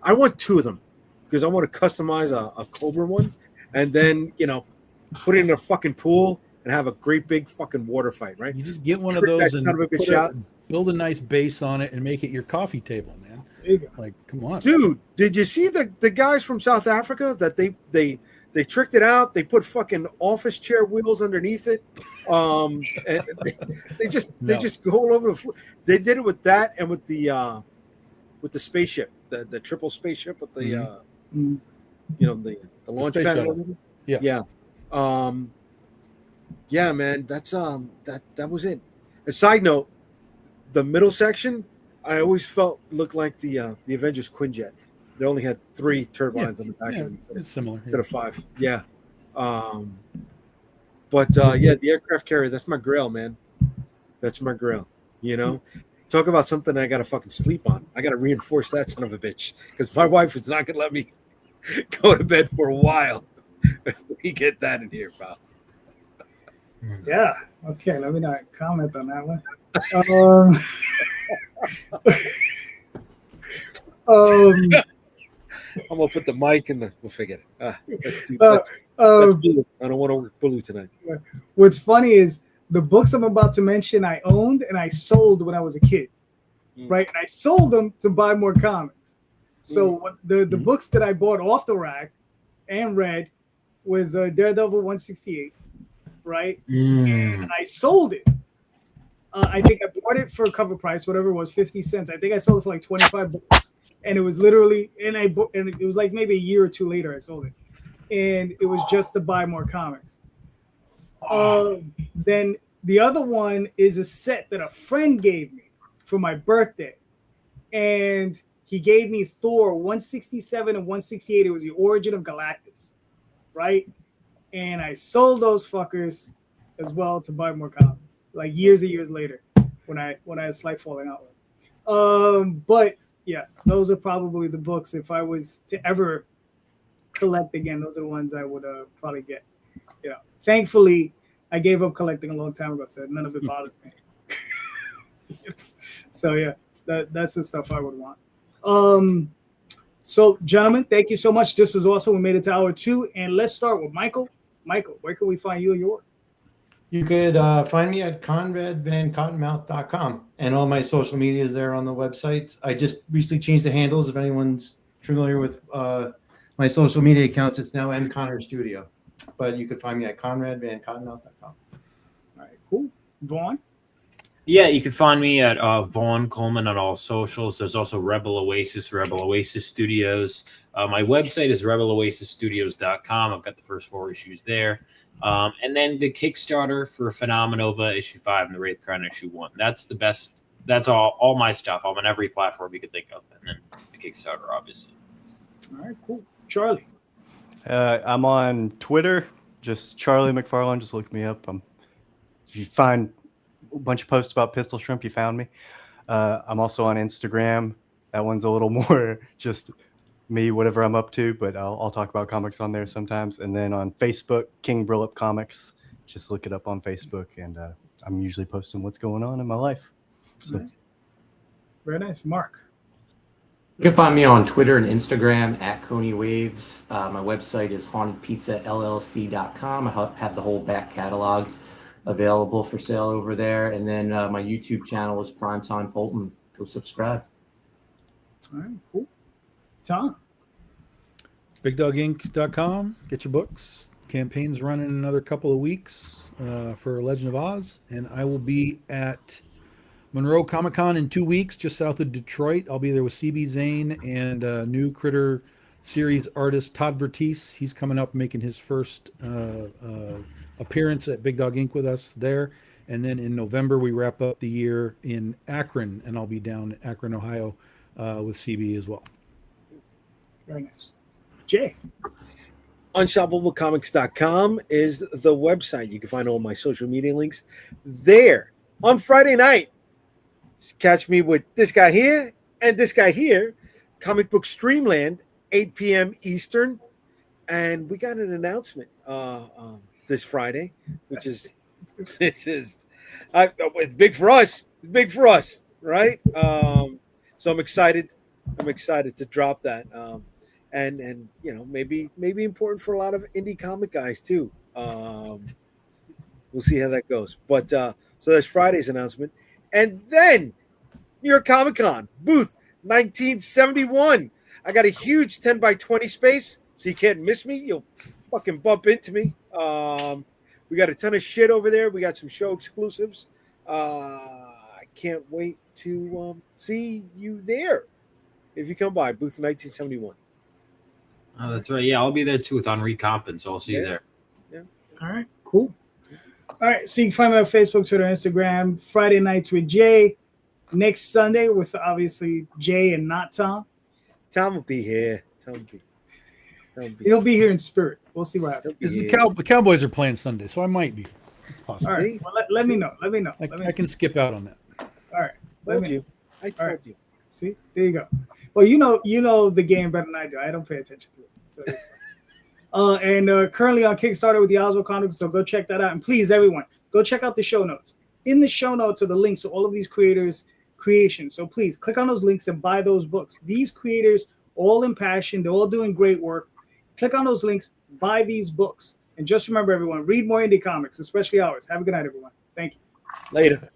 I want 2 of them because I want to customize a Cobra one, and then put it in a fucking pool and have a great big fucking water fight, right? You just get one of those and build a nice base on it and make it your coffee table, man. Like, come on, dude. Did you see the guys from South Africa that They tricked it out. They put fucking office chair wheels underneath it. And they just go all over the floor. They did it with that and with the spaceship, the triple spaceship with the you know, the launch pad and everything. Yeah. Yeah, man. That's that was it. A side note, the middle section, I always felt looked like the Avengers Quinjet. They only had 3 turbines on the back of them it's similar instead of 5. Yeah. But the aircraft carrier, that's my grail, man. That's my grail. You know, talk about something I got to fucking sleep on. I got to reinforce that son of a bitch because my wife is not going to let me go to bed for a while. We get that in here, pal. Yeah. Okay. Let me not comment on that one. I'm gonna put the mic in the. We'll forget it. Let's do that. I don't want to work blue tonight. What's funny is the books I'm about to mention I owned and I sold when I was a kid, right? And I sold them to buy more comics. So the books that I bought off the rack and read was Daredevil 168, right? And I sold it. I think I bought it for cover price, whatever it was, 50 cents. I think I sold it for like 25 bucks. And it was literally, and it was like maybe a year or 2 later I sold it. And it was just to buy more comics. Then the other one is a set that a friend gave me for my birthday. And he gave me Thor 167 and 168. It was the Origin of Galactus, right? And I sold those fuckers as well to buy more comics, like years and years later when I had a slight falling out with. But yeah, those are probably the books. If I was to ever collect again, those are the ones I would probably get. Yeah. Thankfully, I gave up collecting a long time ago, so none of it bothered me. So yeah, that's the stuff I would want. So gentlemen, thank you so much. This was awesome. We made it to hour 2, and let's start with Michael. Michael, where can we find you and your work? You could find me at conradvancottonmouth.com, and all my social media is there on the website. I just recently changed the handles. If anyone's familiar with my social media accounts, it's now M. Connor Studio. But you could find me at conradvancottonmouth.com. All right, cool. Vaughn? Yeah, you can find me at Vaughn Coleman on all socials. There's also Rebel Oasis Studios. My website is rebeloasisstudios.com. I've got the first 4 issues there. And then the Kickstarter for Phenomenova issue 5 and the Wraith Crown issue 1. That's the best. That's all my stuff. I'm on every platform you could think of. And then the Kickstarter, obviously. All right, cool. Charlie? I'm on Twitter, just Charlie McFarland. Just look me up. If you find a bunch of posts about Pistol Shrimp, you found me. I'm also on Instagram. That one's a little more just me, whatever I'm up to, but I'll talk about comics on there sometimes. And then on Facebook, King Brillup Comics. Just look it up on Facebook, and I'm usually posting what's going on in my life. So. Nice. Very nice. Mark? You can find me on Twitter and Instagram at Coney Waves. My website is hauntedpizzallc.com. I have the whole back catalog available for sale over there. And then my YouTube channel is Primetime Poulton. Go subscribe. All right, cool. Tom? BigDogInc.com. Get your books. Campaign's running in another couple of weeks for Legend of Oz. And I will be at Monroe Comic Con in 2 weeks, just south of Detroit. I'll be there with CB Zane and new Critter series artist Todd Vertice. He's coming up making his first appearance at Big Dog Inc. with us there. And then in November, we wrap up the year in Akron, and I'll be down in Akron, Ohio with CB as well. Very nice. Jay? Unstoppablecomics.com is the website. You can find all my social media links there. On Friday night, catch me with this guy here and this guy here, Comic Book Streamland, 8 p.m. Eastern. And we got an announcement this Friday, which is it's big for us. It's big for us, right? So I'm excited. I'm excited to drop that. And you know, maybe important for a lot of indie comic guys too. We'll see how that goes. But so that's Friday's announcement. And then New York Comic Con, booth 1971. I got a huge 10 by 20 space, so you can't miss me. You'll fucking bump into me. We got a ton of shit over there. We got some show exclusives. I can't wait to see you there if you come by, booth 1971. Oh, that's right. Yeah, I'll be there too with Henri Compton, so I'll see you there. Yeah. All right, cool. All right, so you can find me on Facebook, Twitter, Instagram. Friday nights with Jay. Next Sunday with obviously Jay and not Tom. Tom will be here. He'll be here in spirit. We'll see what happens. The Cowboys are playing Sunday, so I might be. It's possible. All right, well, let me know. Let me know. I can skip out on that. All right. I told you. See, there you go. Well, you know the game better than I do. I don't pay attention to it. So, and currently on Kickstarter with the Oswald Chronicles, so go check that out. And please, everyone, go check out the show notes. In the show notes are the links to all of these creators' creations. So please click on those links and buy those books. These creators, all impassioned, they're all doing great work. Click on those links, buy these books. And just remember, everyone, read more indie comics, especially ours. Have a good night, everyone. Thank you. Later.